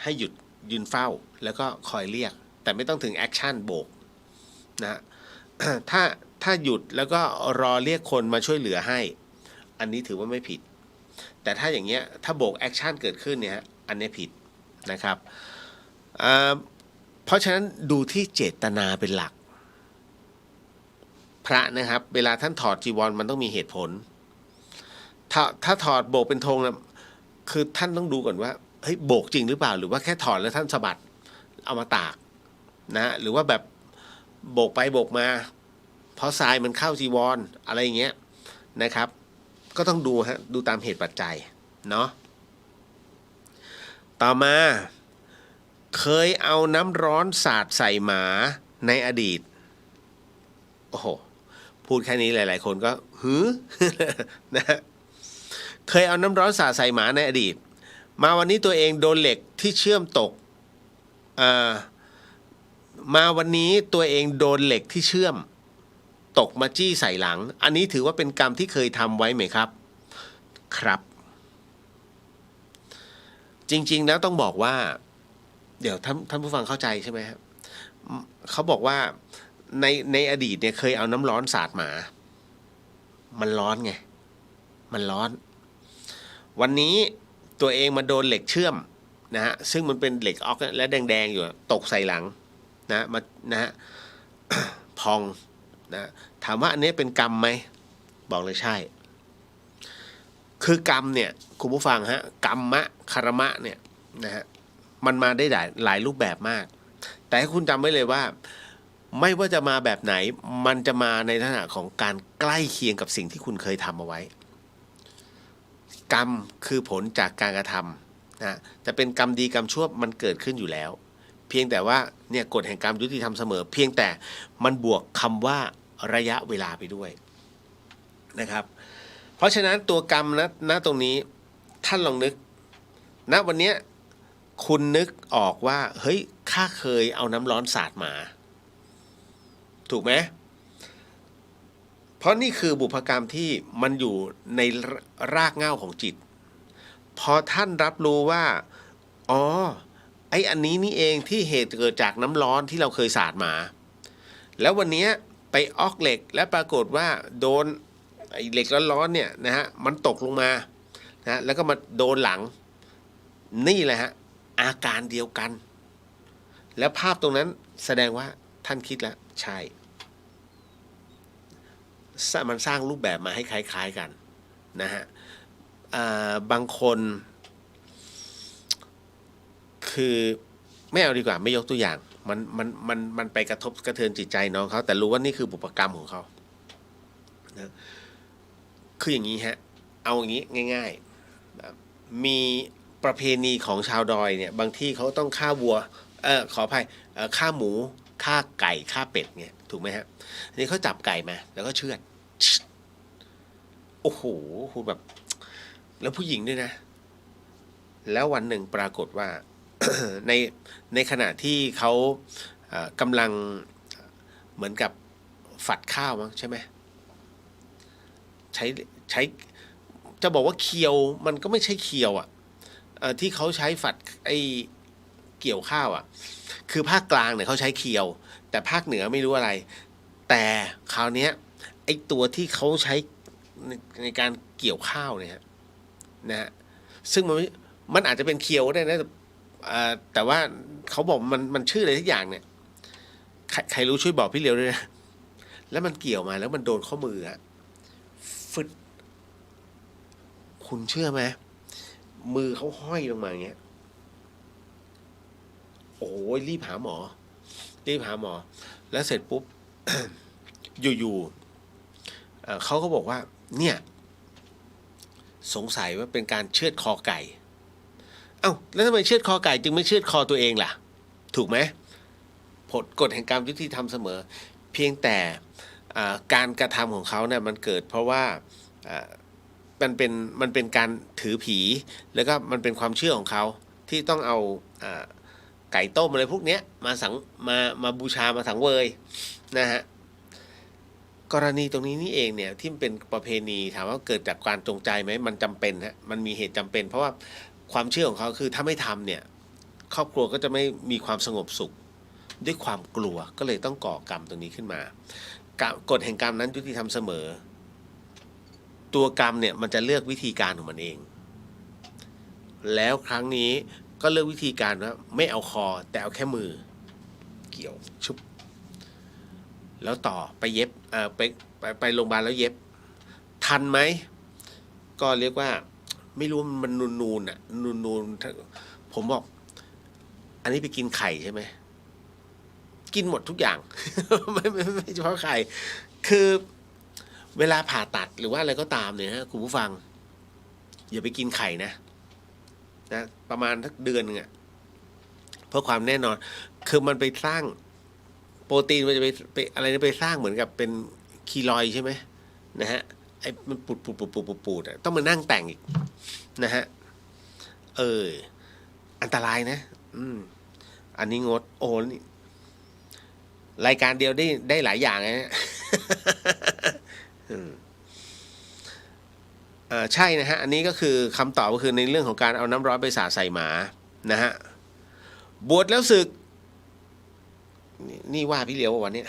Speaker 1: ให้หยุดยืนเฝ้าแล้วก็คอยเรียกแต่ไม่ต้องถึงแอคชั่นโบกนะ ถ้าหยุดแล้วก็รอเรียกคนมาช่วยเหลือให้อันนี้ถือว่าไม่ผิดแต่ถ้าอย่างเงี้ยถ้าโบกแอคชั่นเกิดขึ้นเนี่ยอันนี้ผิดนะครับเพราะฉะนั้นดูที่เจตนาเป็นหลักพระนะครับเวลาท่านถอดจีวรมันต้องมีเหตุผลถ้าถอดโบกเป็นธงนะคือท่านต้องดูก่อนว่าเฮ้ยโบกจริงหรือเปล่าหรือว่าแค่ถอดแล้วท่านสะบัดเอามาตากนะหรือว่าแบบโบกไปโบกมาเพราะทรายมันเข้าจีวรอะไรอย่างเงี้ยนะครับก็ต้องดูฮะดูตามเหตุปัจจัยเนาะต่อมาเคยเอาน้ำร้อนสาดใส่หมาในอดีตโอ้โหพูดแค่นี้หลายๆคนก็หือ นะเคยเอาน้ำร้อนสาดใส่หมาในอดีตมาวันนี้ตัวเองโดนเหล็กที่เชื่อมตกมาวันนี้ตัวเองโดนเหล็กที่เชื่อมตกมาจี้ใส่หลังอันนี้ถือว่าเป็นกรรมที่เคยทำไว้ไหมครับครับจริงๆแล้วต้องบอกว่าเดี๋ยวท่านผู้ฟังเข้าใจใช่ไหมครับเขาบอกว่าในอดีตเนี่ยเคยเอาน้ำร้อนสาดหมามันร้อนไงมันร้อนวันนี้ตัวเองมาโดนเหล็กเชื่อมนะฮะซึ่งมันเป็นเหล็กออกและแดงๆอยู่ตกใส่หลังนะมานะฮะ พองนะถามว่าอันนี้เป็นกรรมไหมบอกเลยใช่คือกรรมเนี่ยคุณผู้ฟังฮะกรรมะคารมะเนี่ยนะฮะมันมาได้หลายรูปแบบมากแต่ให้คุณจำไว้เลยว่าไม่ว่าจะมาแบบไหนมันจะมาในลักษณะของการใกล้เคียงกับสิ่งที่คุณเคยทำเอาไว้กรรมคือผลจากการกระทำนะจะเป็นกรรมดีกรรมชั่วมันเกิดขึ้นอยู่แล้วเพียงแต่ว่าเนี่ยกฎแห่งกรรมยุติธรรมเสมอเพียงแต่มันบวกคำว่าระยะเวลาไปด้วยนะครับเพราะฉะนั้นตัวกรรมณตรงนี้ท่านลองนึกณวันนี้คุณนึกออกว่าเฮ้ยข้าเคยเอาน้ำร้อนสาดหมาถูกไหมเพราะนี่คือบุพกรรมที่มันอยู่ในรากเหง้าของจิตพอท่านรับรู้ว่าอ๋อไอ้อันนี้นี่เองที่เหตุเกิดจากน้ำร้อนที่เราเคยสาดหมาแล้ววันนี้ไปออกเหล็กและปรากฏว่าโดนไอ้เหล็กร้อนๆเนี่ยนะฮะมันตกลงมานะแล้วก็มาโดนหลังนี่แหละฮะอาการเดียวกันแล้วภาพตรงนั้นแสดงว่าท่านคิดแล้วใช่มันสร้างรูปแบบมาให้คล้ายๆกันนะฮะบางคนคือไม่เอาดีกว่าไม่ยกตัวอย่างมันไปกระทบกระเทือนจิตใจน้องเขาแต่รู้ว่านี่คือบุพกรรมของเขานะคืออย่างนี้ฮะเอาอย่างนี้ง่ายๆมีประเพณีของชาวดอยเนี่ยบางที่เขาต้องฆ่าวัวขออภัยฆ่าหมูฆ่าไก่ฆ่าเป็ดเนี่ยถูกไหมฮะอันนี้เขาจับไก่มาแล้วก็เชือดโอ้โหคุณแบบแล้วผู้หญิงด้วยนะแล้ววันหนึ่งปรากฏว่า ในขณะที่เขากำลังเหมือนกับฝัดข้าวมั้งใช่ไหมใช้จะบอกว่าเคียวมันก็ไม่ใช่เคียวอ่ะที่เขาใช้ฝัดไอเกี่ยวข้าวอ่ะคือภาคกลางเนี่ยเขาใช้เคียวแต่ภาคเหนือไม่รู้อะไรแต่คราวนี้ไอตัวที่เขาใช้ในการเกี่ยวข้าวเนี่ยนะฮะซึ่งมันอาจจะเป็นเคียวได้นะแต่ว่าเขาบอกมันชื่ออะไรทุกอย่างเนี่ยใครรู้ช่วยบอกพี่เลียวด้วยนะแล้วมันเกี่ยวมาแล้วมันโดนข้อมืออะฟึดคุณเชื่อไหมมือเขาห้อยลงมาอย่างเงี้ยโอ้ยรีบหาหมอแล้วเสร็จปุ๊บ อยู่ๆเขาก็บอกว่าเนี่ยสงสัยว่าเป็นการเชือดคอไก่เอ้าแล้วทำไมเชือดคอไก่จึงไม่เชือดคอตัวเองล่ะถูกไหมผลกฎแห่งกรรมยุติธรรมเสมอเพียงแต่การกระทำของเขาเนี่ยมันเกิดเพราะว่ามันเป็นการถือผีแล้วก็มันเป็นความเชื่อของเขาที่ต้องเอาไก่ต้มอะไรพวกเนี้ยมาบูชามาสังเวยนะฮะ กรณีตรงนี้นี่เองเนี่ยที่มันเป็นประเพณีถามว่าเกิดจากการจงใจไหมมันจำเป็นฮะมันมีเหตุจำเป็น เพราะว่าความเชื่อของเขาคือถ้าไม่ทำเนี่ยครอบครัวก็จะไม่มีความสงบสุขด้วยความกลัวก็เลยต้องก่อกรรมตรงนี้ขึ้นมากฎแห่งกรรมนั้นยุติธรรมเสมอตัวกรรมเนี่ยมันจะเลือกวิธีการของมันเองแล้วครั้งนี้ก็เลือกวิธีการว่าไม่เอาคอแต่เอาแค่มือเกี่ยวชุบแล้วต่อไปเย็บไปโรงพยาบาลแล้วเย็บทันไหมก็เรียกว่าไม่รู้มันนูนๆอ่ะนูนๆผมบอกอันนี้ไปกินไข่ใช่ไหมกินหมดทุกอย่าง ไม่เฉพาะไข่คือเวลาผ่าตัดหรือว่าอะไรก็ตามเนี่ยฮะคุณผู้ฟังอย่าไปกินไข่นะประมาณสักเดือนนึงอ่ะเพื่อความแน่นอนคือมันไปสร้างโปรตีนมันจะไปอะไรนะไปสร้างเหมือนกับเป็นคีลอยด์ใช่ไหมนะฮะไอ้มันปูดต้องมานั่งแต่งอีกนะฮะอันตรายนะอันนี้งดโอ้นี่รายการเดียวได้หลายอย่างนะฮะ ใช่นะฮะอันนี้ก็คือคำตอบก็คือในเรื่องของการเอาน้ำร้อนไปสาดใส่หมานะฮะบวชแล้วศึกนี่ว่าพี่เลี้ยววันนี้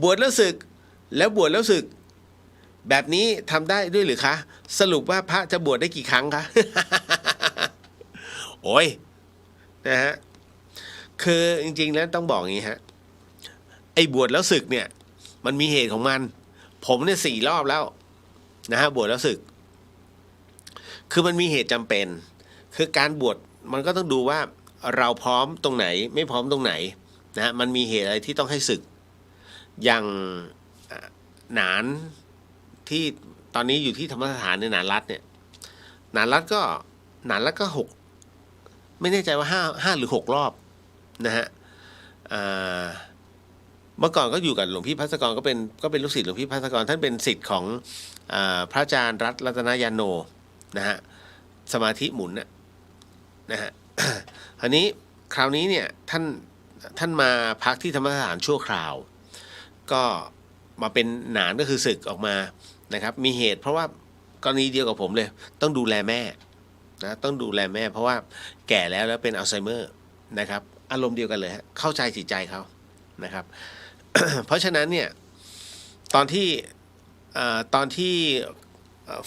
Speaker 1: บวชแล้วศึกแล้วบวชแล้วศึกแบบนี้ทำได้ด้วยหรือคะสรุปว่าพระจะบวชได้กี่ครั้งคะ โอ้ยนะฮะคือจริงๆแล้วต้องบอกอย่างนี้ฮะไอ้บวชแล้วศึกเนี่ยมันมีเหตุของมันผมเนี่ย4 รอบแล้วนะฮะบวชแล้วศึกคือมันมีเหตุจำเป็นคือการบวชมันก็ต้องดูว่าเราพร้อมตรงไหนไม่พร้อมตรงไหนนะฮะมันมีเหตุอะไรที่ต้องให้ศึกอย่างหนานที่ตอนนี้อยู่ที่ธรรมสถานในหนานรัฐเนี่ยหนานรัฐก็6ไม่แน่ใจว่า5หรือ6 รอบนะฮะเมื่อก่อนก็อยู่กับหลวงพี่ภัสกรก็เป็นลูกศิษย์หลวงพี่ภัสกรท่านเป็นศิษย์ของพระอาจารย์รัตนยานโนนะฮะสมาธิหมุนนะฮะ คราวนี้คราวนี้เนี่ยท่านมาพักที่ธรรมสถานชั่วคราวก็มาเป็นหนานก็คือศึกออกมานะครับมีเหตุเพราะว่ากรณีเดียวกับผมเลยต้องดูแลแม่นะต้องดูแลแม่เพราะว่าแก่แล้วเป็นอัลไซเมอร์นะครับอารมณ์เดียวกันเลยฮะเข้าใจจิตใจเขานะครับ เพราะฉะนั้นเนี่ยตอนที่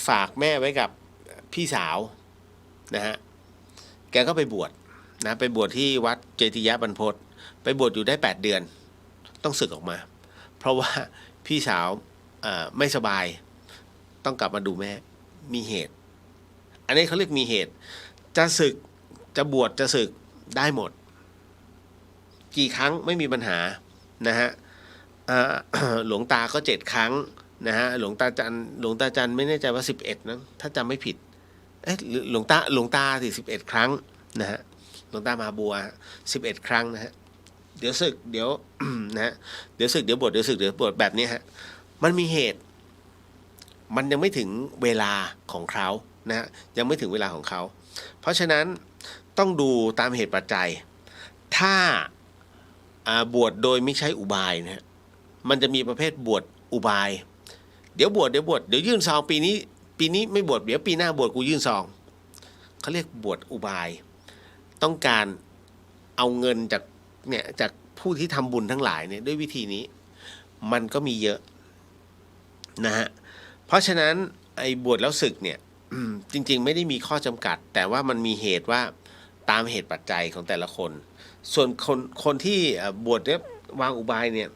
Speaker 1: ฝากแม่ไว้กับพี่สาวนะฮะแกก็ไปบวชนะไปบวชที่วัดเจติยบรรพตไปบวชอยู่ได้8 เดือนต้องสึกออกมาเพราะว่าพี่สาวไม่สบายต้องกลับมาดูแม่มีเหตุอันนี้เขาเรียกมีเหตุจะสึกจะบวชจะสึกได้หมดกี่ครั้งไม่มีปัญหานะฮะหลวงตาก็7 ครั้งนะฮะหลวงตาจันไม่แน่ใจว่า11นะถ้าจำไม่ผิดหลวงตาสิ11 ครั้งนะฮะหลวงตามาบัว11 ครั้งนะฮะเดี๋ยวศึกเดี๋ยว นะฮะเดี๋ยวศึกเดี๋ยวบวชเดี๋ยวศึกเดี๋ยวบวชแบบนี้ฮะมันมีเหตุมันยังไม่ถึงเวลาของเขานะฮะยังไม่ถึงเวลาของเขาเพราะฉะนั้นต้องดูตามเหตุปัจจัยถ้าบวชโดยไม่ใช้อุบายนะฮะมันจะมีประเภทบวชอุบายเดี๋ยวบวชเดี๋ยวยื่นซองปีนี้ไม่บวชเดี๋ยวปีหน้าบวชกูยื่นซองเขาเรียกบวชอุบายต้องการเอาเงินจากผู้ที่ทำบุญทั้งหลายเนี่ยด้วยวิธีนี้มันก็มีเยอะนะฮะเพราะฉะนั้นไอ้บวชแล้วศึกเนี่ยจริงๆไม่ได้มีข้อจำกัดแต่ว่ามันมีเหตุว่าตามเหตุปัจจัยของแต่ละคนส่วนคนที่บวชเนี่ยวางอุบายเนี่ย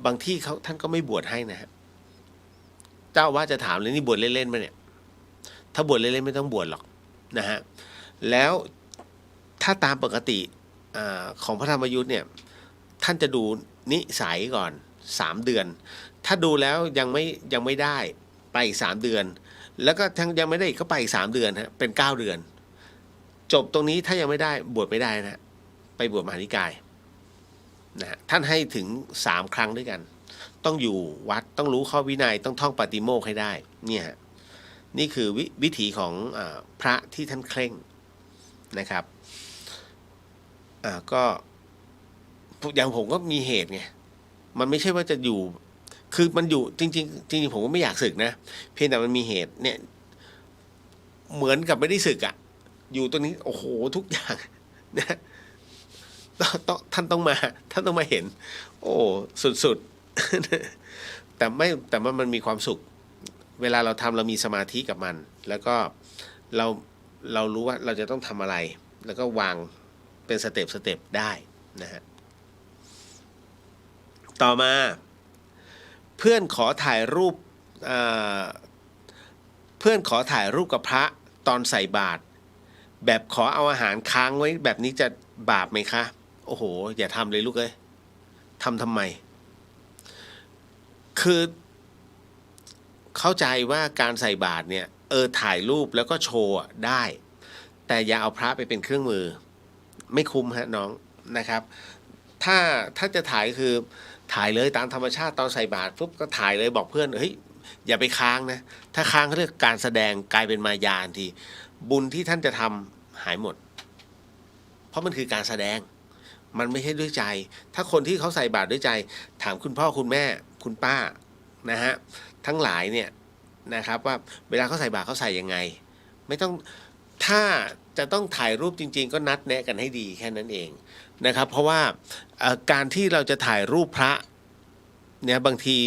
Speaker 1: บางที่ท่านก็ไม่บวชให้นะฮะเจ้าว่าจะถามเลยนี่บวชเล่นๆไหมเนี่ยถ้าบวชเล่นๆไม่ต้องบวชหรอกนะฮะแล้วถ้าตามปกติของพระธรรมยุทธ์เนี่ยท่านจะดูนิสัยก่อน3 เดือนถ้าดูแล้วยังไม่ได้ไปอีก3 เดือนแล้วก็ทั้งยังไม่ได้ก็ไปอีก3 เดือนฮะเป็น9 เดือนจบตรงนี้ถ้ายังไม่ได้บวชไม่ได้นะไปบวชมหานิกายนะฮะท่านให้ถึง3 ครั้งด้วยกันต้องอยู่วัดต้องรู้ข้อวินัยต้องท่องปาฏิโมกข์ให้ได้เนี่ยนี่คือวิถีของพระที่ท่านเคร่งนะครับก็อย่างผมก็มีเหตุไงมันไม่ใช่ว่าจะอยู่ คือมันอยู่จริงๆจริงๆผมก็ไม่อยากสึกนะเพียงแต่มันมีเหตุเนี่ยเหมือนกับไม่ได้สึกอะอยู่ตรงนี้โอ้โหทุกอย่างนะต้องท่านต้องมาเห็นโอ้สุดๆแต่มันมีความสุขเวลาเราทำเรามีสมาธิกับมัน แล้วก็เราเรารู้ว่าเราจะต้องทำอะไร แล้วก็วางเป็นสเต็ปได้นะฮะต่อมาเพื่อนขอถ่ายรูปเพื่อนขอถ่ายรูปกับพระตอนใส่บาตรแบบขอเอาอาหารค้างไว้แบบนี้จะบาปไหมคะโอ้โหอย่าทำเลยลูกเอ้ยทำไมคือเข้าใจว่าการใส่บาตรเนี่ยถ่ายรูปแล้วก็โชว์ได้แต่อย่าเอาพระไปเป็นเครื่องมือไม่คุ้มฮะน้องนะครับถ้าจะถ่ายคือถ่ายเลยตามธรรมชาติตอนใส่บาตรปุ๊บก็ถ่ายเลยบอกเพื่อนเฮ้ยอย่าไปค้างนะถ้าค้างเขาเรียกการแสดงกลายเป็นมายาทันทีบุญที่ท่านจะทำหายหมดเพราะมันคือการแสดงมันไม่ใช่ด้วยใจถ้าคนที่เขาใส่บาตรด้วยใจถามคุณพ่อคุณแม่คุณป้านะฮะทั้งหลายเนี่ยนะครับว่าเวลาเขาใส่บาตรเขาใส่ยังไงไม่ต้องถ้าจะต้องถ่ายรูปจริงๆก็นัดแนะกันให้ดีแค่นั้นเองนะครับเพราะว่าการที่เราจะถ่ายรูปพระเนี่ยบางที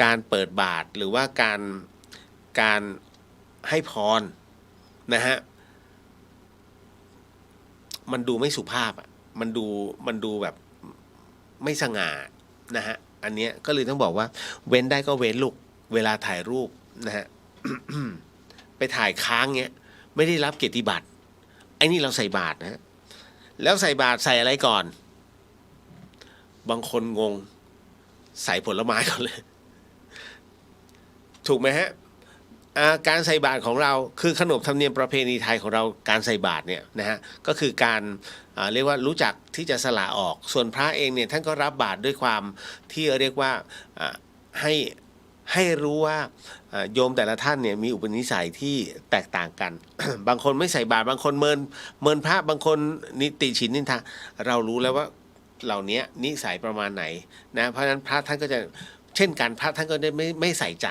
Speaker 1: การเปิดบาตรหรือว่าการให้พรนะฮะมันดูไม่สุภาพอ่ะมันดูแบบไม่สง่านะฮะอันเนี้ยก็เลยต้องบอกว่าเว้นได้ก็เว้นลูกเวลาถ่ายรูปนะฮะ ไปถ่ายค้างเงี้ยไม่ได้รับเกียรติบัตรไอ้นี่เราใส่บาตรนะฮะแล้วใส่บาตรใส่อะไรก่อนบางคนงงใส่ผลไม้ก่อนเลยถูกไหมฮะการใส่บาตรของเราคือขนบธรรมเนียมประเพณีไทยของเราการใส่บาตรเนี่ยนะฮะก็คือการเรียกว่ารู้จักที่จะสละออกส่วนพระเองเนี่ยท่านก็รับบาตรด้วยความที่เรียกว่าให้รู้ว่าโยมแต่ละท่านเนี่ยมีอุปนิสัยที่แตกต่างกัน บางคนไม่ใส่บาตรบางคนเมินพระบางคนนิติฉินนินทาเรารู้แล้วว่าเหล่านี้นิสัยประมาณไหนนะเพราะฉะนั้นพระท่านก็จะเช่นกันพระท่านก็ได้ไม่ใส่ใจ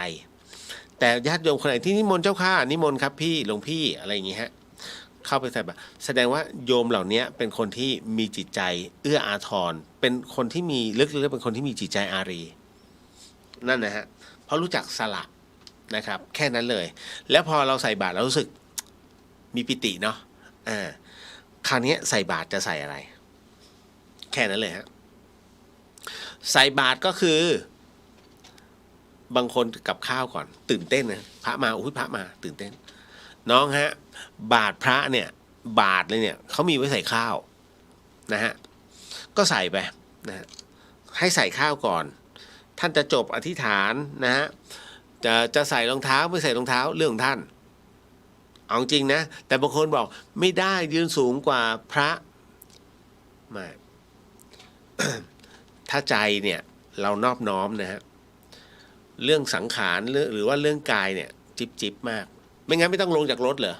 Speaker 1: แต่ญาติโยมคนไหนที่นิมนต์เจ้าข้านิมนต์ครับพี่หลวงพี่อะไรอย่างงี้ฮะเข้าไปใส่บาตรแสดงว่าโยมเหล่านี้เป็นคนที่มีจิตใจเอื้ออาทรเป็นคนที่มีลึกๆเป็นคนที่มีจิตใจอารีนั่นนะฮะเพราะรู้จักสละนะครับแค่นั้นเลยแล้วพอเราใส่บาตรเรารู้สึกมีปิติเนาะคราวนี้ใส่บาตรจะใส่อะไรแค่นั้นเลยฮะใส่บาตรก็คือบางคนกับข้าวก่อนตื่นเต้นนะพระมาพระมาตื่นเต้นน้องฮะบาตรพระเนี่ยบาตรเลยเนี่ยเขามีไว้ใส่ข้าวนะฮะก็ใส่ไปนะฮะให้ใส่ข้าวก่อนท่านจะจบอธิษฐานนะฮะจะใส่รองเท้าไม่ใส่รองเท้าเรื่องของท่านเอาจริงนะแต่บางคนบอกไม่ได้ยืนสูงกว่าพระไม่ ถ้าใจเนี่ยเรานอบน้อมนะฮะเรื่องสังขารหรือว่าเรื่องกายเนี่ยจิบมากไม่งั้นไม่ต้องลงจากรถเหรอ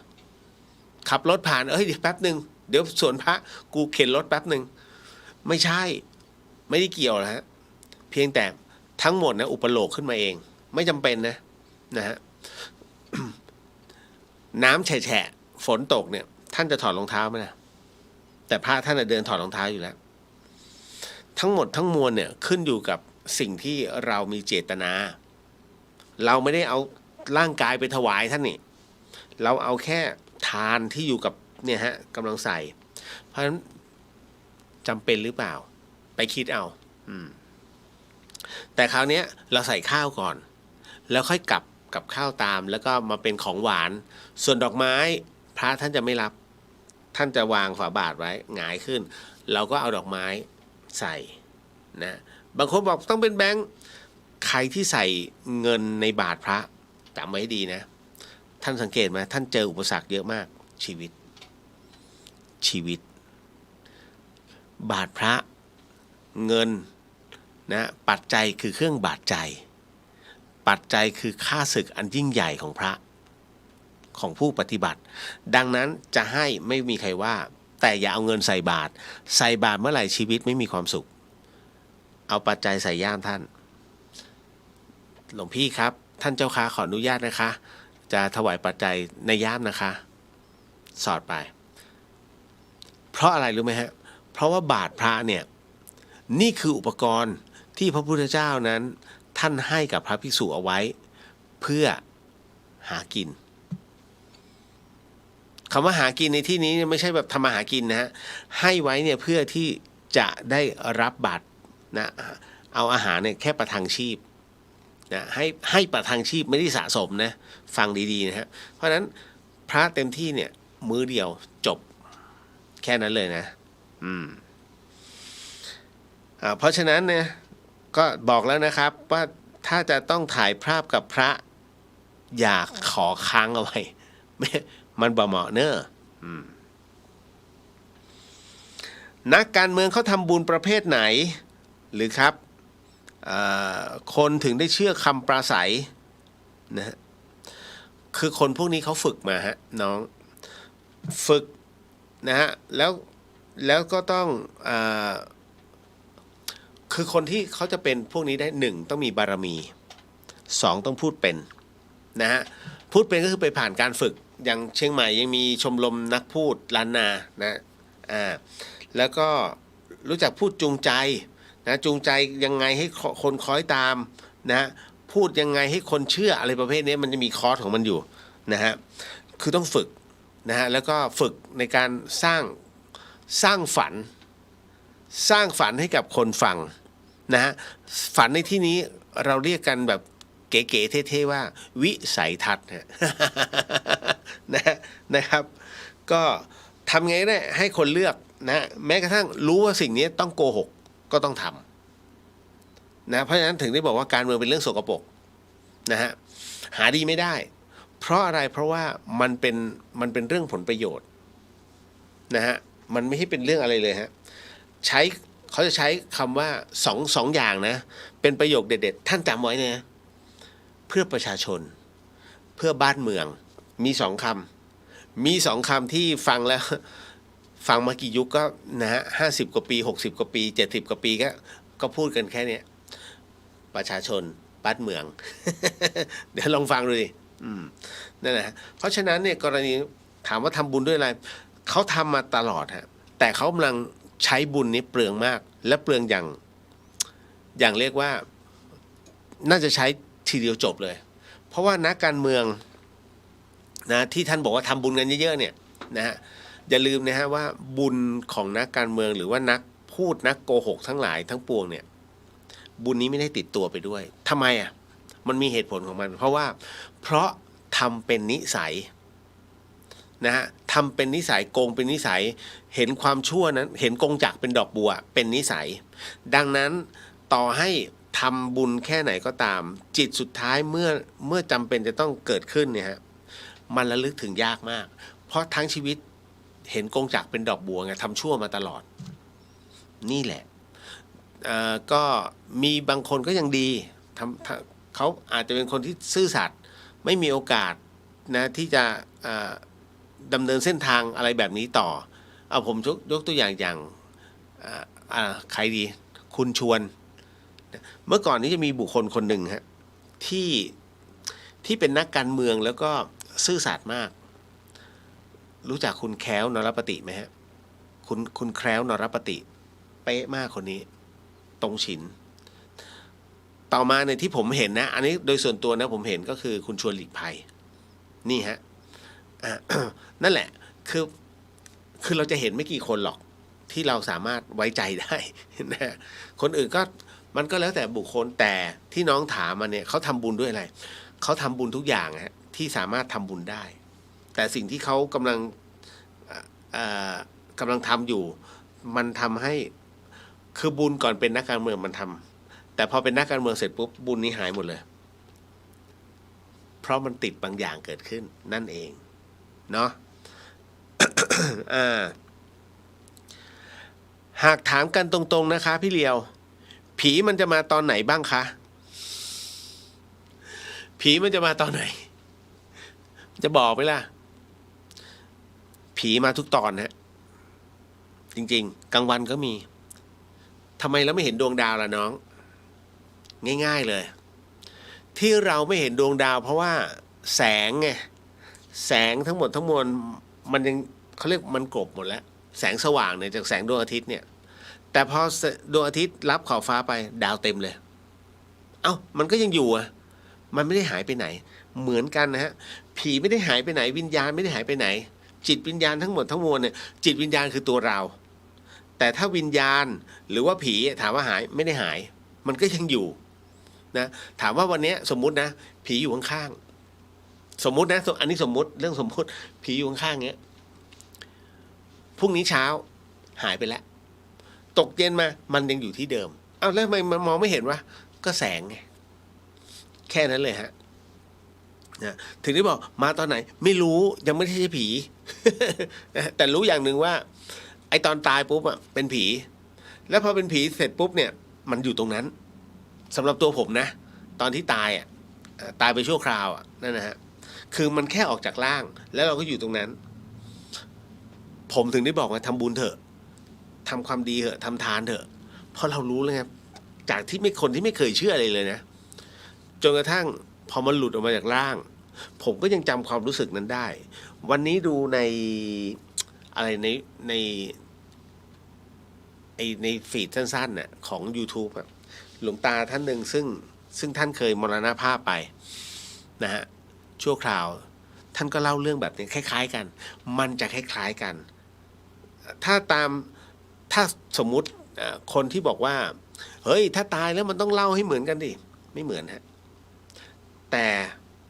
Speaker 1: ขับรถผ่านเดี๋ยวแป๊บหนึ่งเดี๋ยวส่วนพระกูเข็นรถแป๊บหนึ่งไม่ใช่ไม่ได้เกี่ยวนะฮะเพียงแต่ทั้งหมดนะอุปโลกขึ้นมาเองไม่จำเป็นนะฮะ น้ำแฉะฝนตกเนี่ยท่านจะถอดรองเท้าไหมนะแต่พระท่านเดินถอดรองเท้าอยู่แล้วทั้งหมดทั้งมวลเนี่ยขึ้นอยู่กับสิ่งที่เรามีเจตนาเราไม่ได้เอาร่างกายไปถวายท่านนี่เราเอาแค่ทานที่อยู่กับเนี่ยฮะกำลังใส่เพราะฉะนั้นจำเป็นหรือเปล่าไปคิดเอาแต่คราวนี้เราใส่ข้าวก่อนแล้วค่อยกลับกับข้าวตามแล้วก็มาเป็นของหวานส่วนดอกไม้พระท่านจะไม่รับท่านจะวางฝาบาทไว้หงายขึ้นเราก็เอาดอกไม้ใส่นะบางคนบอกต้องเป็นแบงค์ใครที่ใส่เงินในบาทพระจำไว้ดีนะท่านสังเกตไหมท่านเจออุปสรรคเยอะมากชีวิตบาทพระเงินนะปัจจัยคือเครื่องบาดใจปัจจัยคือค่าศึกอันยิ่งใหญ่ของพระของผู้ปฏิบัติดังนั้นจะให้ไม่มีใครว่าแต่อย่าเอาเงินใส่บาตรเมื่อไหร่ชีวิตไม่มีความสุขเอาปัจจัยใส่ย่ามท่าน หลวงพี่ครับท่านเจ้าค้าขออนุญาตนะคะ จะถวายปัจจัยในย่ามนะคะ สอดไป เพราะอะไรรู้ไหมฮะเพราะว่าบาตรพระเนี่ยนี่คืออุปกรณ์ที่พระพุทธเจ้านั้นท่านให้กับพระภิกษุเอาไว้เพื่อหากินคำว่าหากินในที่นี้ไม่ใช่แบบทำมาหากินนะฮะให้ไว้เนี่ยเพื่อที่จะได้รับบาตรนะเอาอาหารเนี่ยแค่ประทังชีพนะให้ประทังชีพไม่ได้สะสมนะฟังดีๆนะฮะเพราะฉะนั้นพระเต็มที่เนี่ยมื้อเดียวจบแค่นั้นเลยนะเพราะฉะนั้นเนี่ยก็บอกแล้วนะครับว่าถ้าจะต้องถ่ายภาพกับพระอย่าขอค้างเอาไว้มันบ่เหมาะเนอะนักการเมืองเขาทำบุญประเภทไหนหรือครับคนถึงได้เชื่อคำปราศัยนะฮะคือคนพวกนี้เขาฝึกมาฮะน้องฝึกนะฮะแล้วก็ต้องคือคนที่เขาจะเป็นพวกนี้ได้1ต้องมีบารมี2ต้องพูดเป็นนะฮะพูดเป็นก็คือไปผ่านการฝึกอย่างเชียงใหม่ยังมีชมรมนักพูดล้านนานะแล้วก็รู้จักพูดจูงใจนะจูงใจยังไงให้คนคล้อยตามนะพูดยังไงให้คนเชื่ออะไรประเภทนี้มันจะมีคอร์สของมันอยู่นะฮะคือต้องฝึกนะฮะแล้วก็ฝึกในการสร้างฝันให้กับคนฟังนะฮะฝันในที่นี้เราเรียกกันแบบเก๋ๆเท่ๆว่าวิสัยทัศน์นะครับก็ทำไงได้ให้คนเลือกนะแม้กระทั่งรู้ว่าสิ่งนี้ต้องโกหกก็ต้องทำนะเพราะฉะนั้นถึงได้บอกว่าการเมืองเป็นเรื่องสกปรกนะฮะหาดีไม่ได้เพราะอะไรเพราะว่ามันเป็นเรื่องผลประโยชน์นะฮะมันไม่ใช่เป็นเรื่องอะไรเลยฮะเขาจะใช้คำว่าสองอย่างนะเป็นประโยคเด็ดๆท่านจำไว้นะเพื่อประชาชนเพื่อบ้านเมืองมี2 คำที่ฟังแล้วฟังมากี่ยุคก็นะฮะ50 กว่าปี60 กว่าปี70 กว่าปีก็พูดกันแค่นี้ประชาชนบ้านเมือง เดี๋ยวลองฟังดูดินั่นแหละเพราะฉะนั้นเนี่ยกรณีถามว่าทำบุญด้วยอะไรเขาทำมาตลอดฮะแต่เขากำลังใช้บุญนี้เปลืองมากและเปลืองอย่างเรียกว่าน่าจะใช้ทีเดียวจบเลยเพราะว่านักการเมืองนะที่ท่านบอกว่าทำบุญกันเยอะๆเนี่ยนะฮะอย่าลืมนะฮะว่าบุญของนักการเมืองหรือว่านักพูดนักโกหกทั้งหลายทั้งปวงเนี่ยบุญนี้ไม่ได้ติดตัวไปด้วยทำไมอ่ะมันมีเหตุผลของมันเพราะทำเป็นนิสัยนะฮะทำเป็นนิสัยโกงเป็นนิสัยเห็นความชั่วนั้นเห็นกงจักรเป็นดอกบัวเป็นนิสัยดังนั้นต่อให้ทำบุญแค่ไหนก็ตามจิตสุดท้ายเมื่อจำเป็นจะต้องเกิดขึ้นเนี่ยฮะมันระลึกถึงยากมากเพราะทั้งชีวิตเห็นกงจักรเป็นดอกบัวไงทำชั่วมาตลอดนี่แหละก็มีบางคนก็ยังดีเขาอาจจะเป็นคนที่ซื่อสัตย์ไม่มีโอกาสนะที่จะดำเนินเส้นทางอะไรแบบนี้ต่อเอาผมยกตัวอย่างใครดีคุณชวนเมื่อก่อนนี้จะมีบุคคลคนหนึ่งฮะที่เป็นนักการเมืองแล้วก็ซื่อสัตย์มากรู้จักคุณแคล้วนรปฏิไหมฮะคุณแคล้วนรปฏิเป๊ะมากคนนี้ตรงฉินต่อมาในที่ผมเห็นนะอันนี้โดยส่วนตัวนะผมเห็นก็คือคุณชวนหลีกภัยนี่ฮะนั่นแหละคือเราจะเห็นไม่กี่คนหรอกที่เราสามารถไว้ใจได้นะคนอื่นก็มันก็แล้วแต่บุคคลแต่ที่น้องถามมาเนี่ยเขาทำบุญด้วยอะไรเขาทำบุญทุกอย่างฮะที่สามารถทำบุญได้แต่สิ่งที่เขากำลังทำอยู่มันทำให้คือบุญก่อนเป็นนักการเมืองมันทำแต่พอเป็นนักการเมืองเสร็จปุ๊บบุญนี้หายหมดเลยเพราะมันติดบางอย่างเกิดขึ้นนั่นเองเนาะ หากถามกันตรงๆนะคะพี่เลียวผีมันจะมาตอนไหนบ้างคะผีมันจะมาตอนไหนจะบอกไหมล่ะผีมาทุกตอนฮะจริงๆกลางวันก็มีทำไมเราไม่เห็นดวงดาวล่ะน้องง่ายๆเลย ที่เราไม่เห็นดวงดาวเพราะว่าแสงไงแสงทั้งหมดทั้งมวลมันยังเขาเรียกมันกลบหมดแล้วแสงสว่างเนี่ยจากแสงดวงอาทิตย์เนี่ยแต่พอดวงอาทิตย์รับขอบฟ้าไปดาวเต็มเลยเอ้ามันก็ยังอยู่อ่ะมันไม่ได้หายไปไหนเหมือนกันนะฮะผีไม่ได้หายไปไหนวิญญาณไม่ได้หายไปไหนจิตวิญญาณทั้งหมดทั้งมวลเนี่ยจิตวิญญาณคือตัวเราแต่ถ้าวิญญาณหรือว่าผีถามว่าหายไม่ได้หายมันก็ยังอยู่นะถามว่าวันนี้สมมุตินะผีอยู่ข้างๆสมมุตินะอันนี้สมมุติเรื่องสมมุติผีอยู่ข้างๆเงี้ยพรุ่งนี้เช้าหายไปแล้วตกเย็นมามันยังอยู่ที่เดิมเอ้าแล้วทำไมมันมองไม่เห็นวะก็แสงไงแค่นั้นเลยฮะนะถึงได้บอกมาตอนไหนไม่รู้ยังไม่ใช่ผี แต่รู้อย่างหนึ่งว่าไอตอนตายปุ๊บอ่ะเป็นผีแล้วพอเป็นผีเสร็จปุ๊บเนี่ยมันอยู่ตรงนั้นสำหรับตัวผมนะตอนที่ตายอ่ะตายไปชั่วคราวอ่ะนั่นนะฮะคือมันแค่ออกจากร่างแล้วเราก็อยู่ตรงนั้น ผมถึงได้บอกว่าทำบุญเถอะทำความดีเถอะทำทานเถอะเพราะเรารู้เลยครับจากที่ไม่คนที่ไม่เคยเชื่ออะไรเลยนะจนกระทั่งพอมันหลุดออกมาจากร่างผมก็ยังจำความรู้สึกนั้นได้วันนี้ดูในอะไรในในฟีดสั้นๆน่ะของ YouTube อ่ะหลวงตาท่านหนึ่งซึ่งท่านเคยมรณภาพไปนะฮะชั่วคราวท่านก็เล่าเรื่องแบบนี้คล้ายๆกันมันจะคล้ายๆกันถ้าสมมุติคนที่บอกว่าเฮ้ยถ้าตายแล้วมันต้องเล่าให้เหมือนกันดิไม่เหมือนฮะแต่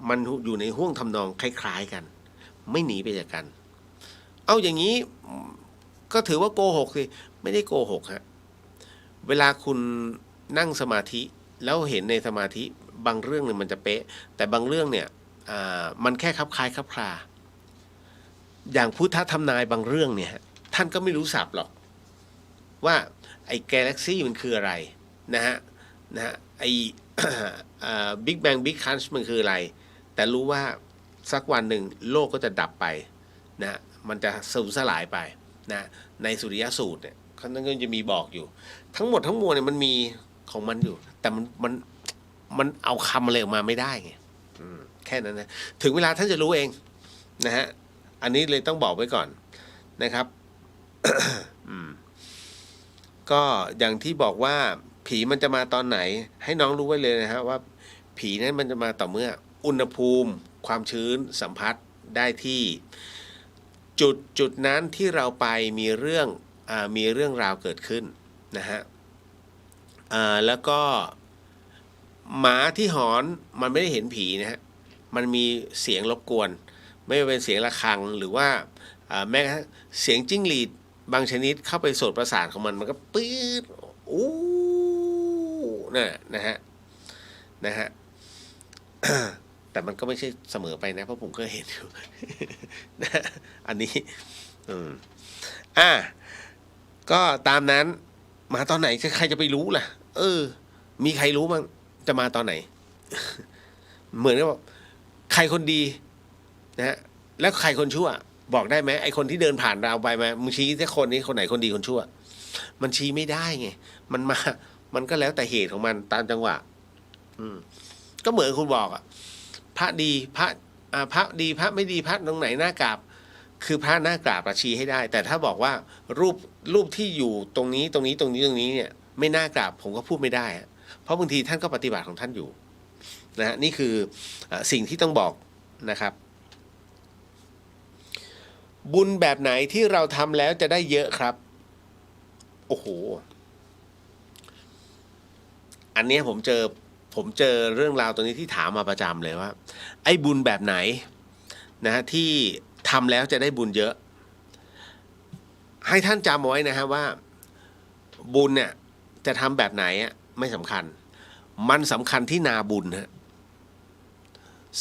Speaker 1: มันอยู่ในห้วงทำนองคล้ายๆกันไม่หนีไปจากกันเอาอย่างนี้ก็ถือว่าโกหกสิไม่ได้โกหกฮะเวลาคุณนั่งสมาธิแล้วเห็นในสมาธิบางเรื่องเนี่ยมันจะเป๊ะแต่บางเรื่องเนี่ยมันแค่คลับคล้ายคลับคลาอย่างพุทธทำนายบางเรื่องเนี่ยท่านก็ไม่รู้ศัพท์หรอกว่าไอ้กาแล็กซี่มันคืออะไรนะฮะไอ้บิ๊กแบงบิ๊กคันช์มันคืออะไรแต่รู้ว่าสักวันหนึ่งโลกก็จะดับไปนะมันจะสูญสลายไปนะในสุริยสูตรเนี่ยเขาต้องจะมีบอกอยู่ทั้งหมดทั้งมวลเนี่ยมันมีของมันอยู่แต่มันเอาคำอะไรออกมาไม่ได้ไงแค่นั้นนะถึงเวลาท่านจะรู้เองนะฮะอันนี้เลยต้องบอกไว้ก่อนนะครับ ก็อย่างที่บอกว่าผีมันจะมาตอนไหนให้น้องรู้ไว้เลยนะฮะว่าผีนั้นมันจะมาต่อเมื่ออุณหภูมิความชื้นสัมผัสได้ที่จุดนั้นที่เราไปมีเรื่องราวเกิดขึ้นนะฮะแล้วก็หมาที่หอนมันไม่ได้เห็นผีนะฮะมันมีเสียงรบกวนไม่ว่าเป็นเสียงระฆังหรือว่าแม้กระทั่งเสียงจิ้งหรีดบางชนิดเข้าไปโสตประสาทของมันก็ปื๊ดอู้นะฮะแต่มันก็ไม่ใช่เสมอไปนะเพราะผมก็เห็นอยู่ นะอันนี้ก็ตามนั้นมาตอนไหนใครจะไปรู้ล่ะมีใครรู้บ้างจะมาตอนไหน เหมือนกับว่าใครคนดีนะฮะแล้วใครคนชั่วบอกได้ไหมไอคนที่เดินผ่านเราไปมามึงชี้แค่คนนี้คนไหนคนดีคนชั่วมันชี้ไม่ได้ไงมันก็แล้วแต่เหตุของมันตามจังหวะก็เหมือนคุณบอกอ่ะพระดีพระดีพระไม่ดีพระตรงไหนหน้ากราบคือพระหน้ากราบชี้ให้ได้แต่ถ้าบอกว่ารูปที่อยู่ตรงนี้เนี่ยไม่น่ากราบผมก็พูดไม่ได้เพราะบางทีท่านก็ปฏิบัติของท่านอยู่นะฮะนี่คือสิ่งที่ต้องบอกนะครับบุญแบบไหนที่เราทำแล้วจะได้เยอะครับโอ้โหอันนี้ผมเจอเรื่องราวตัวนี้ที่ถามมาประจำเลยว่าไอ้บุญแบบไหนนะฮะที่ทำแล้วจะได้บุญเยอะให้ท่านจำไว้นะฮะว่าบุญเนี่ยจะทำแบบไหนไม่สำคัญมันสำคัญที่นาบุญฮะ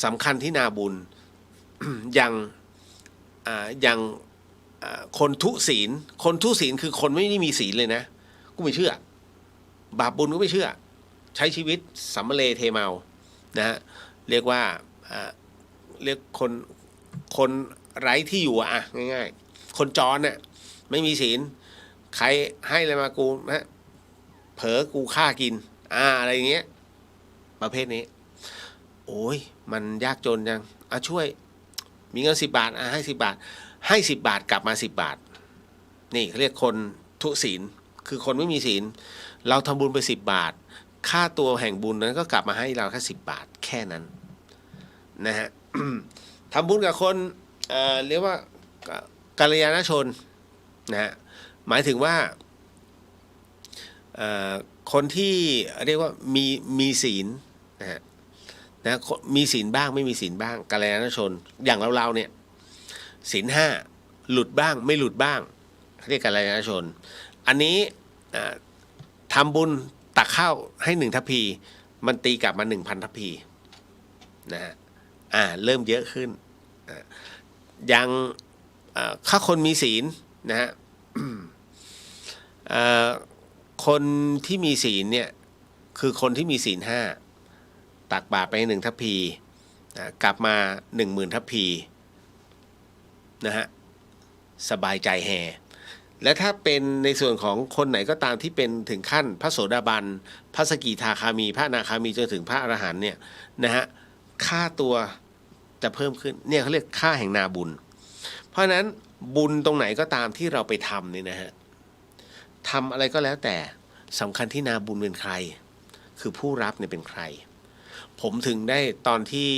Speaker 1: สำคัญที่นาบุญ อย่างคนทุศีลคือคนไม่ได้มีศีลเลยนะกูไม่เชื่อบาปบุญก็ไม่เชื่อใช้ชีวิตสัมมะเลเทเมานะฮะเรียกว่าเรียกคนไร้ที่อยู่ง่ายๆคนจรน่ะไม่มีศีลใครให้อะไรมากูนะเผลอกูฆ่ากินอะไรอย่างเงี้ยประเภทนี้ โอ้ยมันยากจนจังช่วยมีเงิน10 บาทให้10 บาทให้10 บาทกลับมา10 บาทนี่เขาเรียกคนทุศีลคือคนไม่มีศีลเราทำบุญไป10 บาทค่าตัวแห่งบุญนั้นก็กลับมาให้เราแค่10 บาทแค่นั้นนะฮะ ทำบุญกับคนเรียกว่ากัลยาณชนนะฮะหมายถึงว่าคนที่เรียกว่ามีศีลนะมีศีลบ้างไม่มีศีลบ้างกัลยาณชนอย่างเราเนี่ยศีล5หลุดบ้างไม่หลุดบ้างเรียกกัลยาณชนอันนี้ทำบุญตักข้าวให้1 ทัพพีมันตีกลับมา 1,000 ทัพพีนะฮะเริ่มเยอะขึ้นอย่างถ้าคนมีศีลนะฮะคนที่มีศีลเนี่ยคือคนที่มีศีล5ตักบาตรไป1 ทัพพีกลับมา 10,000 ทัพพีนะฮะสบายใจแห่และถ้าเป็นในส่วนของคนไหนก็ตามที่เป็นถึงขั้นพระโสดาบันพระสกิทาคามีพระอนาคามีจนถึงพระอรหันต์เนี่ยนะฮะค่าตัวจะเพิ่มขึ้นเนี่ยเขาเรียกค่าแห่งนาบุญเพราะฉะนั้นบุญตรงไหนก็ตามที่เราไปทำเนี่ยนะฮะทำอะไรก็แล้วแต่สำคัญที่นาบุญเป็นใครคือผู้รับเนี่ยเป็นใครผมถึงได้ตอนที่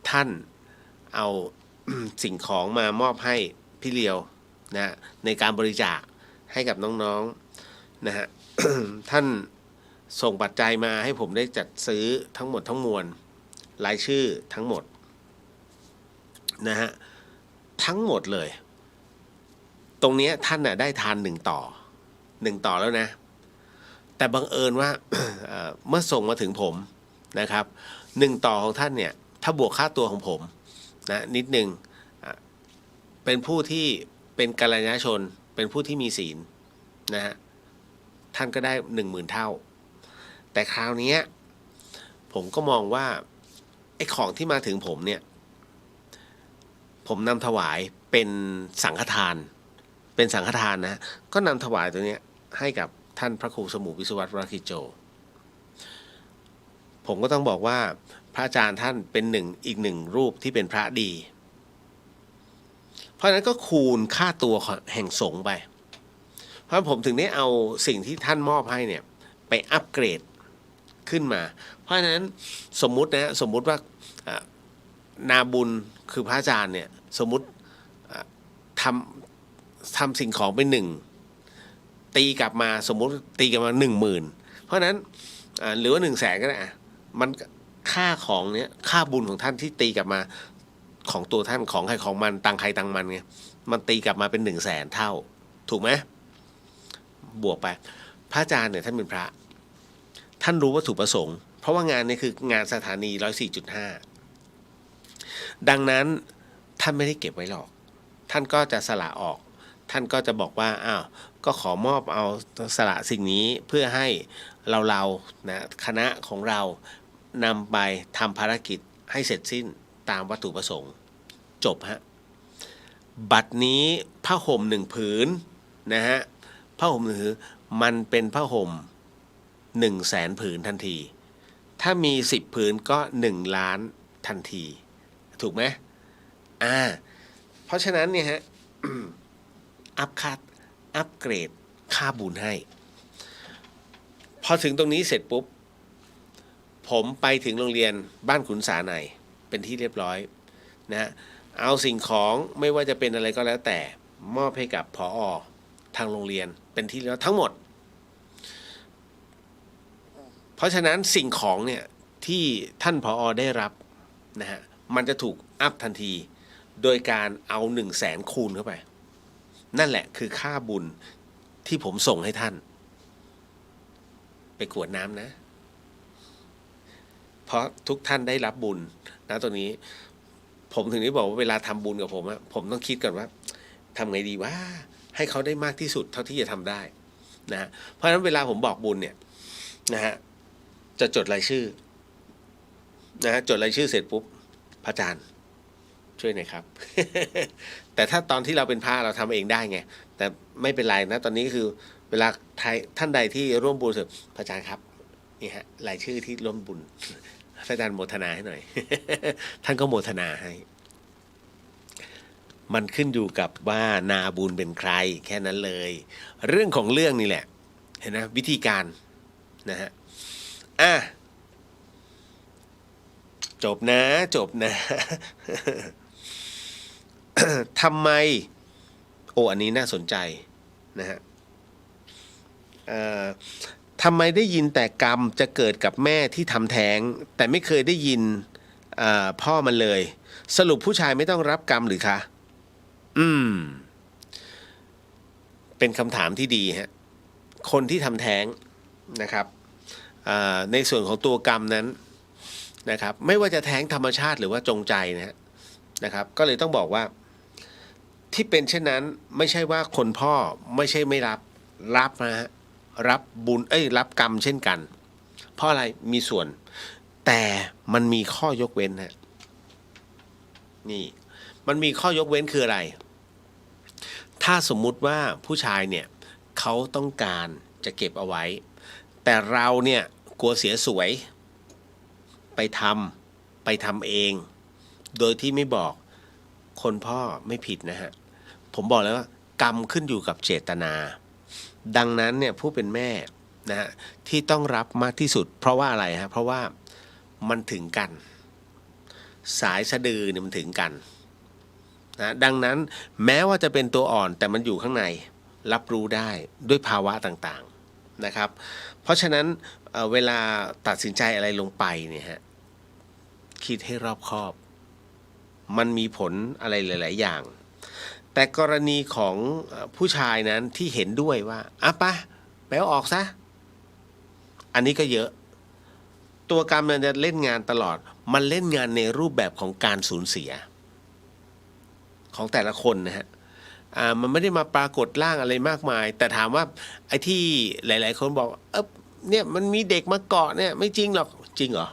Speaker 1: ท่านเอา สิ่งของมามอบให้พี่เลียวนะในการบริจาคให้กับน้องๆนะฮะ ท่านส่งปัจจัยมาให้ผมได้จัดซื้อทั้งหมดทั้งมวลรายชื่อทั้งหมดนะฮะทั้งหมดเลยตรงนี้ท่านน่ะได้ทาน1 ต่อแล้วนะแต่บังเอิญว่า เมื่อส่งมาถึงผมนะครับ1 ต่อของท่านเนี่ยถ้าบวกค่าตัวของผมนะนิดนึงเป็นผู้ที่เป็นกัลยาณชนเป็นผู้ที่มีศีลนะฮะท่านก็ได้ 10,000 เท่าแต่คราวนี้ผมก็มองว่าไอ้ของที่มาถึงผมเนี่ยผมนำถวายเป็นสังฆทานนะก็นำถวายตัวเนี้ยให้กับท่านพระครูสมุวิศวัตรวรคิโจผมก็ต้องบอกว่าพระอาจารย์ท่านเป็นอีกหนึ่งรูปที่เป็นพระดีเพราะฉะนั้นก็คูณค่าตัวแห่งสงฆ์ไปเพราะผมถึงได้เอาสิ่งที่ท่านมอบให้เนี่ยไปอัปเกรดขึ้นมาเพราะฉะนั้นสมมุติว่านาบุญคือพระอาจารย์เนี่ยสมมุติทำสิ่งของเป็น1ตีกลับมาสมมุติตีกลับมา 10,000เพราะฉะนั้นหรือว่า100,000ก็ได้มันค่าของเนี้ยค่าบุญของท่านที่ตีกลับมาของตัวท่านของใครของมันตังใครตังมันไงมันตีกลับมาเป็น100,000 เท่าถูกไหมบวกไปพระอาจารย์เนี่ยท่านเป็นพระท่านรู้วัตถุประสงค์เพราะว่างานนี้คืองานสถานี 104.5 ดังนั้นท่านไม่ได้เก็บไว้หรอกท่านก็จะสละออกท่านก็จะบอกว่าก็ขอมอบเอาสละสิ่งนี้เพื่อให้เรานะคณะของเรานำไปทำภารกิจให้เสร็จสิ้นตามวัตถุประสงค์จบฮะบัดนี้ผ้าห่ม1 ผืนนะฮะผ้าห่ม1 ผืนมันเป็นผ้าห่ม100,000 ผืนทันทีถ้ามี10 ผืนก็1 ล้านทันทีถูกไหมเพราะฉะนั้นเนี่ยฮะ อัพเกรดค่าบุญให้พอถึงตรงนี้เสร็จปุ๊บผมไปถึงโรงเรียนบ้านขุนสาในเป็นที่เรียบร้อยนะเอาสิ่งของไม่ว่าจะเป็นอะไรก็แล้วแต่มอบให้กับผอ.ทางโรงเรียนเป็นที่แล้วทั้งหมดเพราะฉะนั้นสิ่งของเนี่ยที่ท่านผอ.ได้รับนะฮะมันจะถูกอัพทันทีโดยการเอา100,000 คูณเข้าไปนั่นแหละคือค่าบุญที่ผมส่งให้ท่านไปกรวดน้ำนะเพราะทุกท่านได้รับบุญนะตรงนี้ผมถึงได้บอกว่าเวลาทำบุญกับผมต้องคิดก่อนว่าทำไงดีว่าให้เขาได้มากที่สุดเท่าที่จะทำได้นะเพราะฉะนั้นเวลาผมบอกบุญเนี่ยนะฮะจะจดรายชื่อนะฮะจดรายชื่อเสร็จปุ๊บพระอาจารย์ช่วยหน่อยครับ แต่ถ้าตอนที่เราเป็นพระเราทำเองได้ไงแต่ไม่เป็นไรนะตอนนี้คือเวลาท่านใดที่ร่วมบุญเสร็จพระอาจารย์ครับนี่ฮะรายชื่อที่ร่วมบุญ พระอาจารย์โมทนาให้หน่อย ท่านก็โมทนาให้ มันขึ้นอยู่กับว่านาบุญเป็นใครแค่นั้นเลยเรื่องของเรื่องนี่แหละเห็นนะวิธีการนะฮะจบนะจบนะ ทำไมอันนี้น่าสนใจนะฮะทำไมได้ยินแต่กรรมจะเกิดกับแม่ที่ทำแท้งแต่ไม่เคยได้ยินพ่อมันเลยสรุปผู้ชายไม่ต้องรับกรรมหรือคะเป็นคำถามที่ดีฮะคนที่ทำแท้งนะครับในส่วนของตัวกรรมนั้นนะครับไม่ว่าจะแท้งธรรมชาติหรือว่าจงใจนะครับก็เลยต้องบอกว่าที่เป็นเช่นนั้นไม่ใช่ว่าคนพ่อไม่ใช่ไม่รับนะฮะรับบุญรับกรรมเช่นกันเพราะอะไรมีส่วนแต่มันมีข้อยกเว้นฮะนี่มันมีข้อยกเว้นคืออะไรถ้าสมมุติว่าผู้ชายเนี่ยเขาต้องการจะเก็บเอาไว้แต่เราเนี่ยกลัวเสียสวยไปทำเองโดยที่ไม่บอกคนพ่อไม่ผิดนะฮะผมบอกแล้วว่ากรรมขึ้นอยู่กับเจตนาดังนั้นเนี่ยผู้เป็นแม่นะฮะที่ต้องรับมากที่สุดเพราะว่าอะไรฮะเพราะว่ามันถึงกันสายสะดือเนี่ยมันถึงกันนะดังนั้นแม้ว่าจะเป็นตัวอ่อนแต่มันอยู่ข้างในรับรู้ได้ด้วยภาวะต่างๆนะครับเพราะฉะนั้นเวลาตัดสินใจอะไรลงไปเนี่ยฮะคิดให้รอบคอบมันมีผลอะไรหลายๆอย่างแต่กรณีของผู้ชายนั้นที่เห็นด้วยว่าไปเอาออกซะอันนี้ก็เยอะตัวกรรมมันจะเล่นงานตลอดมันเล่นงานในรูปแบบของการสูญเสียของแต่ละคนนะฮะมันไม่ได้มาปรากฏร่างอะไรมากมายแต่ถามว่าไอ้ที่หลายๆคนบอกเนี่ยมันมีเด็กมาเกาะเนี่ยไม่จริงหรอกจริงเหรอ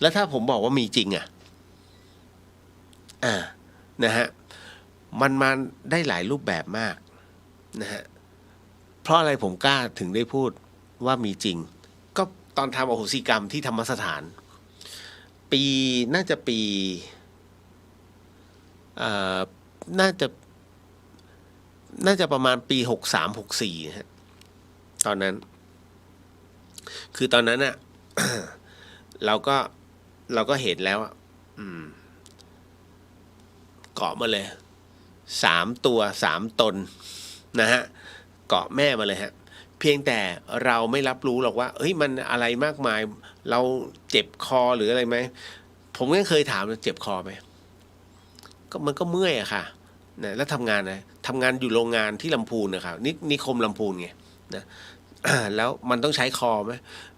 Speaker 1: แล้วถ้าผมบอกว่ามีจริงนะฮะมันมาได้หลายรูปแบบมากนะฮะเพราะอะไรผมกล้าถึงได้พูดว่ามีจริงก็ตอนทำอโหสิกรรมที่ธรรมสถานน่าจะประมาณปี63-64ฮะตอนนั้นคือตอนนั้นเราก็เห็นแล้วเกาะมาเลย3 ตัว3 ตนนะฮะเกาะแม่มาเลยฮะเพียงแต่เราไม่รับรู้หรอกว่ามันอะไรมากมายเราเจ็บคอหรืออะไรไหมผมก็เคยถามเจ็บคอไหมก็มันก็เมื่อยอะค่ะนะแล้วทำงานอยู่โรงงานที่ลำพูนนะครับนิคมลำพูนไงนะ แล้วมันต้องใช้คอไหม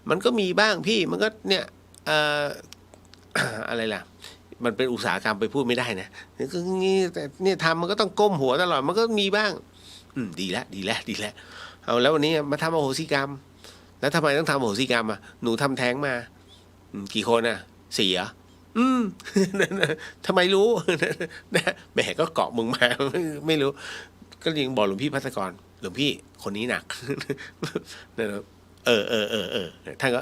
Speaker 1: มันก็มีบ้างพี่มันก็เนี่ยอะไรล่ะมันเป็นอุตสาหกรรมไปพูดไม่ได้นะก็งี้แต่เนี่ยทำมันก็ต้องก้มหัวตลอดมันก็มีบ้างดีแล้วเอาแล้ววันนี้มาทำอโหสิกรรมแล้วทำไมต้องทำอโหสิกรรมหนูทำแท้งมากี่คน4เหรอทำไมรู้นะแม่ก็เกาะมึงมาไม่รู้ก็ยังบอกหลวงพี่ภัสกรหลวงพี่คนนี้หนักนะท่านก็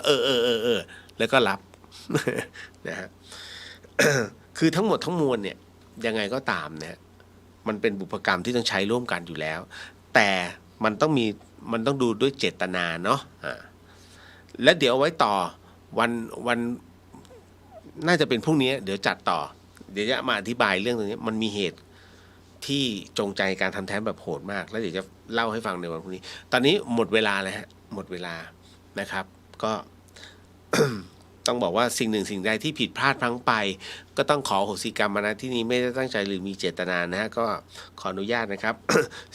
Speaker 1: แล้วก็รับนะฮะคือทั้งหมดทั้งมวลเนี่ยยังไงก็ตามเนี่ยมันเป็นบุพกรรมที่ต้องใช้ร่วมกันอยู่แล้วแต่มันต้องดูด้วยเจตนาเนาะแล้วเดี๋ยวไว้ต่อวันน่าจะเป็นพรุ่งนี้เดี๋ยวจัดต่อเดี๋ยวจะมาอธิบายเรื่องตรงนี้มันมีเหตุที่จงใจการทำแท้งแบบโหดมากแล้วเดี๋ยวจะเล่าให้ฟังในวันพรุ่งนี้ตอนนี้หมดเวลาแล้วฮะหมดเวลานะครับก็ ต้องบอกว่าสิ่งหนึ่งสิ่งใดที่ผิดพลาดพลั้งไปก็ต้องขอโหสิกรรมมาณที่นี้ไม่ได้ตั้งใจหรือมีเจตนานะฮะก็ขออนุญาตนะครับ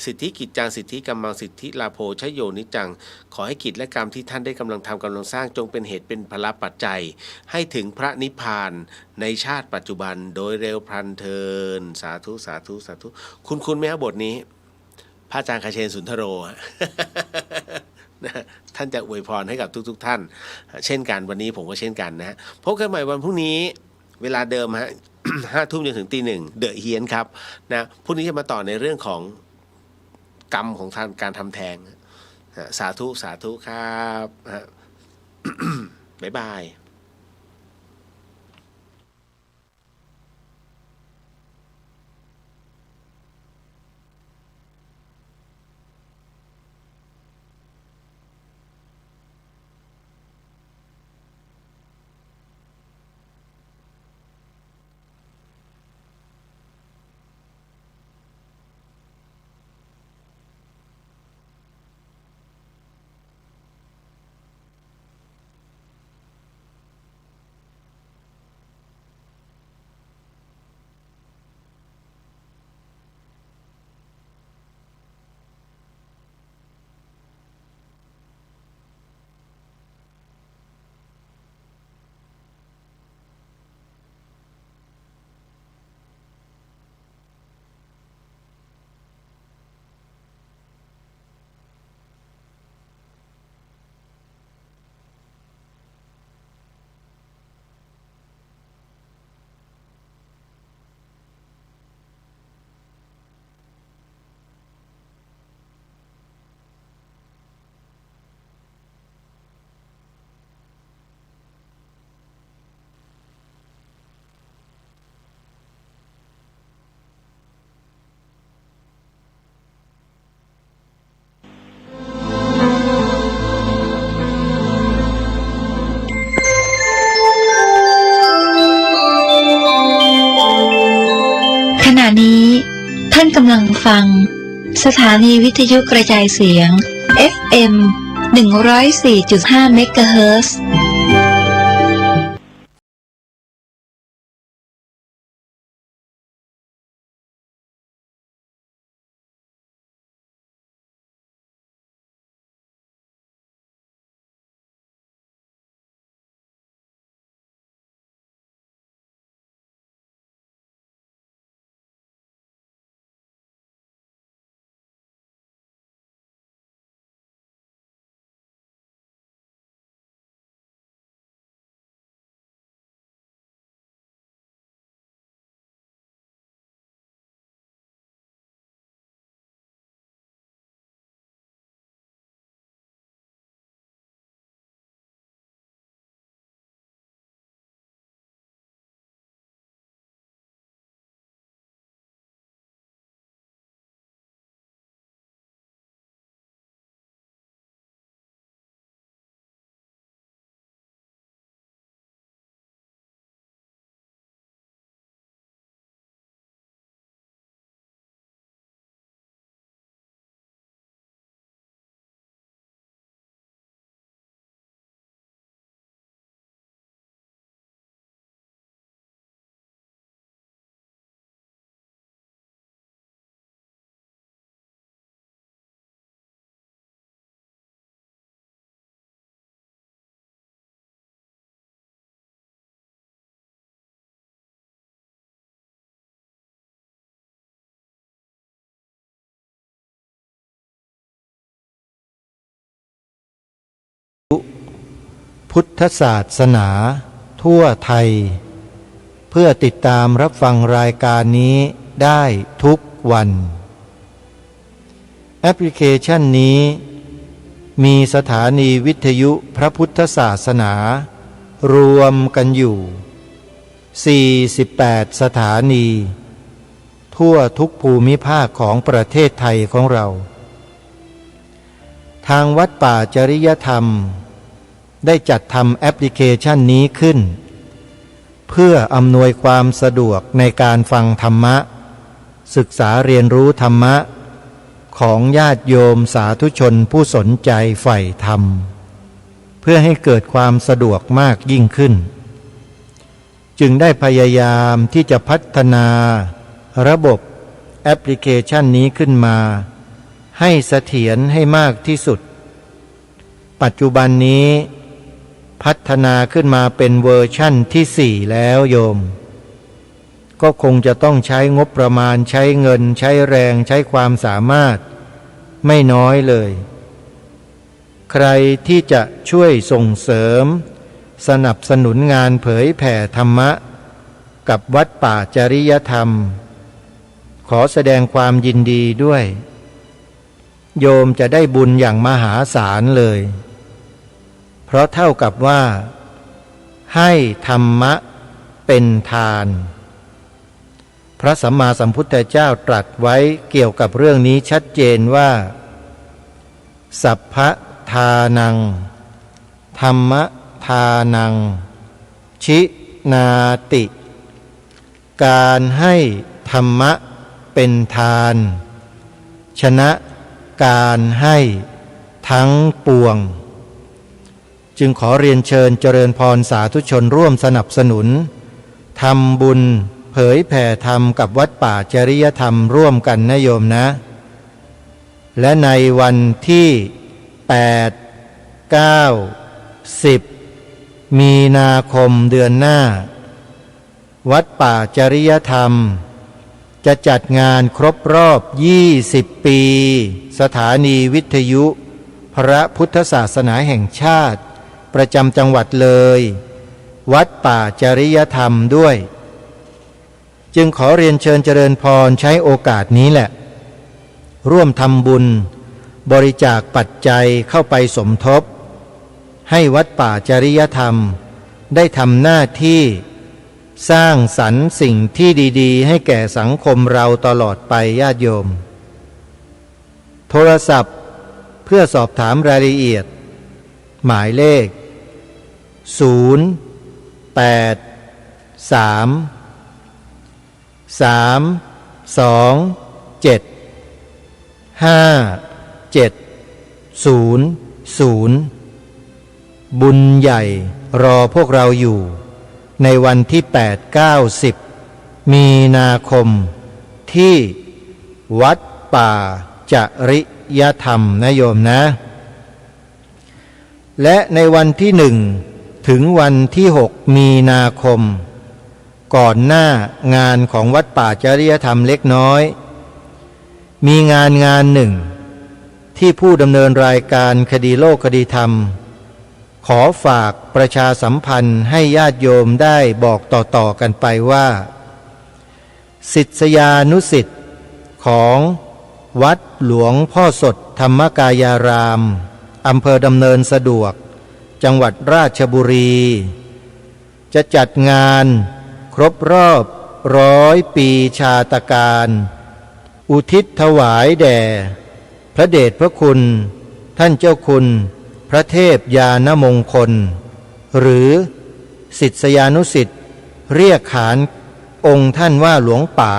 Speaker 1: สิทธิกิจจังสิทธิกรรมังสิทธิลาโภชโยนิจังขอให้กิจและกรรมที่ท่านได้กำลังทำกำลังสร้างจงเป็นเหตุเป็นพลปัจจัยให้ถึงพระนิพพานในชาติปัจจุบันโดยเร็วพลันเทินสาธุสาธุสาธุคุณไหมครับบทนี้พระอาจารย์คเชนสุนทโร นะท่านจะอวยพรให้กับทุกท่านเช่นกันวันนี้ผมก็เช่นกันนะฮะพบกันใหม่วันพรุ่งนี้เวลาเดิมฮะ 5 ทุ่มจนถึงตี 1เดอะเฮียนครับนะพรุ่งนี้จะมาต่อในเรื่องของกรรมของการทำแท้งสาธุครับ บ๊ายบาย
Speaker 2: กำลังฟังสถานีวิทยุกระจายเสียง FM 104.5 เมกะเฮิรตซ์
Speaker 3: พุทธศาสนาทั่วไทยเพื่อติดตามรับฟังรายการนี้ได้ทุกวันแอปพลิเคชันนี้มีสถานีวิทยุพระพุทธศาสนารวมกันอยู่48สถานีทั่วทุกภูมิภาคของประเทศไทยของเราทางวัดป่าจริยธรรมได้จัดทำแอปพลิเคชันนี้ขึ้นเพื่ออำนวยความสะดวกในการฟังธรรมะศึกษาเรียนรู้ธรรมะของญาติโยมสาธุชนผู้สนใจใฝ่ธรรมเพื่อให้เกิดความสะดวกมากยิ่งขึ้นจึงได้พยายามที่จะพัฒนาระบบแอปพลิเคชันนี้ขึ้นมาให้เสถียรให้มากที่สุดปัจจุบันนี้พัฒนาขึ้นมาเป็นเวอร์ชั่นที่4แล้วโยมก็คงจะต้องใช้งบประมาณใช้เงินใช้แรงใช้ความสามารถไม่น้อยเลยใครที่จะช่วยส่งเสริมสนับสนุนงานเผยแผ่ธรรมะกับวัดป่าจริยธรรมขอแสดงความยินดีด้วยโยมจะได้บุญอย่างมหาศาลเลยเพราะเท่ากับว่าให้ธรรมะเป็นทานพระสัมมาสัมพุทธเจ้าตรัสไว้เกี่ยวกับเรื่องนี้ชัดเจนว่าสัพพทานังธรรมทานังชินาติการให้ธรรมะเป็นทานชนะการให้ทั้งปวงจึงขอเรียนเชิญเจริญพรสาธุชนร่วมสนับสนุนทำบุญเผยแผ่ธรรมกับวัดป่าจริยธรรมร่วมกันนะโยมนะและในวันที่8 9 10มีนาคมเดือนหน้าวัดป่าจริยธรรมจะจัดงานครบรอบ20ปีสถานีวิทยุพระพุทธศาสนาแห่งชาติประจำจังหวัดเลยวัดป่าจริยธรรมด้วยจึงขอเรียนเชิญเจริญพรใช้โอกาสนี้แหละร่วมทำบุญบริจาคปัจจัยเข้าไปสมทบให้วัดป่าจริยธรรมได้ทำหน้าที่สร้างสรรค์สิ่งที่ดีๆให้แก่สังคมเราตลอดไปญาติโยมโทรศัพท์เพื่อสอบถามรายละเอียดหมายเลข0 8 3 3 2 บุญใหญ่รอพวกเราอยู่ในวันที่8 9 10มีนาคมที่วัดป่าจริยธรรมนะโยมนะ และในวันที่1ถึงวันที่6มีนาคมก่อนหน้างานของวัดป่าจริยธรรมเล็กน้อยมีงานหนึ่งที่ผู้ดำเนินรายการคดีโลกคดีธรรมขอฝากประชาสัมพันธ์ให้ญาติโยมได้บอกต่อๆกันไปว่าศิษยานุศิษย์ของวัดหลวงพ่อสดธรรมกายารามอำเภอดำเนินสะดวกจังหวัดราชบุรีจะจัดงานครบรอบ100 ปีชาตการอุทิศถวายแด่พระเดชพระคุณท่านเจ้าคุณพระเทพญาณมงคลหรือศิษยานุศิษย์เรียกขานองค์ท่านว่าหลวงป๋า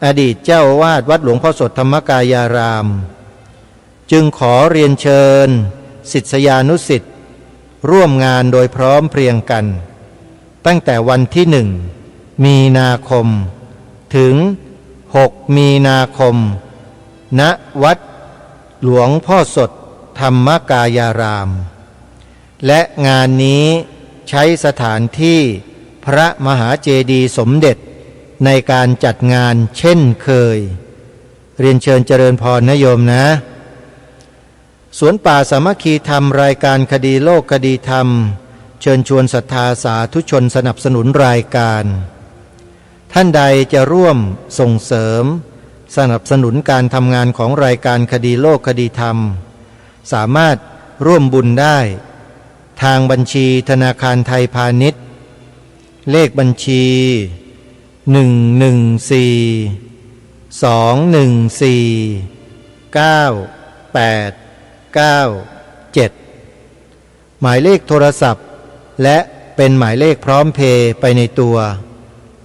Speaker 3: อดีตเจ้าอาวาสวัดหลวงพ่อสดธรรมกายารามจึงขอเรียนเชิญศิษยานุศิษย์ร่วมงานโดยพร้อมเพรียงกันตั้งแต่วันที่1มีนาคมถึง6มีนาคมณวัดหลวงพ่อสดธรรมกายารามและงานนี้ใช้สถานที่พระมหาเจดีย์สมเด็จในการจัดงานเช่นเคยเรียนเชิญเจริญพรนะโยมนะสวนป่าสามัคคีธรรมรายการคดีโลกคดีธรรมเชิญชวนศรัทธาสาธุชนสนับสนุนรายการท่านใดจะร่วมส่งเสริมสนับสนุนการทำงานของรายการคดีโลกคดีธรรมสามารถร่วมบุญได้ทางบัญชีธนาคารไทยพาณิชย์เลขบัญชี114-214-9897หมายเลขโทรศัพท์และเป็นหมายเลขพร้อมเพย์ไปในตัว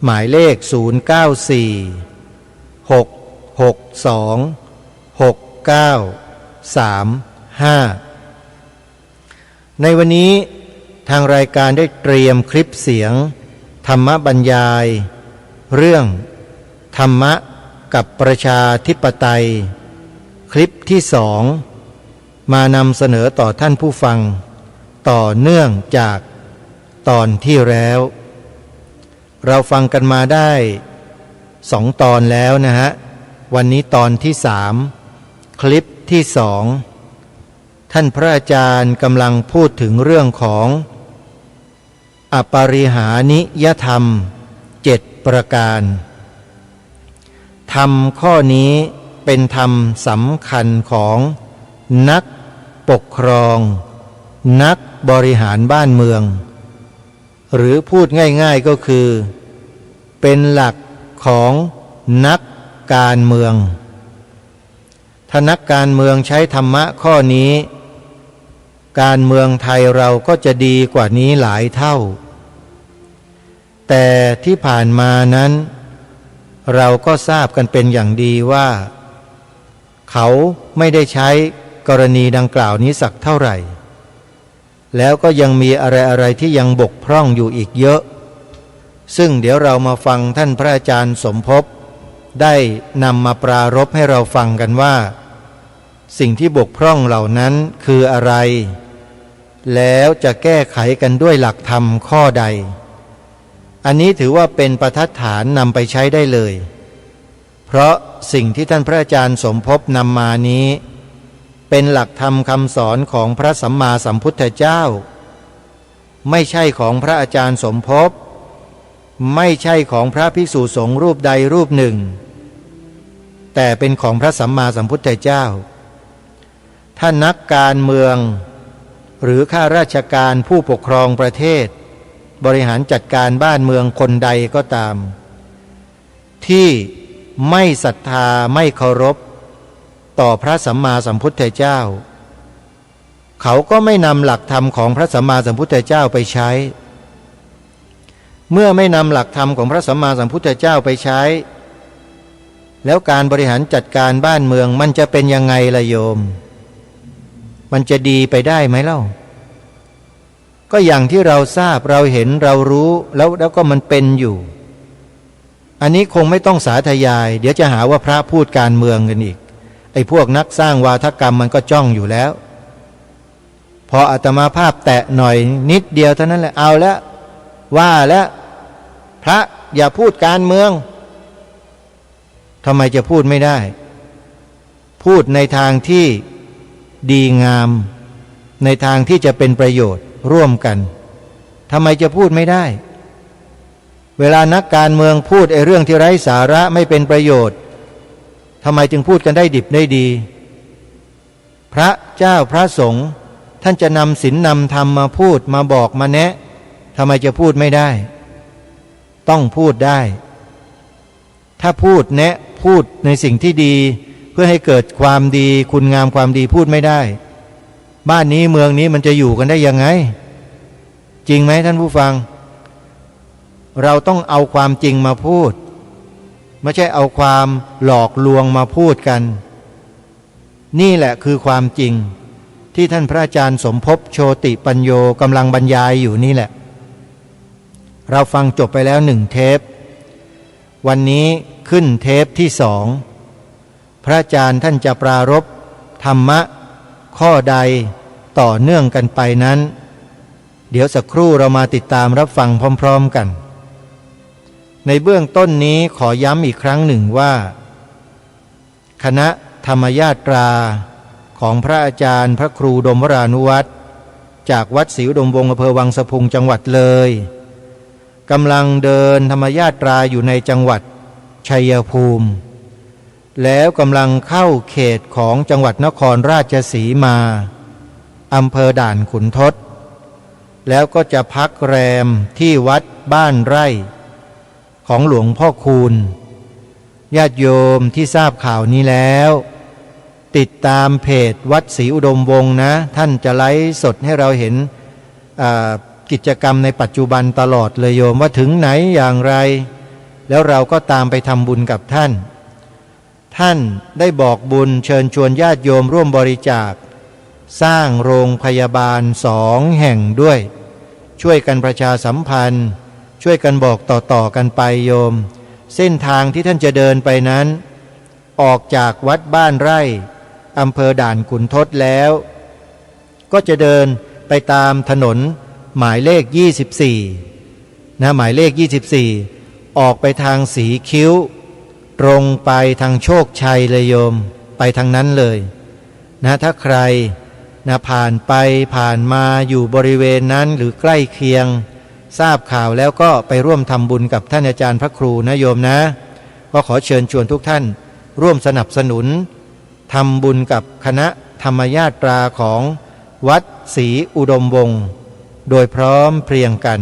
Speaker 3: หมายเลข0946626935ในวันนี้ทางรายการได้เตรียมคลิปเสียงธรรมบรรยายเรื่องธรรมะกับประชาธิปไตยคลิปที่2มานำเสนอต่อท่านผู้ฟังต่อเนื่องจากตอนที่แล้วเราฟังกันมาได้2 ตอนแล้วนะฮะวันนี้ตอนที่3คลิปที่2ท่านพระอาจารย์กำลังพูดถึงเรื่องของอปริหานิยธรรม7 ประการธรรมข้อนี้เป็นธรรมสำคัญของนักปกครองนักบริหารบ้านเมืองหรือพูดง่ายๆก็คือเป็นหลักของนักการเมืองถ้านักการเมืองใช้ธรรมะข้อนี้การเมืองไทยเราก็จะดีกว่านี้หลายเท่าแต่ที่ผ่านมานั้นเราก็ทราบกันเป็นอย่างดีว่าเขาไม่ได้ใช้กรณีดังกล่าวนี้สักเท่าไหร่แล้วก็ยังมีอะไรๆที่ยังบกพร่องอยู่อีกเยอะซึ่งเดี๋ยวเรามาฟังท่านพระอาจารย์สมภพได้นำมาปรารภให้เราฟังกันว่าสิ่งที่บกพร่องเหล่านั้นคืออะไรแล้วจะแก้ไขกันด้วยหลักธรรมข้อใดอันนี้ถือว่าเป็นประทัดฐานนำไปใช้ได้เลยเพราะสิ่งที่ท่านพระอาจารย์สมภพนำมานี้เป็นหลักธรรมคำสอนของพระสัมมาสัมพุทธเจ้าไม่ใช่ของพระอาจารย์สมภพไม่ใช่ของพระภิกษุสงฆ์รูปใดรูปหนึ่งแต่เป็นของพระสัมมาสัมพุทธเจ้าถ้านักการเมืองหรือข้าราชการผู้ปกครองประเทศบริหารจัดการบ้านเมืองคนใดก็ตามที่ไม่ศรัทธาไม่เคารพต่อพระสัมมาสัมพุทธเจ้าเขาก็ไม่นำหลักธรรมของพระสัมมาสัมพุทธเจ้าไปใช้เมื่อไม่นำหลักธรรมของพระสัมมาสัมพุทธเจ้าไปใช้ แล้วการบริหารจัดการบ้านเมืองมันจะเป็นยังไงล่ะโยมมันจะดีไปได้ไหมเล่าก็อย่างที่เราทราบเราเห็นเรารู้แล้วก็มันเป็นอยู่อันนี้คงไม่ต้องสาธยายเดี๋ยวจะหาว่าพระพูดการเมืองกันอีกไอ้พวกนักสร้างวาทกรรมมันก็จ้องอยู่แล้วพออาตมาภาพแตะหน่อยนิดเดียวเท่านั้นแหละเอาแล้วว่าแล้วพระอย่าพูดการเมืองทำไมจะพูดไม่ได้พูดในทางที่ดีงามในทางที่จะเป็นประโยชน์ร่วมกันทำไมจะพูดไม่ได้เวลานักการเมืองพูดไอ้เรื่องที่ไร้สาระไม่เป็นประโยชน์ทำไมจึงพูดกันได้ดิบได้ดีพระเจ้าพระสงฆ์ท่านจะนำศีลนำธรรมมาพูดมาบอกมาแนะทำไมจะพูดไม่ได้ต้องพูดได้ถ้าพูดแนะพูดในสิ่งที่ดีเพื่อให้เกิดความดีคุณงามความดีพูดไม่ได้บ้านนี้เมืองนี้มันจะอยู่กันได้ยังไงจริงไหมท่านผู้ฟังเราต้องเอาความจริงมาพูดไม่ใช่เอาความหลอกลวงมาพูดกันนี่แหละคือความจริงที่ท่านพระอาจารย์สมภพโชติปัญโยกำลังบรรยายอยู่นี่แหละเราฟังจบไปแล้ว1 เทปวันนี้ขึ้นเทปที่2พระอาจารย์ท่านจะปรารภธรรมะข้อใดต่อเนื่องกันไปนั้นเดี๋ยวสักครู่เรามาติดตามรับฟังพร้อมๆกันในเบื้องต้นนี้ขอย้ำอีกครั้งหนึ่งว่าคณะธรรมญาตราของพระอาจารย์พระครูดมวรานุวัตรจากวัดศรีอุดมวงศ์อำเภอวังสะพุงจังหวัดเลยกำลังเดินธรรมญาตราอยู่ในจังหวัดชัยภูมิแล้วกำลังเข้าเขตของจังหวัดนครราชสีมาอำเภอด่านขุนทดแล้วก็จะพักแรมที่วัดบ้านไร่ของหลวงพ่อคูณญาติโยมที่ทราบข่าวนี้แล้วติดตามเพจวัดศรีอุดมวงศ์นะท่านจะไลฟ์สดให้เราเห็นกิจกรรมในปัจจุบันตลอดเลยโยมว่าถึงไหนอย่างไรแล้วเราก็ตามไปทำบุญกับท่านท่านได้บอกบุญเชิญชวนญาติโยมร่วมบริจาคสร้างโรงพยาบาล2 แห่งด้วยช่วยกันประชาสัมพันธ์ช่วยกันบอกต่อๆกันไปโยมเส้นทางที่ท่านจะเดินไปนั้นออกจากวัดบ้านไร่อำเภอด่านขุนทดแล้วก็จะเดินไปตามถนนหมายเลข24นะหมายเลข24ออกไปทางสีคิ้วตรงไปทางโชคชัยเลยโยมไปทางนั้นเลยนะถ้าใครนะผ่านไปผ่านมาอยู่บริเวณนั้นหรือใกล้เคียงทราบข่าวแล้วก็ไปร่วมทำบุญกับท่านอาจารย์พระครูนะโยมนะก็ขอเชิญชวนทุกท่านร่วมสนับสนุนทำบุญกับคณะธรรมญาตราของวัดศรีอุดมวงศ์โดยพร้อมเพรียงกัน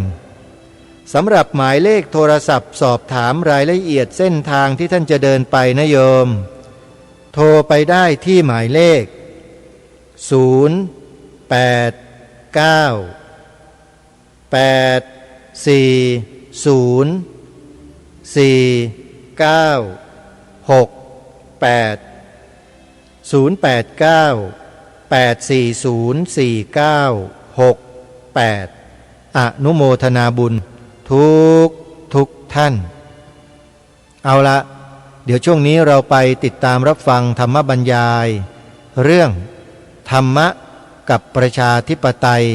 Speaker 3: สำหรับหมายเลขโทรศัพท์สอบถามรายละเอียดเส้นทางที่ท่านจะเดินไปนะโยมโทรไปได้ที่หมายเลขอนุโมทนาบุญทุกท่านเอาละเดี๋ยวช่วงนี้เราไปติดตามรับฟังธรรมบรรยายเรื่องธรรมะกับประชาธิปไตย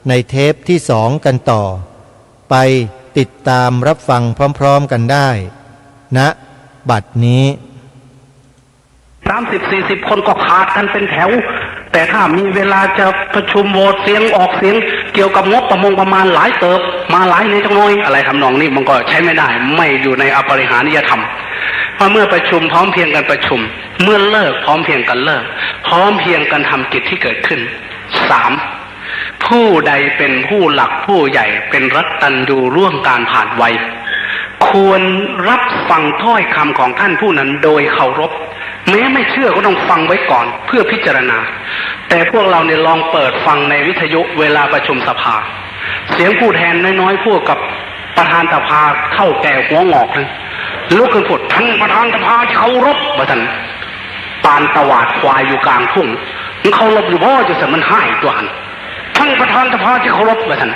Speaker 3: ในเทปที่2กันต่อไปติดตามรับฟังพร้อมๆกันได้ณบัดนี้
Speaker 4: 30-40 คนก็ขาดกันเป็นแถวแต่ถ้ามีเวลาจะประชุมโหวตเสียงออกเสียงเกี่ยวกับงบประมาณหลายเติบมาหลายในจังน้อยอะไรทำนองนี้มันก็ใช้ไม่ได้ไม่อยู่ในอปริหานิยธรรมเพราะเมื่อประชุมพร้อมเพรียงกันประชุมเมื่อเลิกพร้อมเพรียงกันเลิกพร้อมเพรียงกันทำกิจที่เกิดขึ้น 3. ผู้ใดเป็นผู้หลักผู้ใหญ่เป็นรัตตัญญูร่วมการผ่านวัยควรรับฟังถ้อยคำของท่านผู้นั้นโดยเคารพแม้ไม่เชื่อก็ต้องฟังไว้ก่อนเพื่อพิจารณาแต่พวกเราเนี่ยลองเปิดฟังในวิทยุเวลาประชุมสภาเสียงผู้แทนน้อยๆพวกกับประธานสภาเท่าแก่หัวงอกนะ ลุกขึ้นพูดท่านประธานสภาเคารพว่าท่านปานตวาดควายอยู่กลางทุ่งมันเคารพอยู่บ่จะเสมันให้ตัวหันท่านประธานสภาที่เคารพว่าท่าน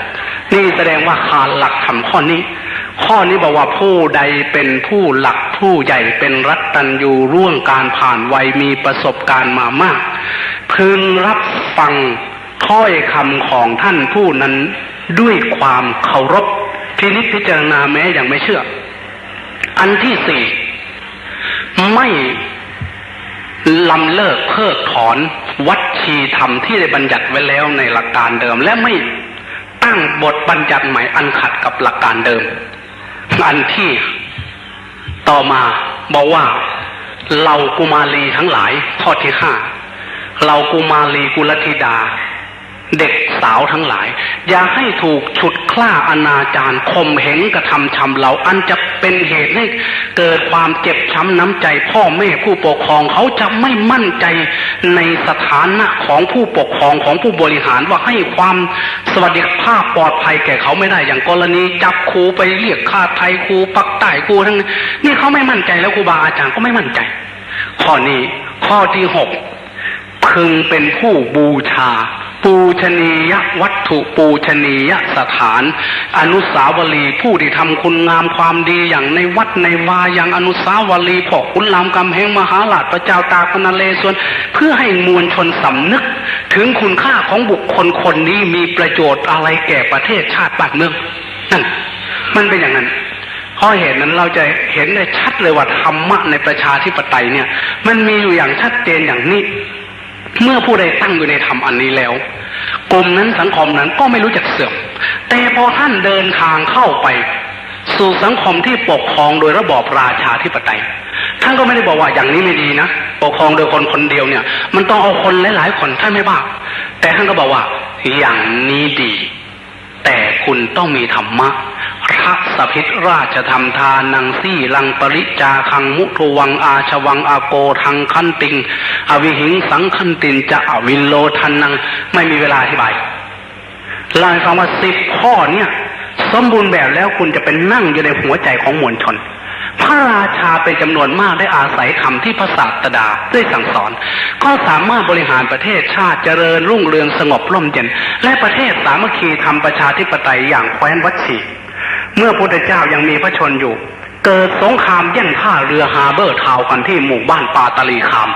Speaker 4: นี่แสดงว่าขาดหลักธรรมข้อนี้บอกว่าผู้ใดเป็นผู้หลักผู้ใหญ่เป็นรัตตัญญูร่วงการผ่านวัยมีประสบการณ์มามากพึงรับฟังถ้อยคำของท่านผู้นั้นด้วยความเคารพพินิจพิจารณาแม้ยังไม่เชื่ออันที่สี่ไม่ลำเลิกเพิกถอนวัดชีธรรมที่ได้บัญญัติไว้แล้วในหลักการเดิมและไม่ตั้งบทบัญญัติใหม่อันขัดกับหลักการเดิมอันที่ต่อมาบอกว่าเหล่ากุมารีทั้งหลายข้อที่ห้าเหล่ากุมารีกุลธิดาเด็กสาวทั้งหลายอย่าให้ถูกฉุดคล้าอนาจารข่มเหงกระทำชำเราอันจะเป็นเหตุให้เกิดความเจ็บช้ำน้ำใจพ่อแม่ผู้ปกครองเขาจะไม่มั่นใจในสถานะของผู้ปกครองของผู้บริหารว่าให้ความสวัสดิภาพปลอดภัยแก่เขาไม่ได้อย่างกรณีจับครูไปเรียกค่าไทยครูปักใต้ครูทั้งนี่เขาไม่มั่นใจแล้วครูบาอาจารย์ก็ไม่มั่นใจข้อนี้ข้อที่หกพึงเป็นผู้บูชาปูชนียวัตถุปูชนียสถานอนุสาวรีย์ผู้ที่ทำคุณงามความดีอย่างในวัดในวาอย่างอนุสาวรีย์พ่อขุนรามคำแหงมหาราชพระเจ้าตากพระนเรศวรเพื่อให้มวลชนสำนึกถึงคุณค่าของบุคคลคนนี้มีประโยชน์อะไรแก่ประเทศชาติบ้านเมืองนั่นมันเป็นอย่างนั้นเพราะเหตุนั้นเราจะเห็นได้ชัดเลยว่าธรรมะในประชาธิปไตยเนี่ยมันมีอยู่อย่างชัดเจนอย่างนี้เมื่อผู้ใดตั้งอยู่ในธรรมอันนี้แล้วกลุ่มนั้นสังคมนั้นก็ไม่รู้จักเสื่อมแต่พอท่านเดินทางเข้าไปสู่สังคมที่ปกครองโดยระบอบราชาธิปไตยท่านก็ไม่ได้บอกว่าอย่างนี้ไม่ดีนะปกครองโดยคนคนเดียวเนี่ยมันต้องเอาคนหลายๆคนท่านไม่บ้าแต่ท่านก็บอกว่าอย่างนี้ดีแต่คุณต้องมีธรรมะรักสภิตราชธรรมทานังซี่ลังปริจาคังมุทุวังอาชวังอาโกทังคันติงอวิหิงสังคันตินจะอวินโลทันนังไม่มีเวลาอธิบายเล่าให้ฟังว่า10 ข้อเนี่ยสมบูรณ์แบบแล้วคุณจะเป็นนั่งอยู่ในหัวใจของมวลชนพระราชาเป็นจำนวนมากได้อาศัยคำที่พระศาสดาได้สั่งสอนก็สามารถบริหารประเทศชาติเจริญรุ่งเรืองสงบร่มเย็นและประเทศสามัคคีทำประชาธิปไตยอย่างแคว้นวัดชีเมื่อพระพุทธเจ้ายังมีพระชนอยู่เกิดสงครามแย่งท่าเรือฮาร์เบอร์ทาวน์กันที่หมู่บ้านปาตาลีคาม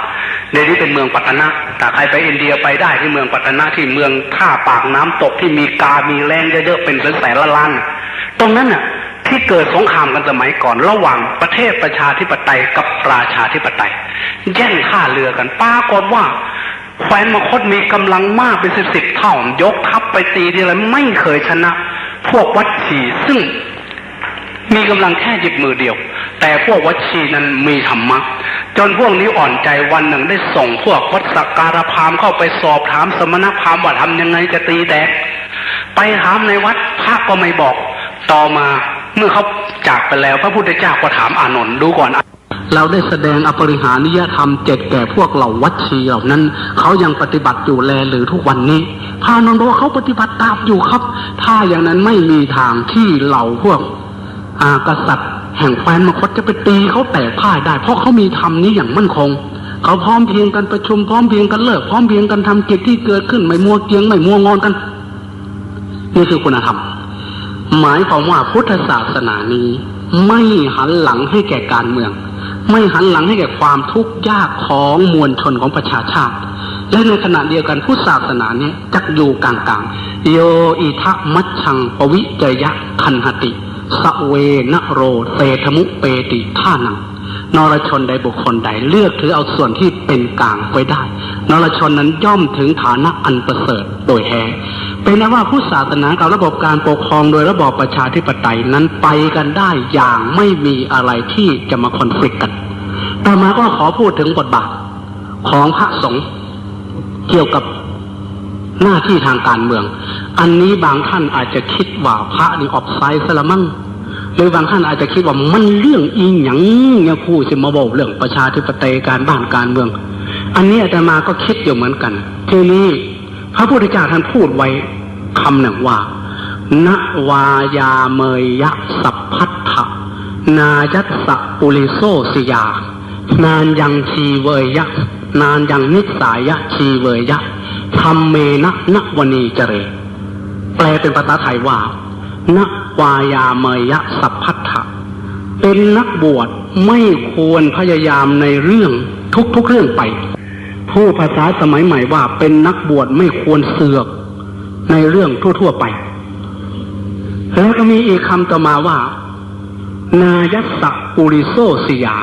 Speaker 4: เดี๋ยวนี้เป็นเมืองปัตตนะถ้าใครไปอินเดียไปได้ที่เมืองปัตตนะที่เมืองท่าปากน้ำตกที่มีกามีแรงเยอะๆเป็นแสนล้านตรงนั้นน่ะที่เกิดสงครามกันสมัยก่อนระหว่างประเทศประชาธิปไตยกับราชาธิปไตยแย่งท่าเรือกันปรากฏว่าแคว้นมคธมีกำลังมากเป็น10 เท่ายกทัพไปตีทีไรไม่เคยชนะพวกวัดชีซึ่งมีกำลังแค่หยิบมือเดียวแต่พวกวัดชีนั้นมีธรรมะจนพวกนี้อ่อนใจวันหนึ่งได้ส่งพวกวัดสักการพราหมณ์เข้าไปสอบถามสมณพราหมณ์ว่าทำยังไงจะตีแตกไปถามในวัดพระก็ไม่บอกต่อมาเมื่อเขาจากไปแล้วพระพุทธเจ้าก็ถามอานนท์ดูก่อนเราได้แสดงอปริหานิยธรรม7แก่พวกเหล่าวัดชีเหล่านั้นเขายังปฏิบัติอยู่แลหรือทุกวันนี้พระอานนท์บอกว่าเขาปฏิบัติตามอยู่ครับถ้าอย่างนั้นไม่มีทางที่เหล่าพวกกษัตริย์แห่งแคว้นมคธจะไปตีเขาแตกพ่ายได้เพราะเขามีธรรมนี้อย่างมั่นคงเขาพร้อมเพียงกันประชุมพร้อมเพียงกันเลิกพร้อมเพียงกันทำกิจที่เกิดขึ้นไม่มัวเกียงไม่มัวงอนกันนี่คือคุณธรรมหมายความว่าพุทธศาสนานี้ไม่หันหลังให้แก่การเมืองไม่หันหลังให้แก่ความทุกข์ยากของมวลชนของประชาชาติและในขณะเดียวกันพุทธศาสนานี้จักอยู่กลางๆโยอิทะมัชชังปวิจยะคันหติสเวนโรเตธมุเปติท่านังนรชนใดบุคคลใดเลือกถือเอาส่วนที่เป็นกลางไว้ได้นรชนนั้นย่อมถึงฐานะอันประเสริฐโดยแท้เป็นนะว่าพุทธศาสนากับระบบการปกครองโดยระบอบประชาธิปไตยนั้นไปกันได้อย่างไม่มีอะไรที่จะมาคอนฟลิกต์กันต่อมาก็ขอพูดถึงบทบาทของพระสงฆ์เกี่ยวกับหน้าที่ทางการเมืองอันนี้บางท่านอาจจะคิดว่าพระนี่ออฟไซด์ซะละมั่งหรือบางท่านอาจจะคิดว่ามันเรื่องอีหยังเนี่ยผู้สิมาบอกเรื่องประชาธิปไตยการบ้านการเมืองอันนี้อาตมาก็คิดอยู่เหมือนกันทีนี้พระพุทธเจ้าท่านพูดไว้คำหนึ่งว่าณวายาเมยยะสัพพัทธะ นายัสสะปุริโสสยานานยังชีเวยะนานยังนิสายะชีเวยะธรรมเมนะนวณีเจเรแปลเป็นภาษาไทยว่านวายาเมยะสัพพัทธะเป็นนักบวชไม่ควรพยายามในเรื่องทุกเรื่องไปผู้ภาษาสมัยใหม่ว่าเป็นนักบวชไม่ควรเสือกในเรื่องทั่วไปแล้วก็มีอีกคำต่อมาว่านายัสสะปุริโสสยา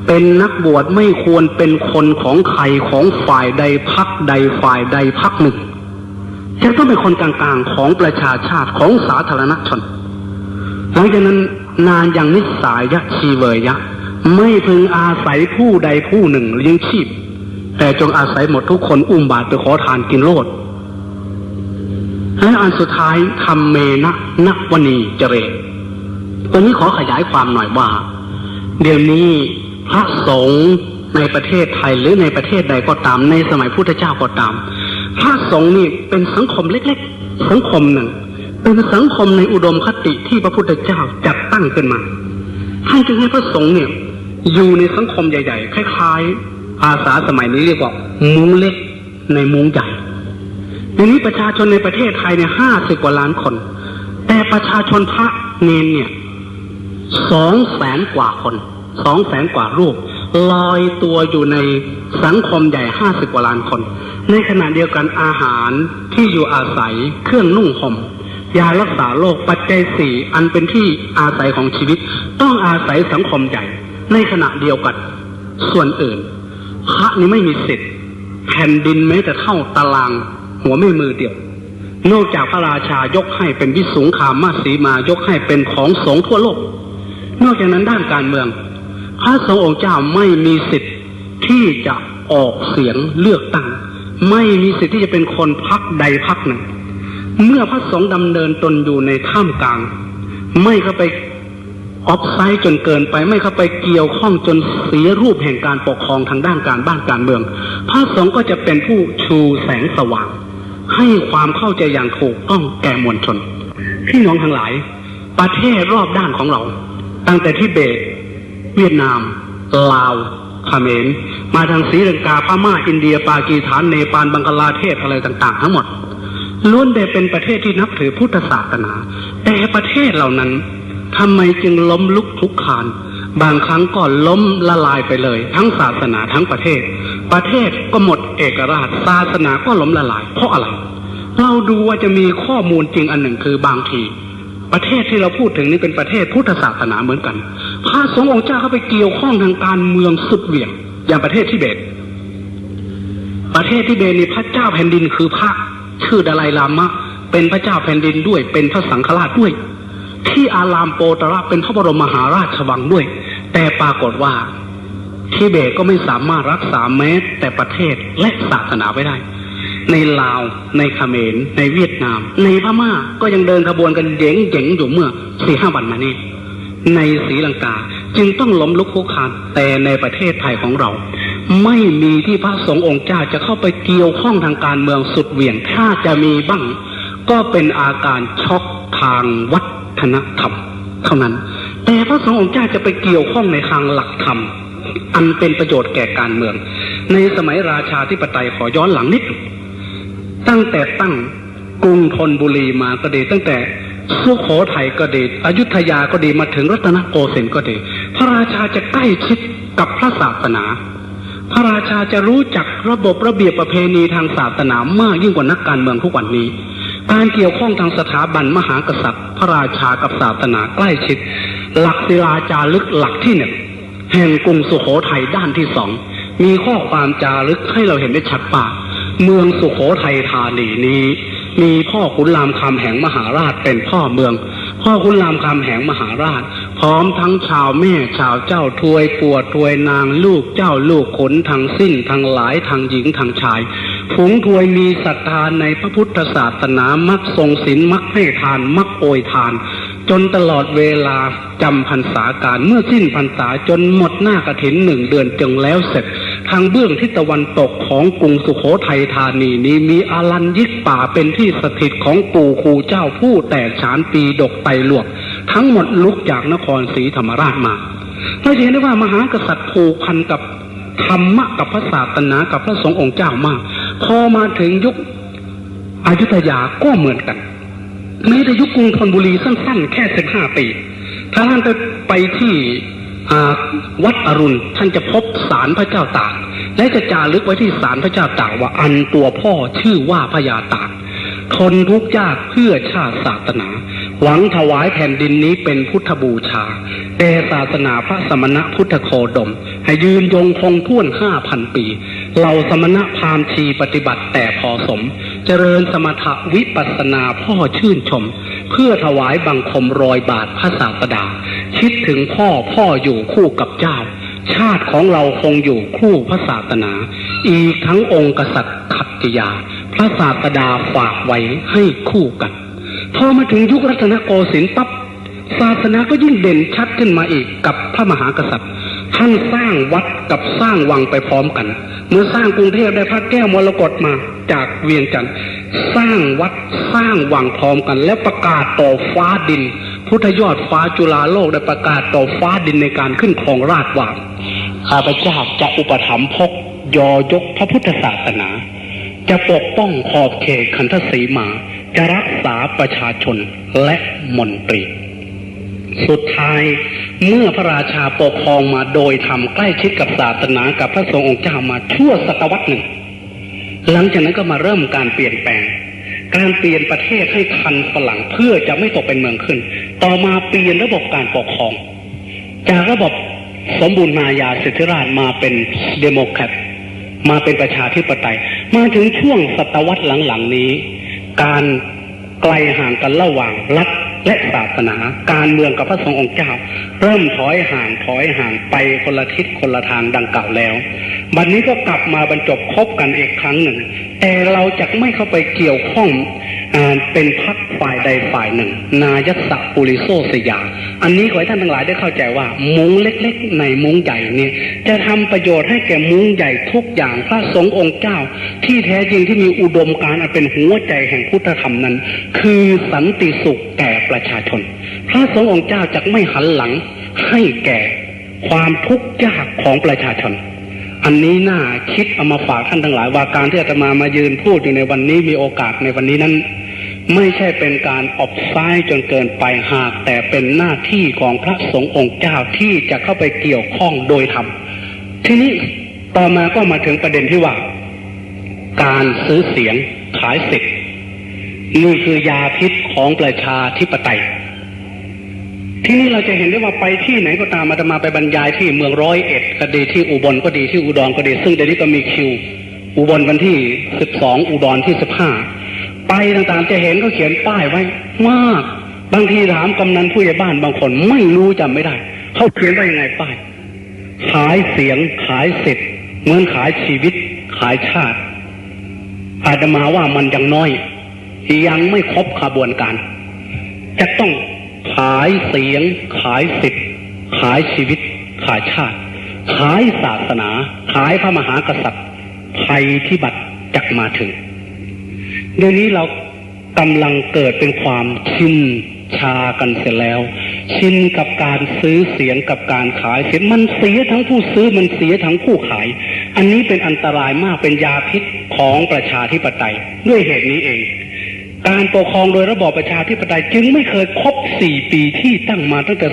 Speaker 4: เป็นนักบวชไม่ควรเป็นคนของใครของฝ่ายใดพรรคใดฝ่ายใดพรรคหนึ่งจะต้องเป็นคนกลางๆของประชาชาติของสาธารณชนหลังจากนั้นนานยังนิสายะชีเวยะไม่พึงอาศัยผู้ใดผู้หนึ่งเลี้ยงชีพแต่จงอาศัยหมดทุกคนอุ้มบาตรไปขอทานกินโลดและอันสุดท้ายธรรมเมนะนวณีเจเรตรงนี้ขอขยายความหน่อยว่าเดี๋ยวนี้พระสงฆ์ในประเทศไทยหรือในประเทศใดก็ตามในสมัยพุทธเจ้าก็ตามพระสงฆ์นี่เป็นสังคมเล็กๆสังคมหนึ่งเป็นสังคมในอุดมคติที่พระพุทธเจ้าจัดตั้งขึ้นมาท่านจึงให้พระสงฆ์เนี่ยอยู่ในสังคมใหญ่ๆคล้ายๆภาษาสมัยนี้เรียกว่ามุ้งเล็กในมุ้งใหญ่ทีนี้ประชาชนในประเทศไทยเนี่ย50 กว่าล้านคนแต่ประชาชนพระเนรเนี่ย200,000 กว่าคน200,000 กว่ารูปลอยตัวอยู่ในสังคมใหญ่50 กว่าล้านคนในขณะเดียวกันอาหารที่อยู่อาศัยเครื่องนุ่งห่มยารักษาโรคปัจจัย4อันเป็นที่อาศัยของชีวิตต้องอาศัยสังคมใหญ่ในขณะเดียวกันส่วนอื่นพระนี่ไม่มีสิทธิ์แผ่นดินแม้แต่เท่าตารางหัวแม่มือเดียวนอกจากพระราชายกให้เป็นวิสุงคามสีมายกให้เป็นของสงฆ์ทั่วโลกนอกจากนั้นด้านการเมืองพระสงฆ์องค์เจ้าไม่มีสิทธิ์ที่จะออกเสียงเลือกตั้งไม่มีสิทธิ์ที่จะเป็นคนพรรคใดพรรคหนึ่งเมื่อพระสงฆ์ดำเนินตนอยู่ในท่ามกลางไม่เข้าไปออฟไซด์จนเกินไปไม่เข้าไปเกี่ยวข้องจนเสียรูปแห่งการปกครองทางด้านการบ้านการเมืองพระสงฆ์ก็จะเป็นผู้ชูแสงสว่างให้ความเข้าใจอย่างถูกต้องแก่มวลชนพี่น้องทั้งหลายประเทศรอบด้านของเราตั้งแต่ทิเบตเวียดนามลาวเขมรมาทางศรีลังกาพม่าอินเดียปากีสถานเนปาลบังกลาเทศอะไรต่างๆทั้งหมดล้วนแต่เป็นประเทศที่นับถือพุทธศาสนาแต่ประเทศเหล่านั้นทำไมจึงล้มลุกคลุกคลานบางครั้งก็ล้มละลายไปเลยทั้งศาสนาทั้งประเทศก็หมดเอกราชศาสนาก็ล้มละลายเพราะอะไรเราดูว่าจะมีข้อมูลจริงอันหนึ่งคือบางทีประเทศที่เราพูดถึงนี่เป็นประเทศพุทธศาสนาเหมือนกันพระสงฆ์องค์เจ้าเข้าไปเกี่ยวข้องทางการเมืองสุดเหวี่ยงอย่างประเทศทิเบตนี่พระเจ้าแผ่นดินคือพระชื่อดาไลลามะเป็นพระเจ้าแผ่นดินด้วยเป็นพระสังฆราชด้วยที่อารามโปตระเป็นพระบรมมหาราชวังด้วยแต่ปรากฏว่าทิเบตก็ไม่สามารถรักษาแม้แต่ประเทศและศาสนาไว้ได้ในลาวในเขมรในเวียดนามในพม่าก็ยังเดินขบวนกันเจ๋งอยู่เมื่อ 4-5 วันมานี้ในศรีลังกาจึงต้องล้มลุกคลุกคลานแต่ในประเทศไทยของเราไม่มีที่พระสงฆ์องค์เจ้าจะเข้าไปเกี่ยวข้องทางการเมืองสุดเหวี่ยงถ้าจะมีบ้างก็เป็นอาการช็อกทางวัฒนธรรมเท่านั้นแต่พระสงฆ์องค์เจ้าจะไปเกี่ยวข้องในทางหลักธรรมอันเป็นประโยชน์แก่การเมืองในสมัยราชาธิปไตยขอย้อนหลังนิดตั้งแต่ตั้งกรุงธนบุรีมาก็ดีตั้งแต่สุโขทัยก็ดีอยุธยาก็ดีมาถึงรัตนโกสินทร์ก็ดีพระราชาจะใกล้ชิดกับพระศาสนาพระราชาจะรู้จักระบบระเบียบประเพณีทางศาสนามากยิ่งกว่านักการเมืองทุกวันนี้การเกี่ยวข้องทางสถาบันมหากษัตริย์พระราชากับศาสนาใกล้ชิดหลักศิลาจารึกหลักที่ 1แห่งกรุงสุโขทัยด้านที่ 2มีข้อความจารึกให้เราเห็นได้ชัดว่าเมืองสุโขทัยธานีนี้มีพ่อขุนรามคำแหงมหาราชเป็นพ่อเมืองพ่อขุนรามคำแหงมหาราชพร้อมทั้งชาวแม่ชาวเจ้าทวยปวดทวยนางลูกเจ้าลูกขนทั้งสิ้นทั้งหลายทั้งหญิงทั้งชายฝูงทวยมีศรัทธาในพระพุทธศาสนามักทรงศีลมักให้ทานมักโอยทานจนตลอดเวลาจำพรรษาการเมื่อสิ้นพรรษาจนหมดหน้ากฐิน1 เดือนจึงแล้วเสร็จทางเบื้องทิศตะวันตกของกรุงสุโขทัยธานีนี้มีอารัญญิกป่าเป็นที่สถิตของปู่ครูเจ้าผู้แตกฉานปีดกไตรลวก ทั้งหมดลุกจากนครศรีธรรมราชมาเราจะเห็นได้ว่ามหากษัตริย์ผูกพันกับธรรมะกับพระศาสนากับพระสงฆ์องค์เจ้ามากพอมาถึงยุคอยุธยาก็เหมือนกันแม้แต่ยุคกรุงธนบุรีสั้นๆแค่15 ปีถ้าท่านไปที่วัดอรุณท่านจะพบศาลพระเจ้าตากและจะจารึกไว้ที่ศาลพระเจ้าตากว่าอันตัวพ่อชื่อว่าพญาตากทนทุกข์ยากเพื่อชาติศาสนาหวังถวายแผ่นดินนี้เป็นพุทธบูชาแด่ศาสนาพระสมณะพุทธโคดมให้ยืนยงคงท่วน 5,000 ปีเหล่าสมณะพราหมณ์ชีปฏิบัติแต่พอสมเจริญสมถะวิปัสสนาพ่อชื่นชมเพื่อถวายบังคมรอยบาทพระศาสดาคิดถึงพ่ออยู่คู่กับเจ้าชาติของเราคงอยู่คู่พระศาสนาอีกทั้งองค์กษัตริย์ขัตติยาพระศาสดาฝากไว้ให้คู่กันพอมาถึงยุครัตนโกสินทร์ปั๊บศาสนาก็ยิ่งเด่นชัดขึ้นมาอีกกับพระมหากษัตริย์ท่านสร้างวัดกับสร้างวังไปพร้อมกันเมื่อสร้างกรุงเทพได้พระแก้วมรกตมาจากเวียงจันทร์สร้างวัดสร้างวังพร้อมกันแล้วประกาศต่อฟ้าดินพุทธยอดฟ้าจุฬาโลกได้ประกาศต่อฟ้าดินในการขึ้นครองราชย์ว่าข้าพเจ้าจะอุปถัมภกยอยกพระพุทธศาสนาจะปกป้องขอบเขตขันธสีมาจะรักษาประชาชนและมนตรีสุดท้ายเมื่อพระราชาปกครองมาโดยธรรมใกล้ชิดกับศาสนากับพระสงฆ์องค์เจ้ามาชั่วศตวรรษหนึ่งหลังจากนั้นก็มาเริ่มการเปลี่ยนแปลงการเปลี่ยนประเทศให้ทันฝรั่งเพื่อจะไม่ตกเป็นเมืองขึ้นต่อมาเปลี่ยนระบบการปกครองจากระบบสมบูรณาญาสิทธิราชย์มาเป็นเดโมแครตมาเป็นประชาธิปไตยมาถึงช่วงศตวรรษหลังๆนี้การไกลห่างกันระหว่างรัฐและศาสนาการเมืองกับพระสงฆ์องค์เจ้าเริ่มถอยห่างไปคนละทิศคนละทางดังกล่าวแล้วบัดนี้ก็กลับมาบรรจบคบกันอีกครั้งหนึ่งแต่เราจะไม่เข้าไปเกี่ยวข้องเป็นพรรคฝ่ายใดฝ่ายหนึ่งนายสปุริโสสยามอันนี้ขอให้ท่านทั้งหลายได้เข้าใจว่ามุ้งเล็กๆในมุ้งใหญ่เนี่ยจะทำประโยชน์ให้แก่มุ้งใหญ่ทุกอย่างพระสงฆ์องค์เจ้าที่แท้จริงที่มีอุดมการณ์อันเป็นหัวใจแห่งพุทธธรรมนั้นคือสันติสุขแก่ประชาชนพระสงฆ์องค์เจ้าจะไม่หันหลังให้แก่ความทุกข์ยากของประชาชนอันนี้น่าคิดเอามาฝากท่านทั้งหลายว่าการที่อาตมายืนพูดอยู่ในวันนี้มีโอกาสในวันนี้นั้นไม่ใช่เป็นการออบไซด์จนเกินไปหากแต่เป็นหน้าที่ของพระสงฆ์องค์เจ้าที่จะเข้าไปเกี่ยวข้องโดยธรรมทีนี้ต่อมาก็มาถึงประเด็นที่ว่าการซื้อเสียงขายสิทธิ์นี่คือยาพิษของประชาธิปไตยที่นี่เราจะเห็นได้ว่าไปที่ไหนก็ตามอาตมาไปบรรยายที่เมือง101ก็ดีที่อุบลก็ดีที่อุดรก็ดีซึ่งเดี๋ยวนี้ก็มีคิวอุบลวันที่12อุดรที่15ไปต่างๆจะเห็นก็เขียนป้ายไว้มากบางทีถามกำนันผู้ใหญ่บ้านบางคนไม่รู้จำไม่ได้เขาเขียนว่ายังไงป้ายขายเสียงขายสิทธิ์เหมือนขายชีวิตขายชาติอาตมาว่ามันยังน้อยยังไม่ครบขบวนการจะต้องขายเสียงขายสิทธิ์ขายชีวิตขายชาติขายศาสนาขายพระมหากษัตริย์ภัยพิบัติจักมาถึงเดี๋ยวนี้เรากำลังเกิดเป็นความชินชากันเสร็จแล้วชินกับการซื้อเสียงกับการขายเสียงมันเสียทั้งผู้ซื้อมันเสียทั้งผู้ขายอันนี้เป็นอันตรายมากเป็นยาพิษของประชาธิปไตยด้วยเหตุนี้เองการปกครองโดยระบอบประชาธิปไตยจึงไม่เคยครบ4 ปีที่ตั้งมาตั้งแต่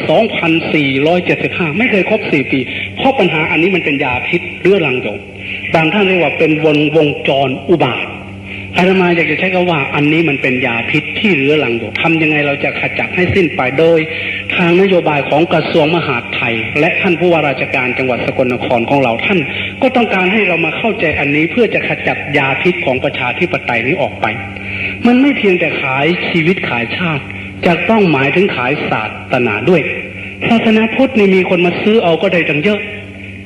Speaker 4: 2475ไม่เคยครบ4 ปีเพราะปัญหาอันนี้มันเป็นยาพิษเรื้อรังอยู่บางท่านเรียกว่าเป็นวงจรอุบาทอาตมาอยากจะใช้คำว่าอันนี้มันเป็นยาพิษที่เรื้อรังอยู่ทำยังไงเราจะขจัดให้สิ้นไปโดยทางนโยบายของกระทรวงมหาดไทยและท่านผู้ว่าราชการจังหวัดสกลนครของเราท่านก็ต้องการให้เรามาเข้าใจอันนี้เพื่อจะขจัดยาพิษของประชาธิปไตยนี้ออกไปมันไม่เพียงแต่ขายชีวิตขายชาติจะต้องหมายถึงขายศาสนาด้วยศาสนาพุทธนี่มีคนมาซื้อเอาก็ได้ตั้งเยอะ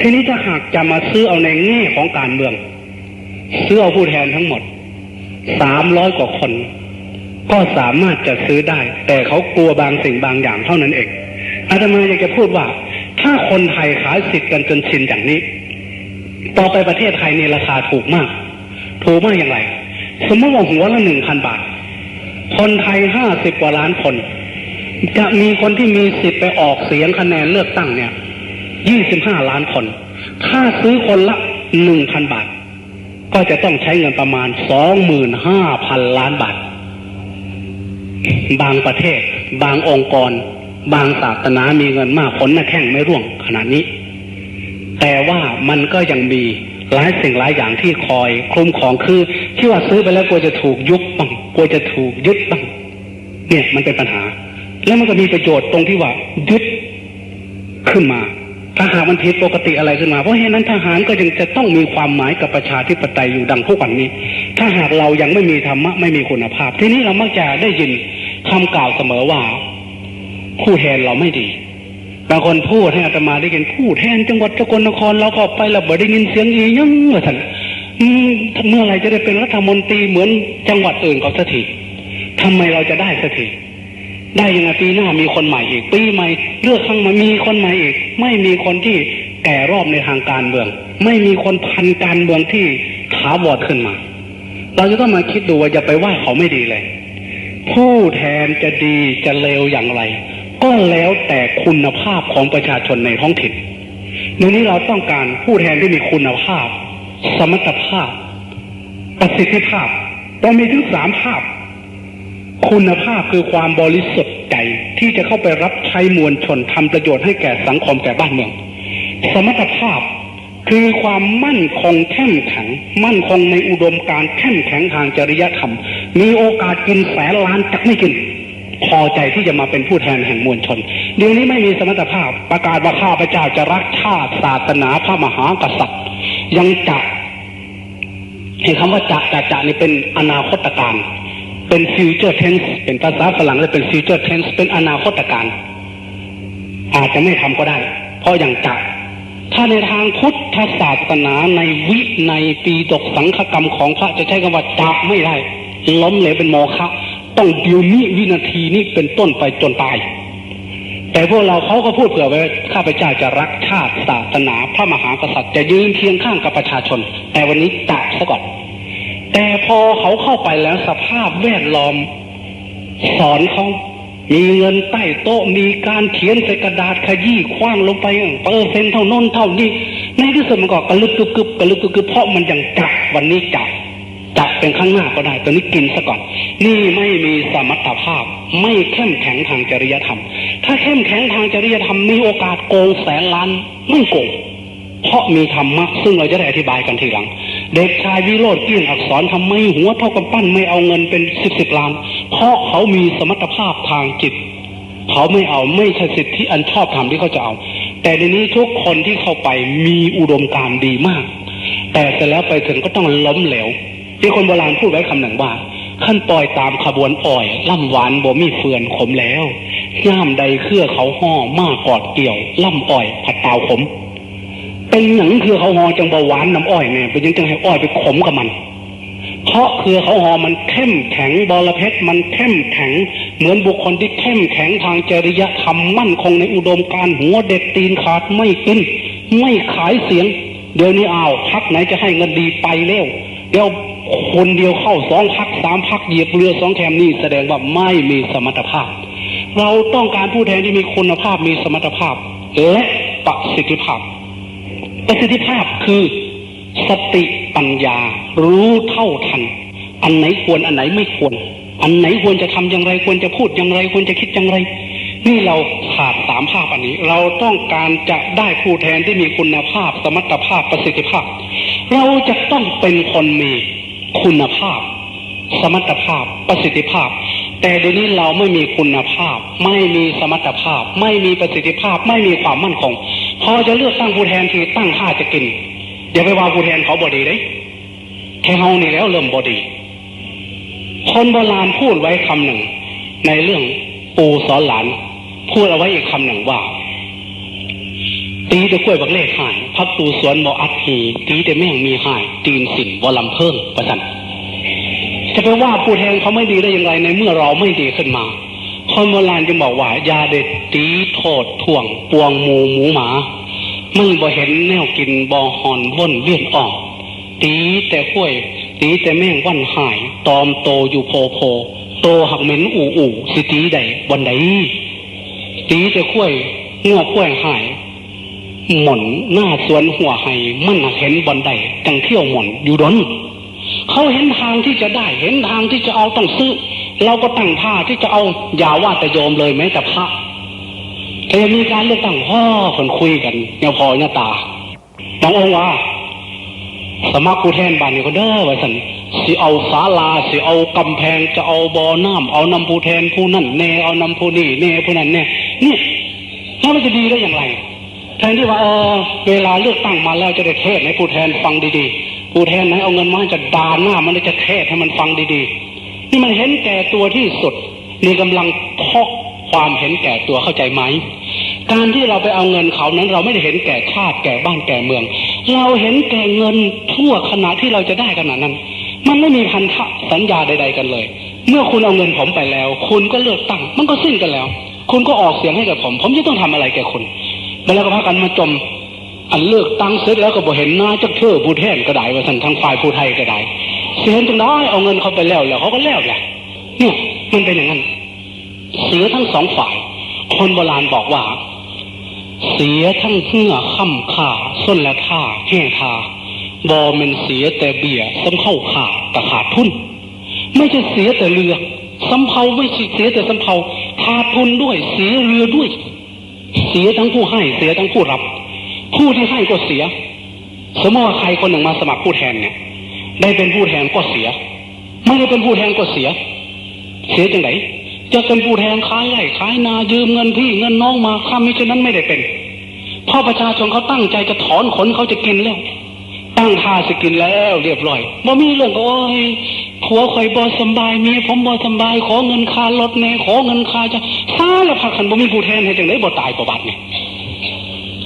Speaker 4: ทีนี้ถ้าหากจะมาซื้อเอาในแง่ของการเมืองซื้อเอาผู้แทนทั้งหมด300 กว่าคนก็สามารถจะซื้อได้แต่เขากลัวบางสิ่งบางอย่างเท่านั้นเองอาตมาอยากจะพูดว่าถ้าคนไทยขายสิทธิ์กันจนชินอย่างนี้ต่อไปประเทศไทยในราคาถูกมากอย่างไรสมมติว่าหัวละ 1,000 บาทคนไทย50 กว่าล้านคน จะมีคนที่มีสิทธิ์ไปออกเสียงคะแนนเลือกตั้งเนี่ย25 ล้านคนถ้าซื้อคนละ 1,000 บาทก็จะต้องใช้เงินประมาณ 25,000 ล้านบาทบางประเทศบางองค์กรบางศาสนามีเงินมากขนหน้าแข้งไม่ร่วงขนาดนี้แต่ว่ามันก็ยังมีหลายสิ่งหลายอย่างที่คอยคุ้มครองคือที่ว่าซื้อไปแล้วกลัวจะถูกยุบบ้างกลัวจะถูกยึดบ้างเนี่ยมันเป็นปัญหาแล้วมันก็มีประโยชน์ตรงที่ว่ายึดขึ้นมาถ้าหากมันผิดปกติอะไรขึ้นมาเพราะฉะนั้นทหารก็ยังจะต้องมีความหมายกับประชาธิปไตยอยู่ดังทุกวันนี้ถ้าหากเรายังไม่มีธรรมะไม่มีคุณภาพทีนี้เรามักจะได้ยินคำกล่าวเสมอว่าผู้แทนเราไม่ดีบางคนพูดให้อาตมาได้ยินผู้แทนจังหวัดสกลนครเราเข้าไปแล้วบ่ได้ยินเสียงอีหยังว่าท่านเมื่อไหร่จะได้เป็นรัฐมนตรีเหมือนจังหวัดอื่นเขาสักทีทำไมเราจะได้สักทีได้ยังไงปีหน้ามีคนใหม่อีกปีใหม่เลือกข้างมามีคนใหม่อีกไม่มีคนที่แก่รอบในทางการเมืองไม่มีคนพันการเมืองที่ถาวรขึ้นมาเราจะต้องมาคิดดูว่าอย่าไปว่าเขาไม่ดีเลยผู้แทนจะดีจะเลวอย่างไรก็แล้วแต่คุณภาพของประชาชนในท้องถิ่นในนี้เราต้องการผู้แทนที่มีคุณภาพสมรรถภาพประสิทธิภาพต้องมีถึง3 ภาพคุณภาพคือความบริสุทธิ์ใจที่จะเข้าไปรับใช้มวลชนทำประโยชน์ให้แก่สังคมแก่บ้านเมืองสมรรถภาพคือความมั่นคงเข้มแข็งมั่นคงในอุดมการณ์เข้มแข็งทางจริยธรรมมีโอกาสกินแสนล้านจักไม่กินพอใจที่จะมาเป็นผู้แทนแห่งมวลชนเดี๋ยวนี้ไม่มีสมรรถภาพประกาศว่าข้าพเจ้าจะรักชาติศาสนาพระมหากษัตริย์ยังจะเห็นคำว่าจะนี่เป็นอนาคตการเป็น future tense เป็นภาษาฝรั่งเลยเป็น future tense เป็นอนาคตการอาจจะไม่ทำก็ได้เพราะอย่างจะถ้าในทางพุทธศาสนาในในปีดกสังฆกรรมของพระจะใช้คำว่าจะไม่ได้ล้มเหลวเป็นโมฆะต้องเดี๋ยวนี้วินาทีนี้เป็นต้นไปจนตายแต่พวกเราเขาก็พูดเผื่อไว้ข้าพเจ้าจะรักชาติศาสนาพระมหากษัตริย์จะยืนเคียงข้างกับประชาชนแต่วันนี้จะซะก่อนแต่พอเขาเข้าไปแล้วสภาพแวดล้อมสอนเขามีเงินใต้โต๊ะมีการเขียนใส่กระดาษขยี้คว้างลงไปเปอร์เซ็นต์เท่านั้นเท่านี้ในที่สุดมันก็กระลึกกึบกระลึกกึบเพราะมันยังจับวันนี้จับเป็นข้างหน้าก็ได้ตอนนี้กินซะก่อนนี่ไม่มีสมรรถภาพไม่เข้มแข็งทางจริยธรรมถ้าเข้มแข็งทางจริยธรรมมีโอกาสโกงแสนล้านไม่โกงเพราะมีธรรมะซึ่งเราจะได้อธิบายกันทีหลังเด็กชายวิโรจน์เกี้ยงอักษรทำไมหัวเท่ากับปั้นไม่เอาเงินเป็น10 ล้านเพราะเขามีสมรรถภาพทางจิตเขาไม่เอาไม่ใช่สิทธิอันชอบธรรมที่เขาจะเอาแต่ในนี้ทุกคนที่เข้าไปมีอุดมการณ์ดีมากแต่เสร็จแล้วไปถึงก็ต้องล้มเหลวที่คนโบราณพูดไว้คำหนึ่งว่าขั้นปล่อยตามขบวนอ้อยล่ำหวานบ่มีเฟือนขมแล้วย่ามใดเครือเขาห่อมากกอดเกี่ยวล่ำอ้อยผัดเตาขมเป็นหนังคือเขาห่อจังเบาหวานน้ำอ้อยเนี่ยเป็นยังจังให้อ้อยไปขมกับมันเพราะคือเขาห่อมันเข้มแข็งบอระเพ็ดมันเข้มแข็งเหมือนบุคคลที่เข้มแข็งทางจริยธรรมมั่นคงในอุดมการณ์หัวเด็ดตีนขาดไม่กินไม่ขายเสียงเดี๋ยวนี้พรรคไหนจะให้เงินดีไปเร็วเดี๋ยวคนเดียวเข้า2 พรรค3 พรรคเหยียบเรือ2 แคมนี่แสดงว่าไม่มีสมรรถภาพเราต้องการผู้แทนที่มีคุณภาพมีสมรรถภาพและประสิทธิภาพคือสติปัญญารู้เท่าทันอันไหนควรอันไหนไม่ควรอันไหนควรจะทำอย่างไรควรจะพูดอย่างไรควรจะคิดอย่างไรนี่เราขาด3 ภาพอันนี้เราต้องการจะได้ผู้แทนที่มีคุณภาพสมรรถภาพประสิทธิภาพเราจะต้องเป็นคนมีคุณภาพสมรรถภาพประสิทธิภาพแต่เดี๋ยวนี้เราไม่มีคุณภาพไม่มีสมรรถภาพไม่มีประสิทธิภาพไม่มีความมั่นคงพอจะเลือกตั้งผู้แทนที่ตั้งท่าจะกินอย่าไปว่าผู้แทนเขาบ่ดีเลยแค่เฮานี่แล้วเริ่มบ่ดีคนโบราณพูดไว้คำหนึ่งในเรื่องปู่สอนหลานพูดเอาไว้อีกคำหนึ่งว่าตีแต่กล้วยบักเล่หายพักตูสวนบ่อัดหีตีแต่แม่งมีหายตีนสินบ่ลำเพิ่งประสันจะไปว่าผู้แทนเขาไม่ดีได้อย่างไรในเมื่อเราไม่ดีขึ้นมาคนโบราณจึงบอกว่ายาเด็ดตีโทษถ่วงปวงหมูหมามึงบ่เห็นแนวกินบ่หอนว่นเวียนออกตีแต่กล้วยตีแต่แม่งวันหายตอมโตอยู่โพโตหักเหม็นอู่สิตีใดวันใด ตีจะคุ้ยงัวคุ้ยหายหม่นหน้าสวนหัวไห้มันเห็นบอนใดจังเที่ยวหม่นอยู่ดนเขาเห็นทางที่จะได้เห็นทางที่จะเอาต้องซื้อเราก็ตั้งท่าที่จะเอาอย่าว่าแต่โยมเลยแม้แต่พระแต่มีการเลือกตั้งคนคุยกันเนี่ยพอเนี่ยตาบางองค์ว่าสมัครผู้แทนบ้านนี่ก็เด้อว่าสันสิเอาศาลาสิเอากำแพงจะเอาบ่อน้ำเอานำผู้แทนผู้นั่นแน่เอานำผู้นี่แน่ผู้นั้นแน่เนี่ยแล้วมันจะดีได้อย่างไรแทนที่ว่าเวลาเลือกตั้งมาแล้วจะได้เทศให้ผู้แทนฟังดีๆผู้แทนไหนเอาเงินมาจะด่าหน้ามันจะเทศให้มันฟังดีๆนี่มันเห็นแก่ตัวที่สุดมีกำลังพอกความเห็นแก่ตัวเข้าใจไหมการที่เราไปเอาเงินเขานั้นเราไม่ได้เห็นแก่ชาติแก่บ้านแก่เมืองเราเห็นแก่เงินทั่วขณะที่เราจะได้ขนาดนั้นมันไม่มีพันธสัญญาใดๆกันเลยเมื่อคุณเอาเงินผมไปแล้วคุณก็เลือกตั้งมันก็สิ้นกันแล้วคุณก็ออกเสียงให้กับผมจะต้องทำอะไรแก่คุณแล้วก็พากันมาจมอันเลือกตั้งเสร็จแล้วก็บ่เห็นหน้าจักเทื่อผู้แทนก็ได้ว่าสันทางฝ่ายผู้ไทยก็ได้เสียจังได้เอาเงินเขาไปแล้วเขาก็แล้วแหละเนี่ยมันเป็นอย่างนั้นเสียทั้งสองฝ่ายคนโบราณบอกว่าเสียทั้งเหื่อค่ำค่าส้นและท่าแห่ทาบอมันเสียแต่เบี้ยซ้ำเข้าขาดแต่ขาดทุนไม่ใช่เสียแต่เรือสำเภาไม่ใช่เสียแต่สำเภาขาดทุนด้วยเสียเรือด้วยเสียทั้งผู้ให้เสียทั้งผู้รับผู้ที่ให้ก็เสียสมมติว่าใครคนหนึ่งมาสมัครผู้แทนเนี่ยได้เป็นผู้แทนก็เสียไม่ได้เป็นผู้แทนก็เสียจังไหนจะเป็นผู้แทนขายไร่ขายนายืมเงินพี่เงินน้องมาข้ามมิฉะนั้นไม่ได้เป็นเพราะประชาชนเขาตั้งใจจะถอนขนเขาจะกินแล้วตั้งท่าจะกินแล้วเรียบร้อยบ่มีเรื่องก็ผัวคอยบ่สบายเมียผมบ่สบายขอเงินค่ารถแน่ขอเงินค่าจะสารพัดคันบ่มีผู้แทนให้จังได๋บ่ตายบ่บาดเนี่ย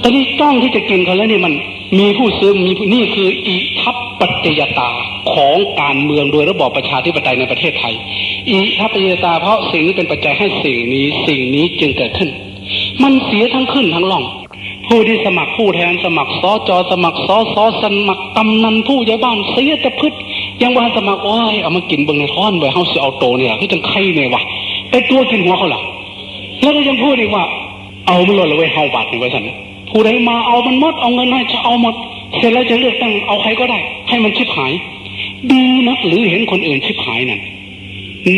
Speaker 4: ตอนนี้ต้องที่จะกินเขาแล้วนี่มันมีผู้ซื้อมีนี่คืออิทัปปัจจยตาของการเมืองโดยระบอบประชาธิปไตยในประเทศไทยอิทัปปัจจยตาเพราะสิ่งนี้เป็นปัจจัยให้สิ่งนี้จึงเกิดขึ้นมันเสียทั้งขึ้นทั้งล่องผู้ที่สมัครผู้แทนสมัครสจสมัครสสสมัครกำนันผู้ใหญ่บ้านเสียแต่พึดยังว่าสมัครเอามากินเบิ่งในท้อนไว้เฮาสิเอาโตเนี่ยคือจังไข่เนี่ยวะไปตัวกินหัวเขาล่ะแล้วก็ยังพูดอีกว่าเอามันหล่นละเว้ยเฮาบาดนี่ว่าซั่นผู้ใดมาเอามันหมดเอาเงินให้จะเอาหมดเสร็จแล้วจะเลือกตั้งเอาใครก็ได้ให้มันชิบหายดีนักหรือเห็นคนอื่นชิบหายนั่น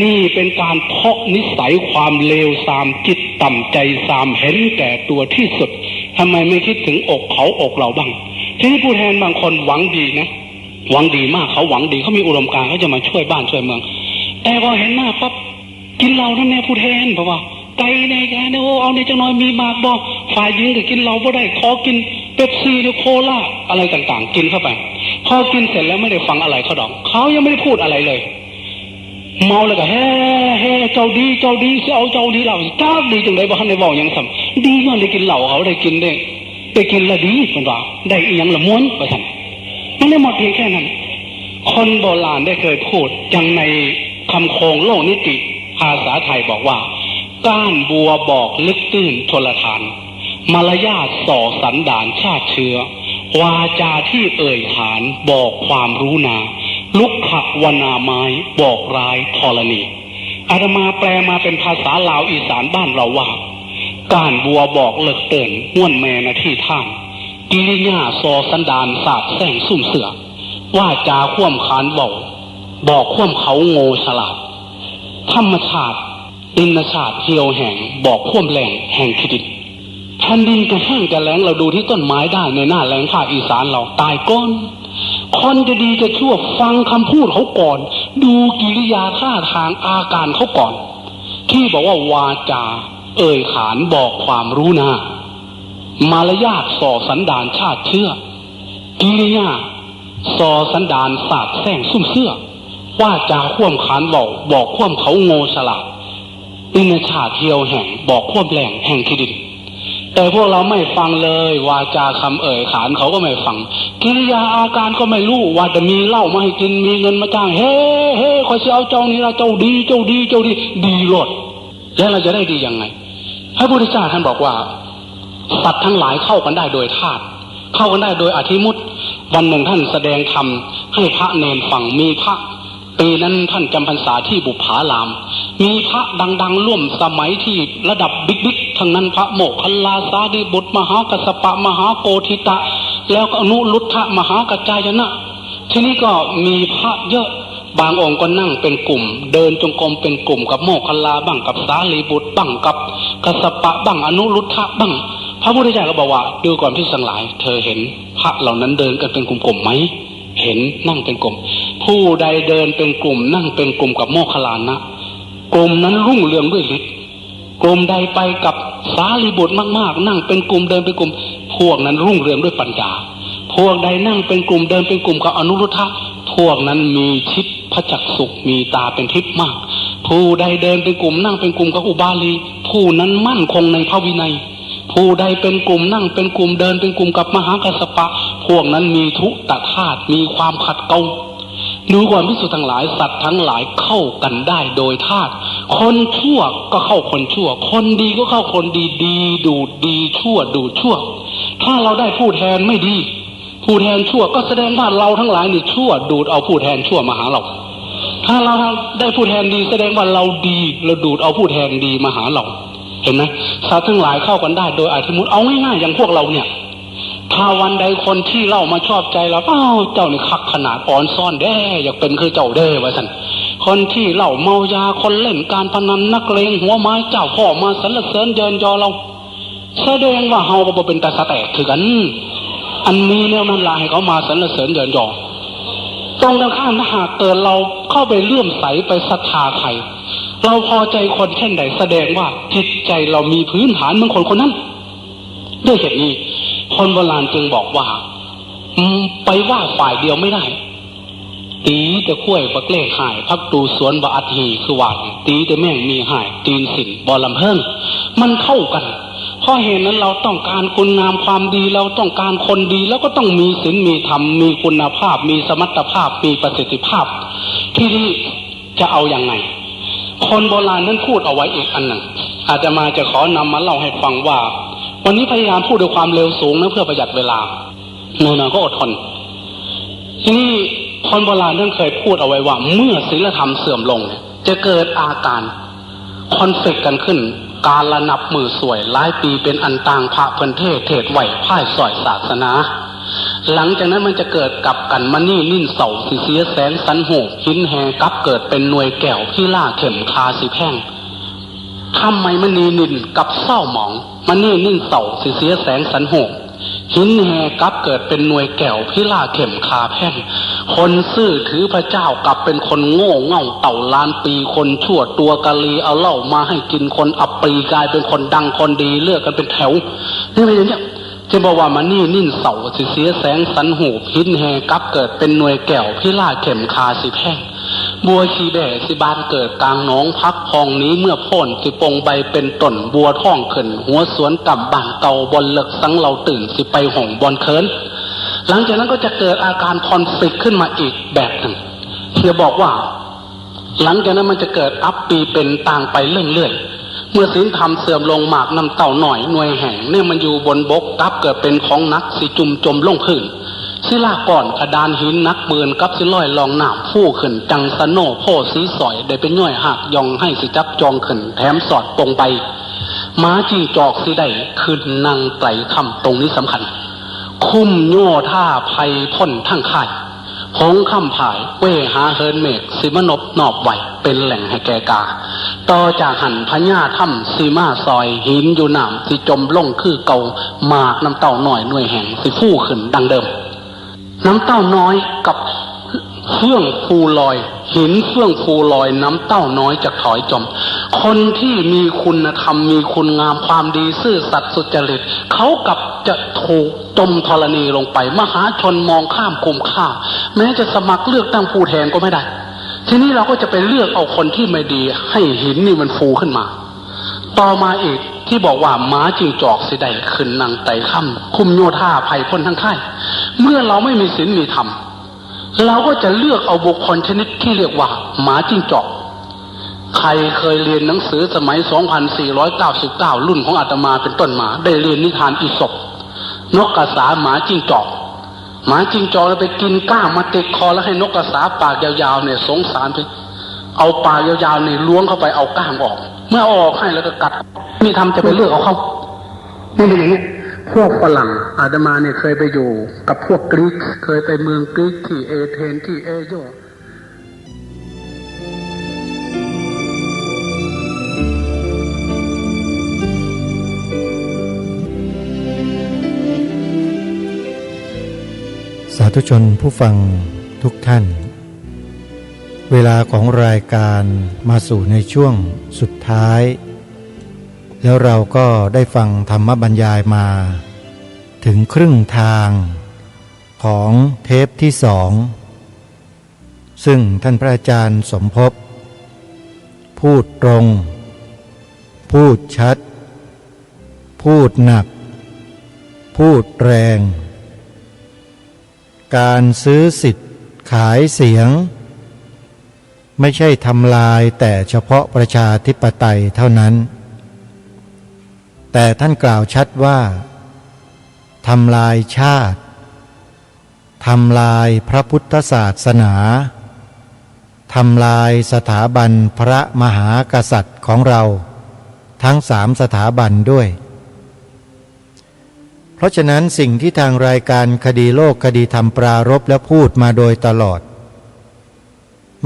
Speaker 4: นี่เป็นการเพาะนิสัยความเลวทรามจิตต่ำใจทรามเห็นแก่ตัวที่สุดทำไมไม่คิดถึงอกเขาอกเราบ้างทีนี้ผู้แทนบางคนหวังดีนะหวังดีมากเขาหวังดีเขามีอุดมการณ์เขาจะมาช่วยบ้านช่วยเมืองแต่พอเห็นหน้าปั๊บกินเหล้านั่นแน่ผู้แทนเพราะว่าไก่ในแกเนี่ยเอาในจังน้อยมีมากบ่ฝ่ายหญิงก็กินเหล้าบ่ได้ขอกินเป๊ปซี่หรือโคลาอะไรต่างๆกินเข้าไปพอกินเสร็จแล้วไม่ได้ฟังอะไรเขาดอกเขายังไม่ได้พูดอะไรเลยเมาแล้วก็เฮ้เจ้าดีสิเอาเจ้าดีเราจ้าดีจังได๋บ่ทันได้เว้าหยังซ้ำดีย้อนได้กินเหล้าเขาได้กินละดีเพิ่นว่าได้อีหยังละม่วนว่าซั่นมันได้หมดเพียงแค่นั้นคนโบราณได้เคยพูดจังในคำโครงโลกนิติภาษาไทยบอกว่าก้านบัวบอกลึกตื้นทลทานมารยาทส่อสันดานชาติเชื้อวาจาที่เอ่ยขานบอกความรู้นาลุกขวนาไม้บอกร้ายธรณีอาตมาแปลมาเป็นภาษาลาวอีสานบ้านเราว่าก้านบัวบอกเลิกเตือนห้วนแม่นาที่ท่านกิริยาซอสันดานสาบแสงซุ่มเสือว่าจาคว่ำขานบอกคว่ำเขาโง่ฉลาดธรรมชาติดินชาติเหี่ยวแห่งบอกคว่ำแรงแห่งขีดินแผ่นดินจะแห้งจะแล้งเราดูที่ต้นไม้ได้ในหน้าแล้งภาคอีสานเราตายก้อนคนจะดีจะชั่วฟังคำพูดเขาก่อนดูกิริยาท่าทางอาการเขาก่อนที่บอกว่าวาจาเอ่ยขานบอกความรู้นามารยาทส่อสันดานชาติเชื้อกิริยาส่อสันดานสาดแสงซุ่มเสื้อว่าจาคว่ำขานบอกคว่ำเขาโง่ฉลาดดินชาติเหี่ยวแห่งบอกคว่ำแรงแห่งขีดินแต่พวกเราไม่ฟังเลยวาจาคำเอ่ยขานเขาก็ไม่ฟังกิริยาอาการก็ไม่รู้ว่าจะมีเหล้ามาให้กินมีเงินมาจ้างเฮ้คอยสิเอาเจ้านี้ละเจ้าดีดีโลดแล้วเราจะได้ดียังไงพระพุทธเจ้าท่านบอกว่าสัตว์ทั้งหลายเข้ากันได้โดยธาตุเข้ากันได้โดยอธิมุตวันหนึ่งท่านแสดงธรรมให้พระเนรฟังมีพระปีนั้นท่านจำพรรษาที่บุปผารามมีพระดังๆร่วมสมัยที่ระดับบิ๊ก ทั้งนั้นพระโมคคัลลาสารีบุตรมหากัสสปะมหาโกธิตะแล้วก็อนุรุทธะมหากัจจายนะทีนี้ก็มีพระเยอะบางองค์ก็นั่งเป็นกลุ่มเดินจงกรมเป็นกลุ่มกับโมคคัลลาบ้างกับสารีบุตรบ้างกับกัสสปะบ้างอนุรุทธะบ้างพระพุทธเจ้าก็บอกว่าดูก่อนพิสังหลายเธอเห็นพระเหล่านั้นเดินกันเป็นกลุ่มๆไหมเห็นนั่งเป็นกลุ่มผู้ใดเดินเป็นกลุ่มนั่งเป็นกลุ่มกับโมคคัลลานะกลุ่มนั้นรุ่งเรืองด้วยฤทธิ์กลุ่มใดไปกับสารีบุตรมากๆนั่งเป็นกลุ่มเดินเป็นกลุ่มพวกนั้นรุ่งเรืองด้วยปัญญาพวกใดนั่งเป็นกลุ่มเดินเป็นกลุ่มกับอนุรุทธะพวกนั้นมีทิพย์พระจักษุมีตาเป็นทิพย์มากผู้ใดเดินเป็นกลุ่มนั่งเป็นกลุ่มกับอุบาลีผู้นั้นมั่นคงในพระวินัยผู้ใดเป็นกลุ่มนั่งเป็นกลุ่มเดินเป็นกลุ่มกับมหากัสสปะพวกนั้นมีทุตธาตุมีความขัดเกลาดูก่อนภิกษุทั้งหลายสัตว์ทั้งหลายเข้ากันได้โดยธาตุคนชั่วก็เข้าคนชั่วคนดีก็เข้าคนดีดีดูดดีชั่วดูดชั่วถ้าเราได้ผู้แทนไม่ดีผู้แทนชั่วก็แสดงว่าเราทั้งหลายนี่ชั่วดูดเอาผู้แทนชั่วมาหาเราถ้าเราได้ผู้แทนดีแสดงว่าเราดีเราดูดเอาผู้แทนดีมาหาเราเห็นไหมสัตว์ทั้งหลายเข้ากันได้โดยอาธิมุตเอาง่ายๆอย่างพวกเราเนี่ยถ้าวันใดคนที่เล่ามาชอบใจเราเจ้านี่คักขนาดอ่อนซ่อนแด้อยากเป็นคือเจ้าเด้ว่าสันคนที่เล่าเมายาคนเล่นการพนันนักเลงหัวไม้เจ้าพ่อมาสรรเสริญเยินยอเราแสดงว่าเฮาบ่เป็นตาสะแตกคือกันอันนี้เนี่ยมันลายเขามาสรรเสริญเยินยอตรงกันข้ามถ้าหากเกิดเราเข้าไปเลื่อมใสไปศรัทธาใครเราพอใจคนเช่นใดแสดงว่าจิตใจเรามีพื้นฐานเหมือนคนคนนั้นด้วยเหตุนี้คนโบราณจึงบอกว่าไปว่าฝ่ายเดียวไม่ได้ตีแต่ข้วยบักเล่หายพักดูสวนบะอัดหีคือว่าตีแต่แม่งมีหายตีนสินบอลำเพิ่งมันเท่ากันเพราะเหตุนั้นเราต้องการคุณงามความดีเราต้องการคนดีแล้วก็ต้องมีศีลมีธรรมมีคุณภาพมีสมรรถภาพมีประสิทธิภาพที่นี่จะเอาอย่างไงคนโบราณนั้นพูดเอาไว้อีกอันหนึ่งอาจจะมาจะขอนำมาเล่าให้ฟังว่าวันนี้พยายามพูดด้วยความเร็วสูงนะเพื่อประหยัดเวลาหน่อยๆก็อดทนที่นี่คนโบราณนั้นเคยพูดเอาไว้ว่าเมื่อศีลธรรมเสื่อมลงจะเกิดอาการคอนฟลิกต์กันขึ้นการระนับมือสวยหลายปีเป็นอันต่างพระเพิ่นเทศไหวพ่ายสอยศาสนาหลังจากนั้นมันจะเกิดกับกันมานี่นิ่นเสาสิเสียแสงสันโหกหินแหกับเกิดเป็นหน่วยแก้วพี่ล่าเข็มคาสิแพ่งทำไมมันนีนินกับเศร้าหมองมันนี่นิ่นเสาสิเสียแสงสันโหกหินแหกับเกิดเป็นหน่วยแก้วพี่ล่าเข็มคาแพ่งคนซื่อถือพระเจ้ากลับเป็นคนโง่เง่าเต่าล้านปีคนชั่วตัวกะลีเอาเหล้ามาให้กินคนอับปรีกลายเป็นคนดังคนดีเลือกกันเป็นแถวนี่เป็นอย่างนี้จะบอกว่ามันนี่นิ่นเสาสิเสียแสงสันหูหินแหกับเกิดเป็นหน่วยแก้วพี่ล่าเข็มคาสิแพ่งบัวชีแบ่สิบานเกิดกลางหนองพักพองนี้เมื่อพ่นสิปงใบเป็นต้นบัวท่องขึ้นหัวสวนต่ำบานเก่าบนเลิกสังเราตื่นสิไปห่องบนเคินหลังจากนั้นก็จะเกิดอาการคอนฟลิกต์ขึ้นมาอีกแบบหนึ่งจะบอกว่าหลังจากนั้นมันจะเกิดอัปปีเป็นต่างไปเรื่อยๆเมื่อศีลธรรมเสื่อมลงหมากน้ำเต่าหน่อยหน่วยแห่งเนี่ยมันอยู่บนบกกับเกิดเป็นของนักสิจุ่มจมลงพื้นศิลาก่อนกระดานหินนักเบือนกับสิลอยลองหนามผู้ขึ้นจังสโนโพสีสอยได้เป็นย่อยหักยองให้สิจับจองขึ้นแถมสอดตรงไปม้าจีจอกสิได้ขึ้นนางไตรคำตรงนี้สำคัญคุ้มโย่ท่าภัยพ่นทั้งข่ายพงคำผายเว่หาเฮินเมกสิมนบนอบไหวเป็นแหล่งให้แกกาต่อจากหันพญาถ้ำสีมาซอยหินอยู่หนามสิจมลงคือเก่าหมากน้ำเต่าหน่อยหน่วยแห่งสิฟู่ขึ้นดังเดิมน้ำเต้าน้อยกับเฟื่องฟูลอยหินเฟื่องฟูลอยน้ำเต้าน้อยจะถอยจมคนที่มีคุณธรรมมีคุณงามความดีซื่อสัตย์สุจริตเขากับจะถูกจมธรณีลงไปมหาชนมองข้ามคุมค่าแม้จะสมัครเลือกตั้งผู้แทนก็ไม่ได้ทีนี้เราก็จะไปเลือกเอาคนที่ไม่ดีให้หินนี่มันฟูขึ้นมาต่อมาอีกที่บอกว่าม้าจิงจอกสิได้ขึ้นนางไตรค่ำคุมโยธาภัยพ้นทั้งค่ายเมื่อเราไม่มีศีลมีธรรมเราก็จะเลือกเอาบุคคลชนิดที่เรียกว่าหมาจิ้งจอกใครเคยเรียนหนังสือสมัย 2499 รุ่นของอาตมาเป็นต้นมาได้เรียนนิทานอีสปนกกระสาหมาจิ้งจอกหมาจิ้งจอกแล้วไปกินก้างมาติดคอแล้วให้นกกระสาปากยาวๆเนี่ยสงสารไปเอาปากยาวๆเนี่ยล้วงเข้าไปเอาก้างออก เมื่อเอาออกให้แล้วก็กัดมีทำจะไปเลือกเอาเขานี่เป็นอย่างนี้พวกฝรั่งอาตมาเนี่ยเคยไปอยู่กับพวกกรีกเคยไปเมืองกรีกที่เอเธนที่เอโย
Speaker 3: สาธุชนผู้ฟังทุกท่านเวลาของรายการมาสู่ในช่วงสุดท้ายแล้วเราก็ได้ฟังธรรมบรรยายมาถึงครึ่งทางของเทปที่2ซึ่งท่านพระอาจารย์สมภพพูดตรงพูดชัดพูดหนักพูดแรงการซื้อสิทธิ์ขายเสียงไม่ใช่ทำลายแต่เฉพาะประชาธิปไตยเท่านั้นแต่ท่านกล่าวชัดว่าทำลายชาติทำลายพระพุทธศาสนาทำลายสถาบันพระมหากษัตริย์ของเราทั้ง3 สถาบันด้วยเพราะฉะนั้นสิ่งที่ทางรายการคดีโลกคดีธรรมปรารภและพูดมาโดยตลอด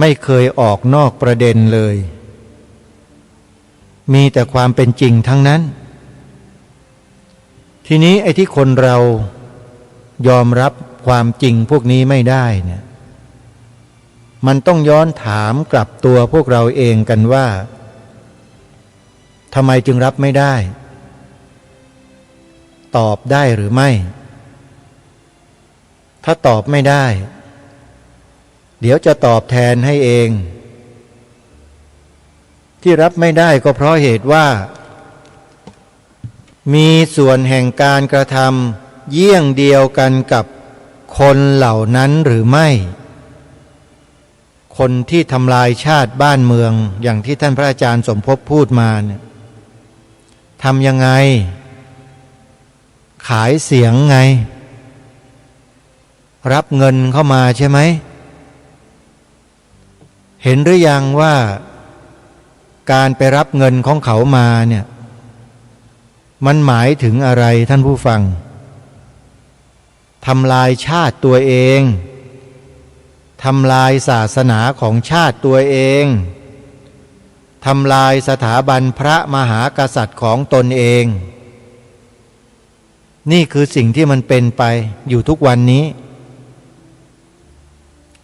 Speaker 3: ไม่เคยออกนอกประเด็นเลยมีแต่ความเป็นจริงทั้งนั้นทีนี้ไอ้ที่คนเรายอมรับความจริงพวกนี้ไม่ได้เนี่ยมันต้องย้อนถามกลับตัวพวกเราเองกันว่าทำไมจึงรับไม่ได้ตอบได้หรือไม่ถ้าตอบไม่ได้เดี๋ยวจะตอบแทนให้เองที่รับไม่ได้ก็เพราะเหตุว่ามีส่วนแห่งการกระทำเยี่ยงเดียวกันกับคนเหล่านั้นหรือไม่คนที่ทำลายชาติบ้านเมืองอย่างที่ท่านพระอาจารย์สมภพพูดมาเนี่ยทำยังไงขายเสียงไงรับเงินเข้ามาใช่ไหมเห็นหรือยังว่าการไปรับเงินของเขามาเนี่ยมันหมายถึงอะไรท่านผู้ฟังทำลายชาติตัวเองทำลายศาสนาของชาติตัวเองทำลายสถาบันพระมหากษัตริย์ของตนเองนี่คือสิ่งที่มันเป็นไปอยู่ทุกวันนี้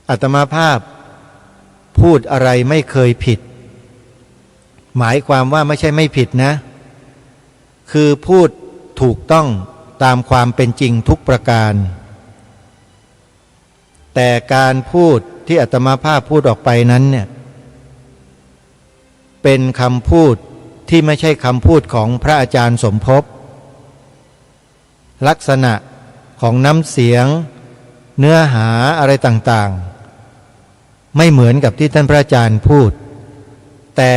Speaker 3: อาตมาภาพพูดอะไรไม่เคยผิดหมายความว่าไม่ใช่ไม่ผิดนะคือพูดถูกต้องตามความเป็นจริงทุกประการแต่การพูดที่อาตมาภาพพูดออกไปนั้นเนี่ยเป็นคำพูดที่ไม่ใช่คำพูดของพระอาจารย์สมภพลักษณะของน้ำเสียงเนื้อหาอะไรต่างๆไม่เหมือนกับที่ท่านพระอาจารย์พูดแต่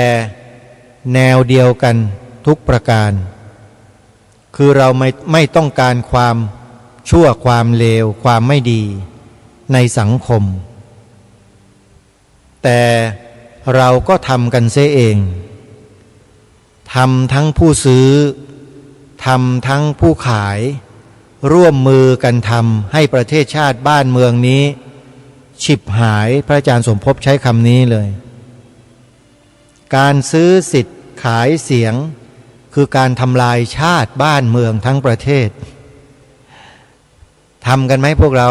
Speaker 3: แนวเดียวกันทุกประการคือเราไม่ต้องการความชั่วความเลวความไม่ดีในสังคมแต่เราก็ทำกันเสียเองทำทั้งผู้ซื้อทำทั้งผู้ขายร่วมมือกันทำให้ประเทศชาติบ้านเมืองนี้ฉิบหายพระอาจารย์สมภพใช้คำนี้เลยการซื้อสิทธิ์ขายเสียงคือการทำลายชาติบ้านเมืองทั้งประเทศทำกันไหมพวกเรา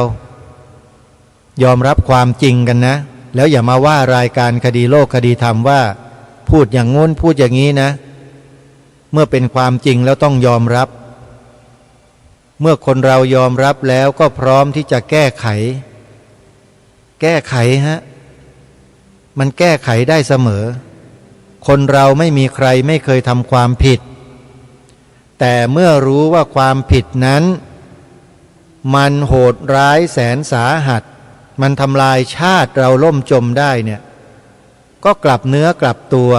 Speaker 3: ยอมรับความจริงกันนะแล้วอย่ามาว่ารายการคดีโลกคดีธรรมว่าพูดอย่างงู้นพูดอย่างนี้นะเมื่อเป็นความจริงแล้วต้องยอมรับเมื่อคนเรายอมรับแล้วก็พร้อมที่จะแก้ไขฮะมันแก้ไขได้เสมอคนเราไม่มีใครไม่เคยทำความผิดแต่เมื่อรู้ว่าความผิดนั้นมันโหดร้ายแสนสาหัสมันทำลายชาติเราล่มจมได้เนี่ยก็กลับเนื้อกลับตัว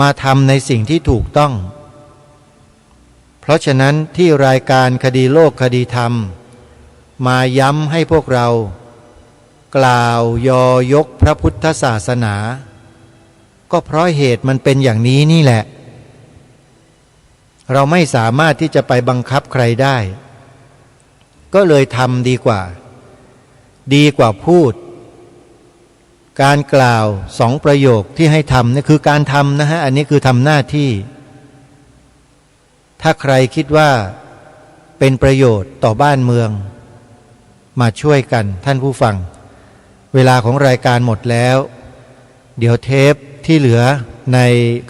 Speaker 3: มาทำในสิ่งที่ถูกต้องเพราะฉะนั้นที่รายการคดีโลกคดีธรรมมาย้ำให้พวกเรากล่าวยอยกพระพุทธศาสนา ก็เพราะเหตุมันเป็นอย่างนี้นี่แหละเราไม่สามารถที่จะไปบังคับใครได้ก็เลยทำดีกว่าพูดการกล่าว2ประโยคที่ให้ทำนี่คือการทำนะฮะอันนี้คือทำหน้าที่ถ้าใครคิดว่าเป็นประโยชน์ต่อบ้านเมืองมาช่วยกันท่านผู้ฟังเวลาของรายการหมดแล้วเดี๋ยวเทปที่เหลือใน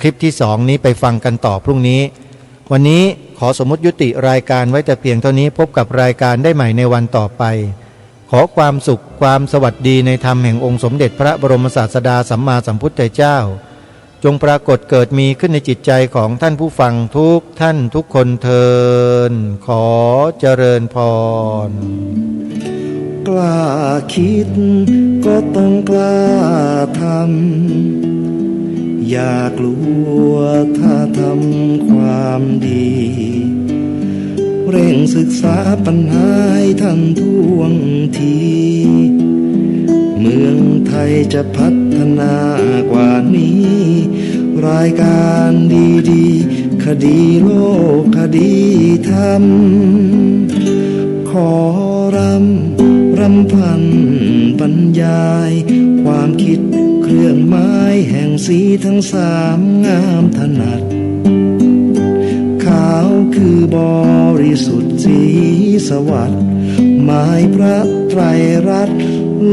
Speaker 3: คลิปที่2นี้ไปฟังกันต่อพรุ่งนี้วันนี้ขอสมมุติยุติรายการไว้แต่เพียงเท่านี้พบกับรายการได้ใหม่ในวันต่อไปขอความสุขความสวัสดีในธรรมแห่งองค์สมเด็จพระบรมศาสดาสัมมาสัมพุทธเจ้าจงปรากฏเกิดมีขึ้นในจิตใจของท่านผู้ฟังทุกท่านทุกคนเทินขอเจริญพร
Speaker 5: กล้าคิดก็ต้องกล้าทำอย่ากลัวถ้าทำความดีเร่งศึกษาปัญหาให้ทันท่วงทีเมืองไทยจะพัฒนากว่านี้รายการดีๆคดีโลกคดีธรรมขอรำพันบรรยายความคิดเครื่องไม้แห่งสีทั้ง3งามถนัดขาวคือบริสุทธิ์สีสวัสดิ์หมายพระไตรรัตน์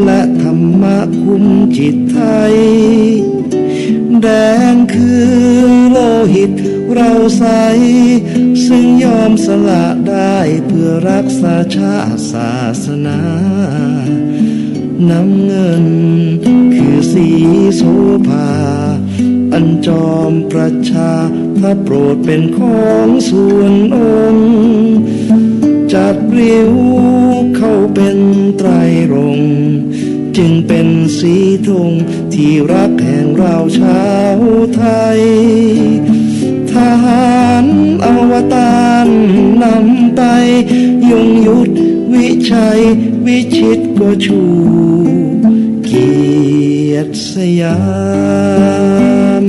Speaker 5: และธรรมะคุ้มจิตไทยแดงคือโลหิตเราใสซึ่งยอมสละได้เพื่อรักษาชาติศาสนาน้ำเงินคือสีโสภาอันจอมประชาถ้าโปรดเป็นของส่วนองค์จัดริ้วเข้าเป็นไตรรงค์จึงเป็นสีธงที่รักแห่งเราชาวไทยทหารอวตารนำไปยงยุทธวิชัยวิชิตก็ชูเกียรติสยาม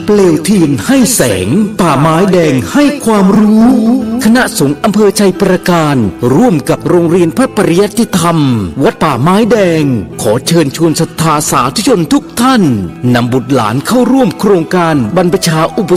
Speaker 5: เปลวเทียนให้แสงป่าไม้แดงให้ความรู้คณะสงฆ์อำเภอชัยประการร่วมกับโรงเรียนพระปริยัติธรรมวัดป่าไม้แดงขอเชิญชวนศรัทธาสาธุชนทุกท่านนำบุตรหลานเข้าร่วมโครงการบรรพชาอุป